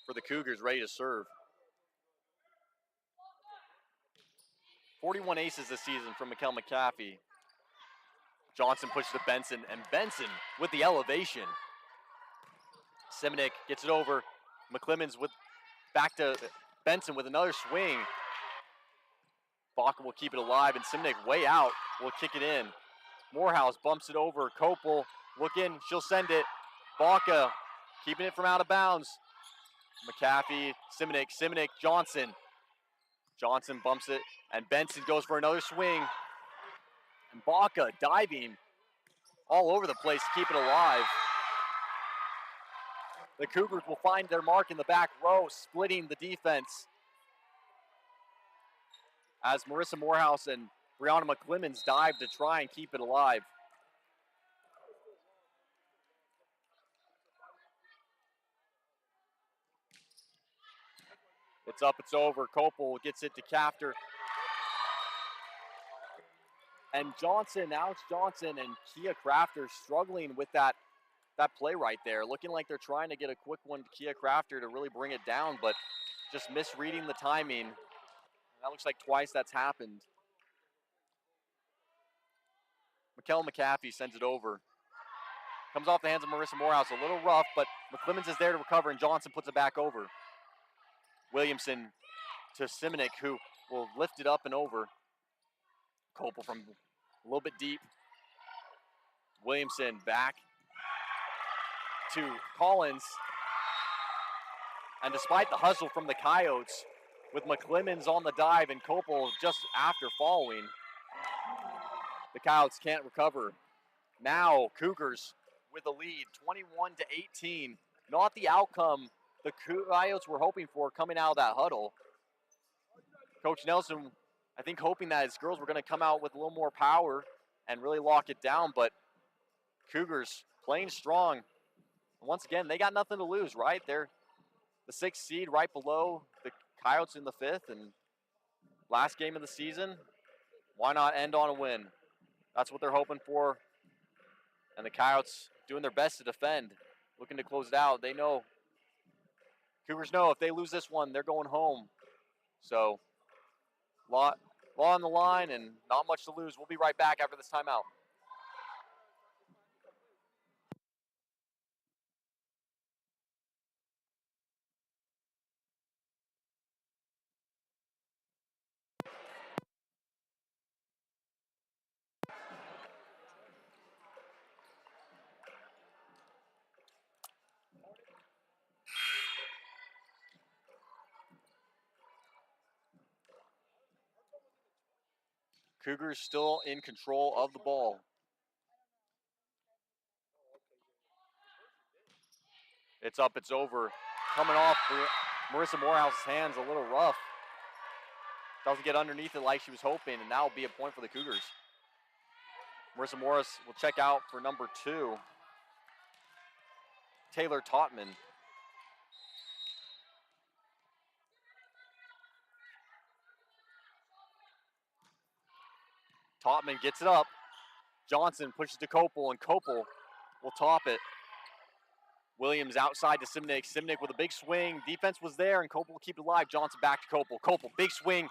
for the Cougars ready to serve. 41 aces this season from Mikkel McAfee. Johnson pushes to Benson, and Benson with the elevation. Simonik gets it over. McClemens with back to Benson with another swing. Baca will keep it alive, and Simonik way out will kick it in. Morehouse bumps it over. Kopel looking, she'll send it. Baca keeping it from out of bounds. McAfee, Simonik, Johnson. Johnson bumps it, and Benson goes for another swing. And Baca diving all over the place to keep it alive. The Cougars will find their mark in the back row, splitting the defense. As Marissa Morehouse and Brianna McClemens dive to try and keep it alive. It's up, it's over. Kopel gets it to Crafter. And Johnson, Alex Johnson and Kia Crafter struggling with that play right there. Looking like they're trying to get a quick one to Kia Crafter to really bring it down, but just misreading the timing. That looks like twice that's happened. Mikkel McAfee sends it over. Comes off the hands of Marissa Morehouse. A little rough, but McClemens is there to recover, and Johnson puts it back over. Williamson to Simonik, who will lift it up and over. Kopel from a little bit deep. Williamson back to Collins. And despite the hustle from the Coyotes, with McClemens on the dive and Kopel just after following, the Coyotes can't recover. Now Cougars with a lead, 21-18. Not the outcome the Coyotes were hoping for coming out of that huddle. Coach Nelson, I think, hoping that his girls were going to come out with a little more power and really lock it down, but Cougars playing strong. Once again, they got nothing to lose, right? They're the 6th seed right below the Coyotes in the 5th, and last game of the season, why not end on a win? That's what they're hoping for, and the Coyotes doing their best to defend, looking to close it out. They know, Cougars know if they lose this one, they're going home. So, lot on the line and not much to lose. We'll be right back after this timeout. Cougars still in control of the ball. It's up, it's over. Coming off Marissa Morehouse's hands, a little rough. Doesn't get underneath it like she was hoping, and now will be a point for the Cougars. Marissa Morris will check out for number 2, Taylor Totman. Totman gets it up. Johnson pushes to Kopel, and Kopel will top it. Williams outside to Simonik. Simonik with a big swing. Defense was there, and Kopel will keep it alive. Johnson back to Kopel. Kopel, big swing.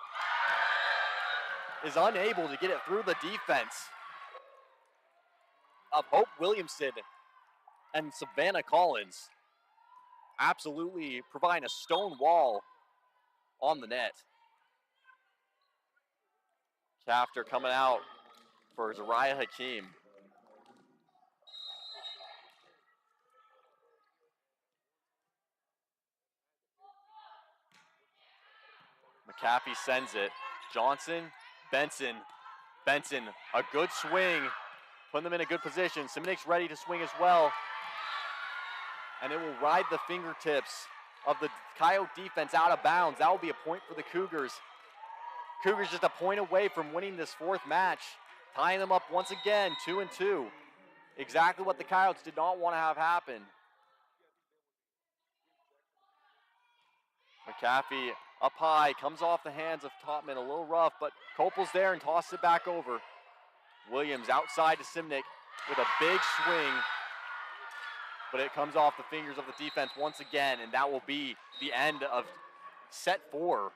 Is unable to get it through the defense of Hope Williamson and Savannah Collins. Absolutely providing a stone wall on the net. Shafter coming out for Zariah Hakeem. McAfee sends it. Johnson, Benson, a good swing, putting them in a good position. Simonik's ready to swing as well. And it will ride the fingertips of the Coyote defense out of bounds. That will be a point for the Cougars. Cougars just a point away from winning this 4th match, tying them up once again, 2-2. Exactly what the Coyotes did not want to have happen. McAfee up high, comes off the hands of Topman, a little rough, but Kopel's there and tosses it back over. Williams outside to Simonik with a big swing, but it comes off the fingers of the defense once again, and that will be the end of set 4.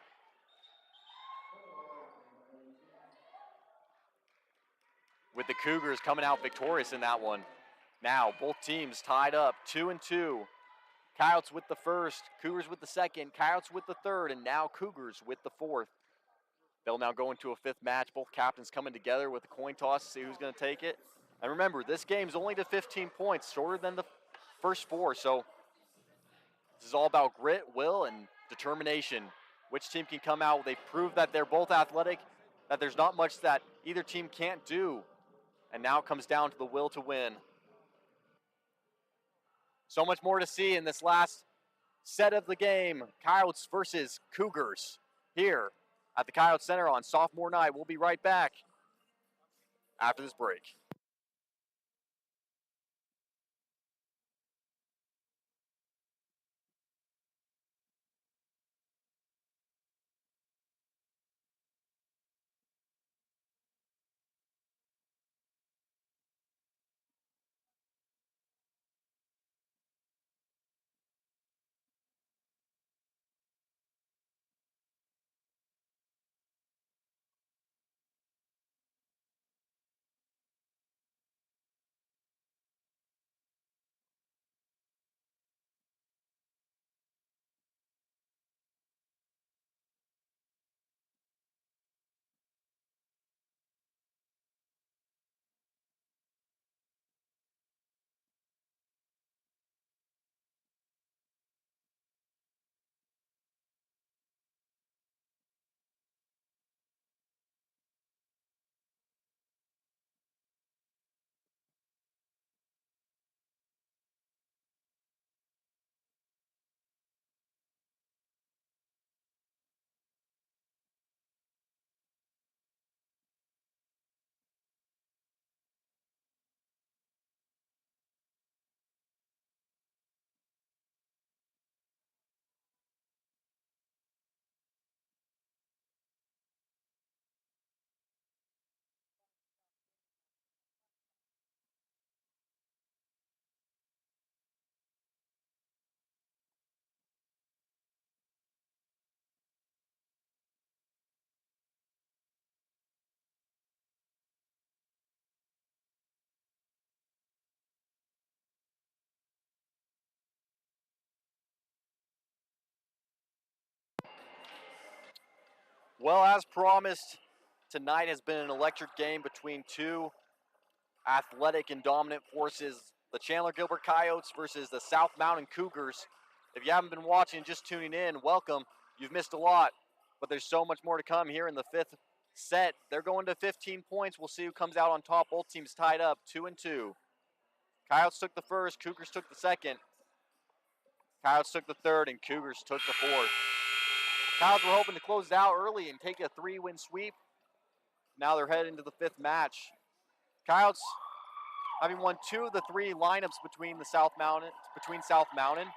With the Cougars coming out victorious in that one. Now, both teams tied up, 2-2. Coyotes with the 1st, Cougars with the 2nd, Coyotes with the 3rd, and now Cougars with the 4th. They'll now go into a 5th match. Both captains coming together with a coin toss to see who's going to take it. And remember, this game's only to 15 points, shorter than the first 4. So this is all about grit, will, and determination. Which team can come out? They've proved that they're both athletic, that there's not much that either team can't do. And now it comes down to the will to win. So much more to see in this last set of the game. Coyotes versus Cougars here at the Coyote Center on sophomore night. We'll be right back after this break. Well, as promised, tonight has been an electric game between two athletic and dominant forces, the Chandler-Gilbert Coyotes versus the South Mountain Cougars. If you haven't been watching and just tuning in, welcome. You've missed a lot, but there's so much more to come here in the fifth set. They're going to 15 points. We'll see who comes out on top. Both teams tied up 2-2. Coyotes took the first, Cougars took the second. Coyotes took the third, and Cougars took the fourth. Coyotes were hoping to close it out early and take a 3-win sweep. Now they're heading into the fifth match. Coyotes having won 2 of the 3 lineups between South Mountain.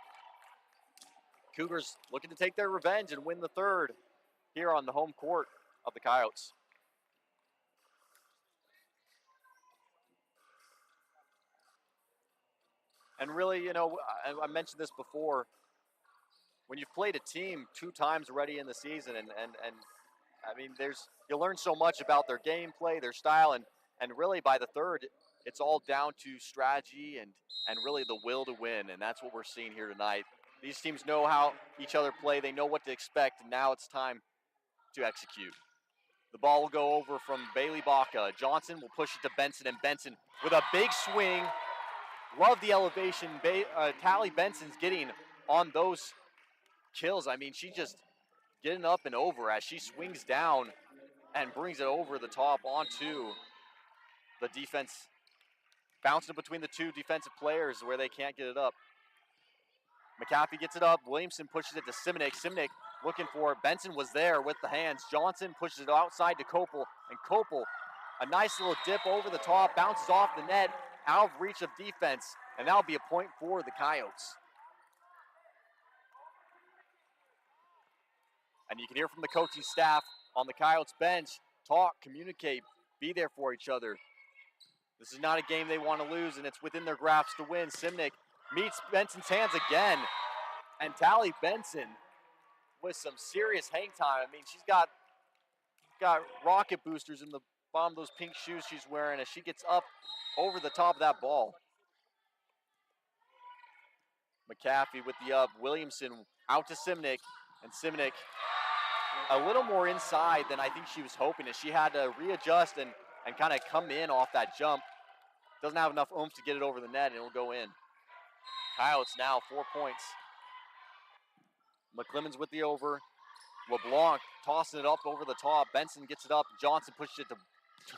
Cougars looking to take their revenge and win the third here on the home court of the Coyotes. And really, you know, I mentioned this before, when you've played a team 2 times already in the season, and I mean, you learn so much about their gameplay, their style, and really by the third, it's all down to strategy and really the will to win, and that's what we're seeing here tonight. These teams know how each other play, they know what to expect, and now it's time to execute. The ball will go over from Bailey Baca. Johnson will push it to Benson, and Benson with a big swing. Love the elevation Tally Benson's getting on those kills. I mean, she just getting up and over as she swings down and brings it over the top onto the defense, bouncing it between the 2 defensive players where they can't get it up. McAfee gets it up. Williamson pushes it to Simonik. Simonik looking for it. Benson was there with the hands. Johnson pushes it outside to Kopel, and Kopel, a nice little dip over the top, bounces off the net, out of reach of defense, and that'll be a point for the Coyotes. And you can hear from the coaching staff on the Coyotes bench, talk, communicate, be there for each other. This is not a game they want to lose, and it's within their grasp to win. Simonik meets Benson's hands again, and Tally Benson with some serious hang time. I mean, she's got rocket boosters in the bottom of those pink shoes she's wearing as she gets up over the top of that ball. McAfee with the up. Williamson out to Simonik, and Simonik a little more inside than I think she was hoping, as she had to readjust and kind of come in off that jump. Doesn't have enough oomph to get it over the net, and it'll go in. Coyotes now 4 points. McClemens with the over. LeBlanc tossing it up over the top. Benson gets it up. Johnson pushes it to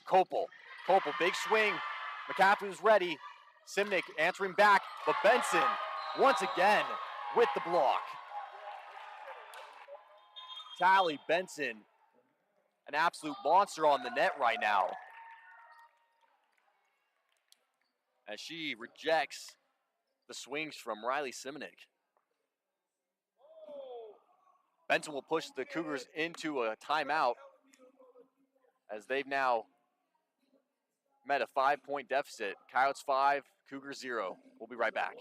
Kopel. Kopel, big swing. McAfee was ready. Simonik answering back, but Benson once again with the block. Tally Benson, an absolute monster on the net right now, as she rejects the swings from Riley Simonik. Benson will push the Cougars into a timeout, as they've now met a 5-point deficit. Coyotes 5, Cougars 0. We'll be right back.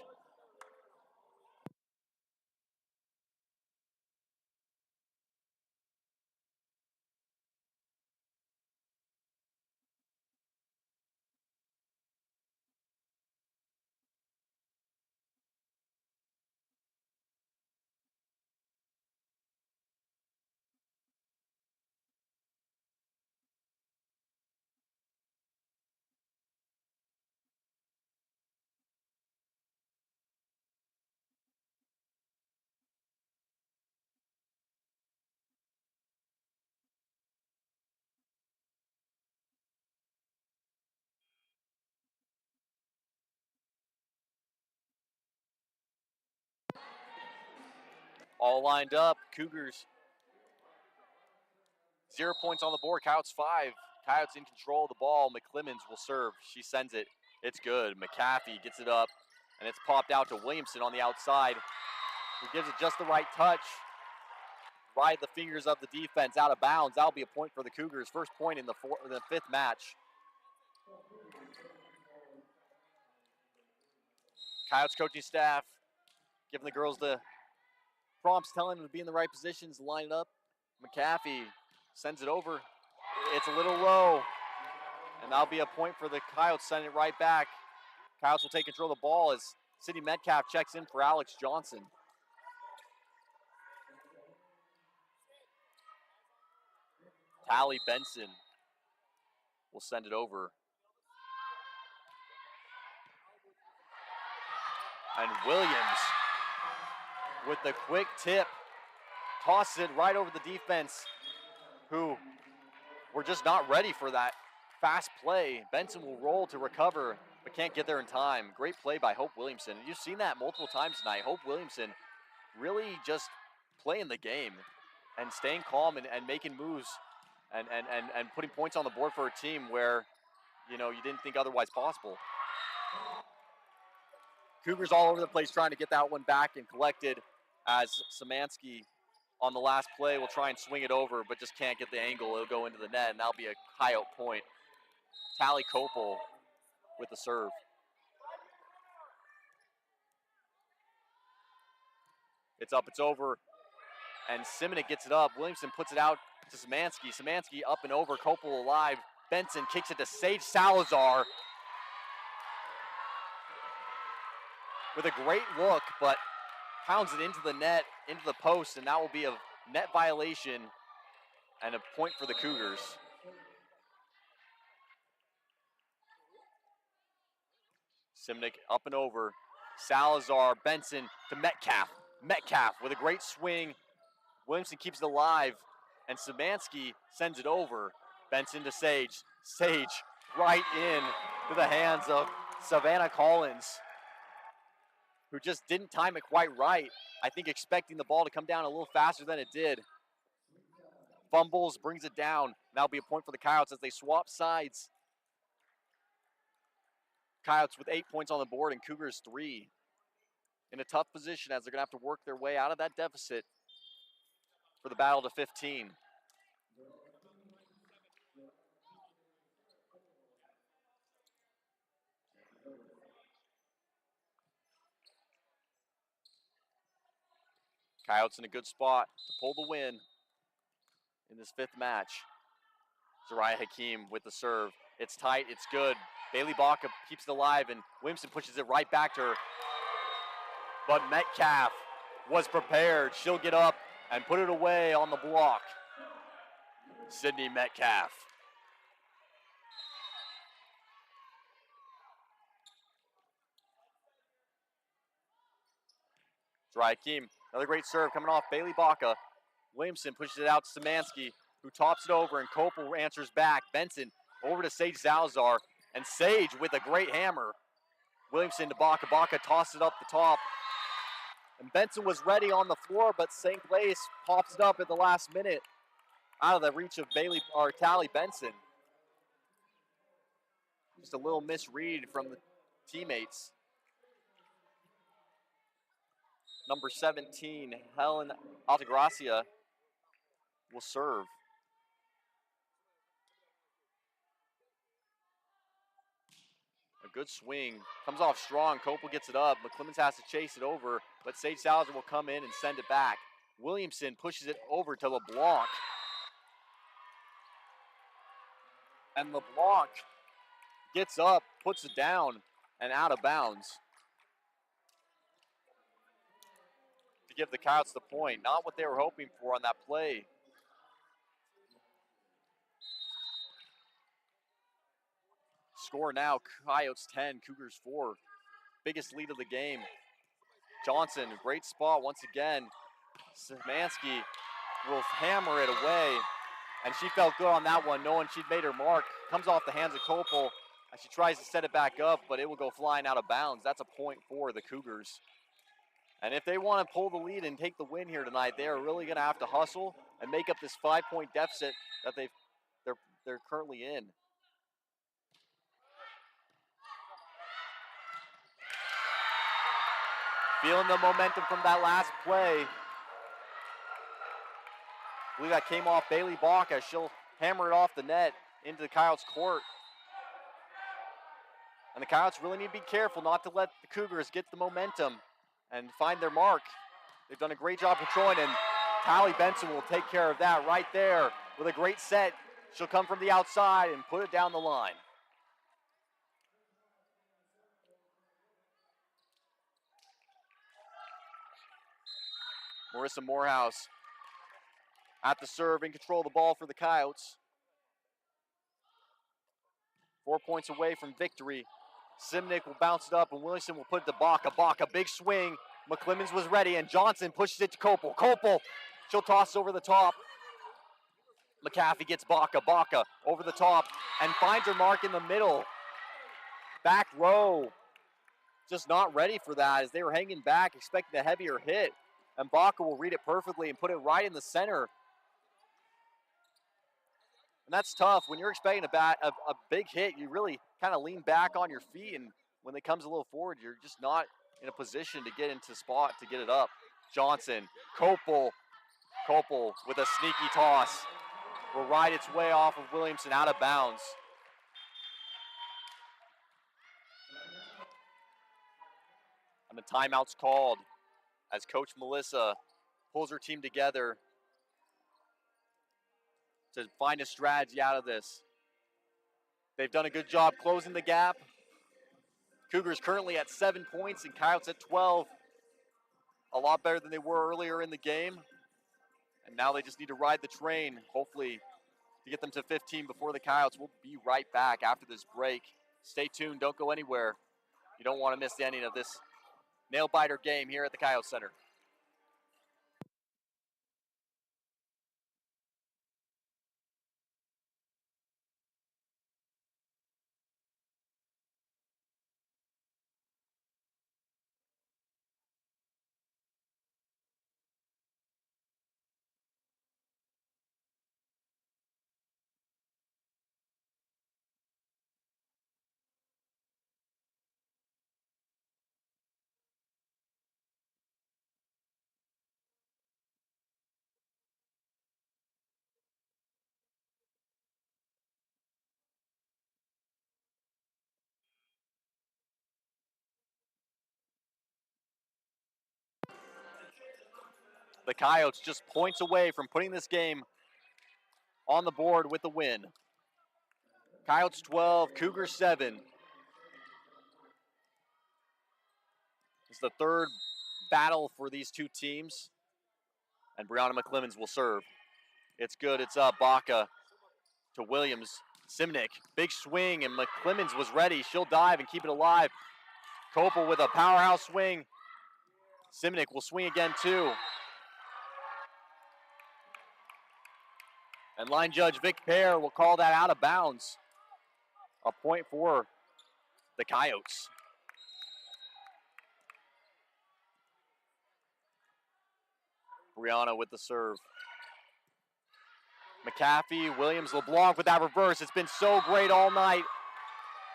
All lined up. Cougars 0 points on the board. Coyotes 5. Coyotes in control of the ball. McClemens will serve. She sends it. It's good. McAfee gets it up, and it's popped out to Williamson on the outside, who gives it just the right touch. Ride the fingers of the defense out of bounds. That'll be a point for the Cougars. First point in the fifth match. Coyotes coaching staff giving the girls the prompts, telling them to be in the right positions, line it up. McAfee sends it over. It's a little low, and that'll be a point for the Coyotes, sending it right back. Coyotes will take control of the ball as Sydney Metcalf checks in for Alex Johnson. Tally Benson will send it over. And Williams with the quick tip tosses it right over the defense, who were just not ready for that fast play. Benson will roll to recover, but can't get there in time. Great play by Hope Williamson. You've seen that multiple times tonight. Hope Williamson really just playing the game and staying calm and making moves and putting points on the board for a team where, you know, you didn't think otherwise possible. Cougars all over the place trying to get that one back and collected, as Szymanski on the last play will try and swing it over, but just can't get the angle. It'll go into the net, and that'll be a high-out point. Tally Kopel with the serve. It's up, it's over, and Simonik gets it up. Williamson puts it out to Szymanski. Szymanski up and over, Kopel alive. Benson kicks it to Sage Salazar with a great look, but pounds it into the net, into the post, and that will be a net violation and a point for the Cougars. Simonik up and over. Salazar, Benson to Metcalf. Metcalf with a great swing. Williamson keeps it alive, and Szymanski sends it over. Benson to Sage. Sage right in to the hands of Savannah Collins, who just didn't time it quite right. I think expecting the ball to come down a little faster than it did. Fumbles, brings it down. That'll be a point for the Coyotes as they swap sides. Coyotes with 8 points on the board and Cougars 3. In a tough position as they're going to have to work their way out of that deficit for the battle to 15. Coyotes in a good spot to pull the win in this 5th match. Zariah Hakeem with the serve. It's tight, it's good. Bailey Baca keeps it alive, and Williamson pushes it right back to her. But Metcalf was prepared. She'll get up and put it away on the block. Sydney Metcalf. Zariah Hakeem, another great serve coming off Bailey Baca. Williamson pushes it out to Szymanski, who tops it over, and Kopel answers back. Benson over to Sage Salazar, and Sage with a great hammer. Williamson to Baca. Baca tosses it up the top. And Benson was ready on the floor, but St. Blaise pops it up at the last minute out of the reach of Tally Benson. Just a little misread from the teammates. Number 17, Helen Altagracia, will serve. A good swing. Comes off strong. Kopel gets it up. McClemens has to chase it over, but Sage Salazar will come in and send it back. Williamson pushes it over to LeBlanc. And LeBlanc gets up, puts it down, and out of bounds. To give the Coyotes the point. Not what they were hoping for on that play. Score now, Coyotes 10, Cougars 4. Biggest lead of the game. Johnson, great spot once again. Szymanski will hammer it away, and she felt good on that one, knowing she'd made her mark. Comes off the hands of Kopel as she tries to set it back up, but it will go flying out of bounds. That's a point for the Cougars. And if they want to pull the lead and take the win here tonight, they are really going to have to hustle and make up this 5-point deficit that they're currently in. Feeling the momentum from that last play. I believe that came off Bailey Baca. She'll hammer it off the net into the Coyotes' court. And the Coyotes really need to be careful not to let the Cougars get the momentum and find their mark. They've done a great job controlling, and Tally Benson will take care of that right there with a great set. She'll come from the outside and put it down the line. Marissa Morehouse at the serve, in control of the ball for the Coyotes. 4 points away from victory. Simnick will bounce it up, and Williamson will put it to Baca. Baca, big swing. McClemens was ready, and Johnson pushes it to Kopel. Kopel, she'll toss over the top. McAfee gets Baca. Baca over the top and finds her mark in the middle. Back row, just not ready for that as they were hanging back, expecting a heavier hit. And Baca will read it perfectly and put it right in the center. And that's tough. When you're expecting a big hit, you really kind of lean back on your feet, and when it comes a little forward, you're just not in a position to get into spot to get it up. Johnson, Kopel with a sneaky toss will ride its way off of Williamson out of bounds. And the timeout's called as Coach Melissa pulls her team together to find a strategy out of this. They've done a good job closing the gap. Cougars currently at 7 points and Coyotes at 12. A lot better than they were earlier in the game. And now they just need to ride the train, hopefully, to get them to 15 before the Coyotes. We'll be right back after this break. Stay tuned, don't go anywhere. You don't want to miss the ending of this nail-biter game here at the Coyote Center. The Coyotes just points away from putting this game on the board with the win. Coyotes 12, Cougars 7. It's the third battle for these two teams. And Brianna McClemens will serve. It's good, it's up. Baca to Williams. Simnick, big swing, and McClemens was ready. She'll dive and keep it alive. Kopel with a powerhouse swing. Simnick will swing again too. And line judge Vic Pear will call that out of bounds. A point for the Coyotes. Brianna with the serve. McAfee, Williams, LeBlanc with that reverse. It's been so great all night,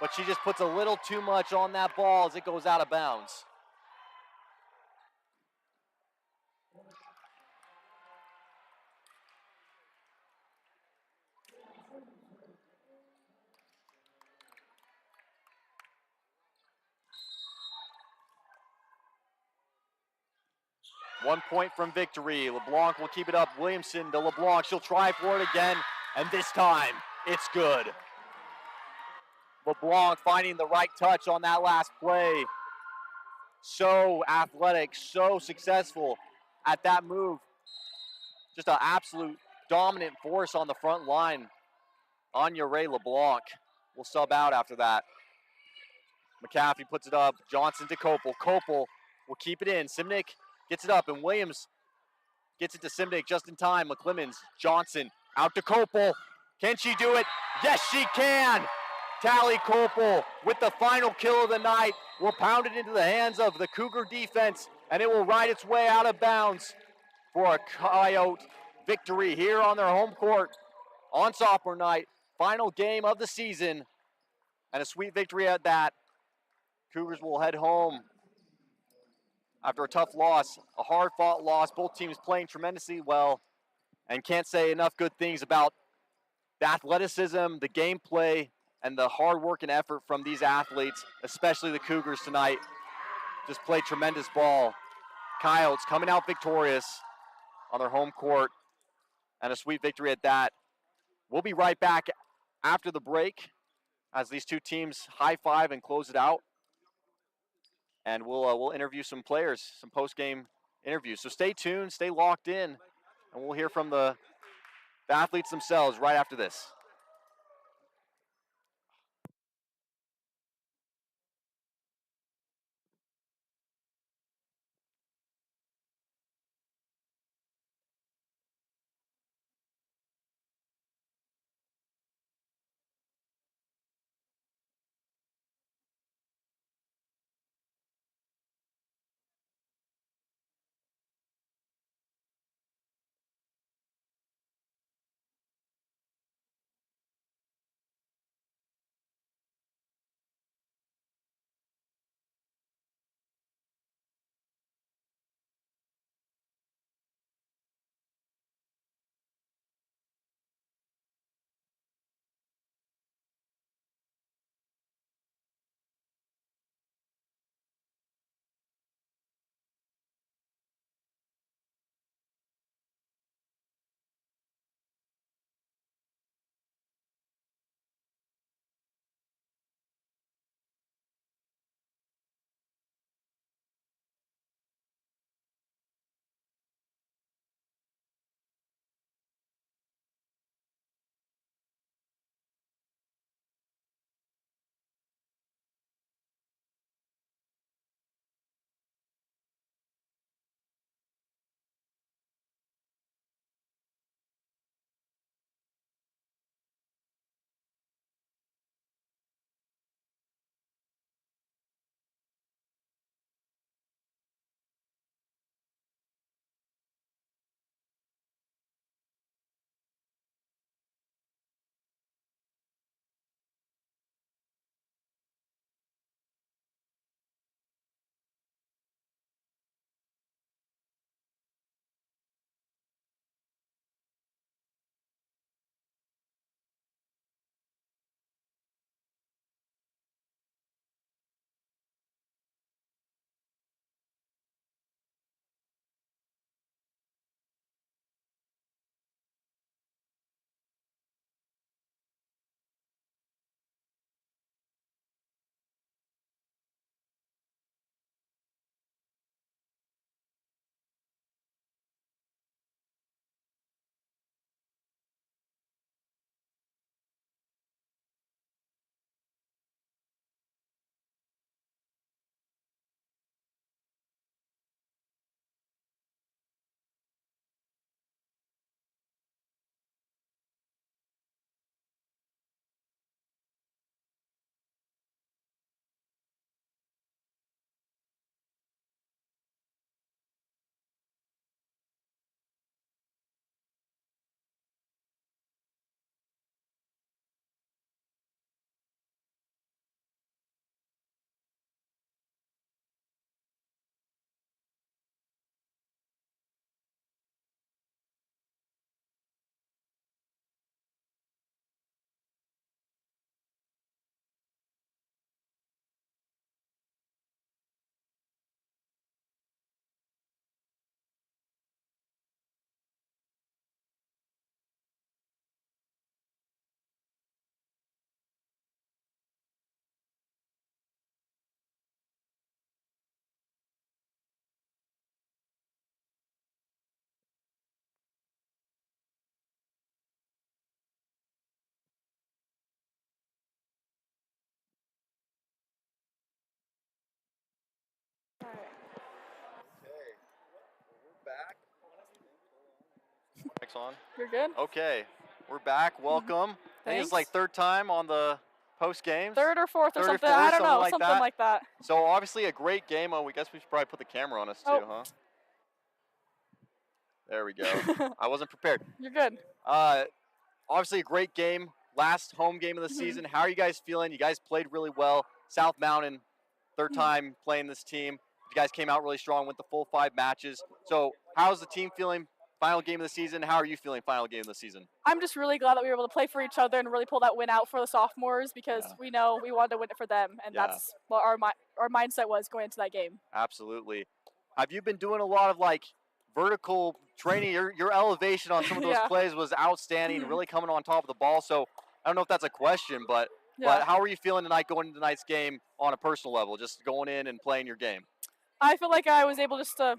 but she just puts a little too much on that ball as it goes out of bounds. One point from victory. LeBlanc will keep it up. Williamson to LeBlanc. She'll try for it again, and this time it's good. LeBlanc finding the right touch on that last play. So athletic, so successful at that move. Just an absolute dominant force on the front line. Anya Ray LeBlanc will sub out after that. McAfee puts it up. Johnson to Kopel. Kopel will keep it in. Simnick gets it up, and Williams gets it to Simnick just in time. McClemens, Johnson, out to Kopel. Can she do it? Yes, she can! Tally Kopel with the final kill of the night will pound it into the hands of the Cougar defense, and it will ride its way out of bounds for a Coyote victory here on their home court on sophomore night. Final game of the season, and a sweet victory at that. Cougars will head home after a tough loss, a hard-fought loss. Both teams playing tremendously well, and can't say enough good things about the athleticism, the gameplay, and the hard work and effort from these athletes, especially the Cougars tonight. Just played tremendous ball. Coyotes coming out victorious on their home court, and a sweet victory at that. We'll be right back after the break as these two teams high-five and close it out. And we'll interview some players, some post-game interviews. So stay tuned, stay locked in, and we'll hear from the the athletes themselves right after this. Mic's on. You're good. Okay, we're back. Welcome. I think it's like Thanks. third time on the post games. Third or fourth or Third or something. fourth, I don't something know. like Something that. like that. So obviously a great game. Oh, we guess we should probably put the camera on us too, Oh. huh? There we go. I wasn't prepared. You're good. Obviously a great game. Last home game of the season. How are you guys feeling? You guys played really well. South Mountain, third time playing this team. You guys came out really strong, went the full 5 matches. So how's the team feeling? Final game of the season. How are you feeling? Final game of the season. I'm just really glad that we were able to play for each other and really pull that win out for the sophomores because we know we wanted to win it for them, and that's what our mindset was going into that game. Absolutely. Have you been doing a lot of like vertical training? Your elevation on some of those plays was outstanding, really coming on top of the ball. So I don't know if that's a question, but how are you feeling tonight going into tonight's game on a personal level, just going in and playing your game? I feel like I was able just to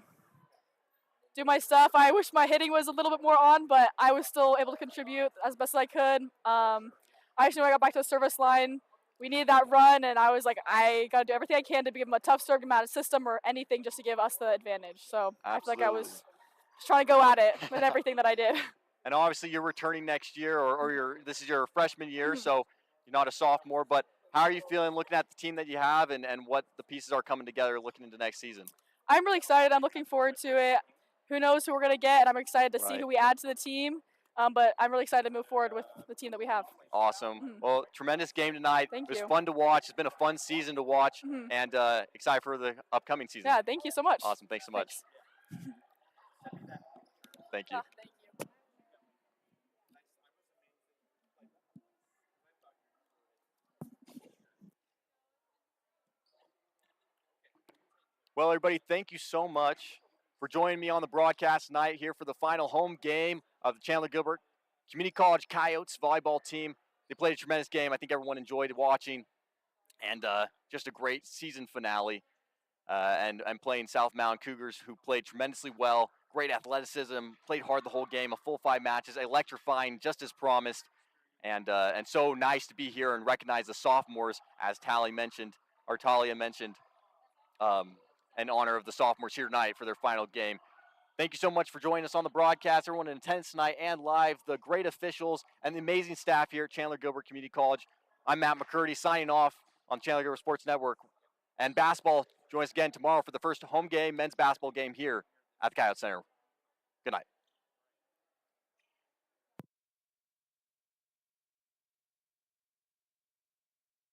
do my stuff. I wish my hitting was a little bit more on, but I was still able to contribute as best as I could. I just knew when I got back to the service line, we needed that run, and I was like, I got to do everything I can to give them a tough serve, no system or anything, just to give us the advantage. So I feel like I was just trying to go at it with everything that I did. And obviously, you're returning next year, or this is your freshman year, so you're not a sophomore. But how are you feeling looking at the team that you have and what the pieces are coming together looking into next season? I'm really excited. I'm looking forward to it. Who knows who we're going to get, and I'm excited to see who we add to the team. But I'm really excited to move forward with the team that we have. Awesome. Well, tremendous game tonight. Thank you. It you. was fun to watch. It's been a fun season to watch, and excited for the upcoming season. Yeah, thank you so much. Awesome. Thanks so much. Thank you. Thank you. Well, everybody, thank you so much for joining me on the broadcast tonight here for the final home game of the Chandler-Gilbert Community College Coyotes volleyball team. They played a tremendous game. I think everyone enjoyed watching, and just a great season finale. And playing South Mountain Cougars, who played tremendously well. Great athleticism, played hard the whole game, a full 5 matches, electrifying just as promised. And so nice to be here and recognize the sophomores, as Talia mentioned, in honor of the sophomores here tonight for their final game. Thank you so much for joining us on the broadcast, everyone in attendance tonight and live, the great officials and the amazing staff here at Chandler-Gilbert Community College. I'm Matt McCurdy signing off on Chandler-Gilbert Sports Network. And basketball, join us again tomorrow for the first home game, men's basketball game here at the Coyote Center. Good night.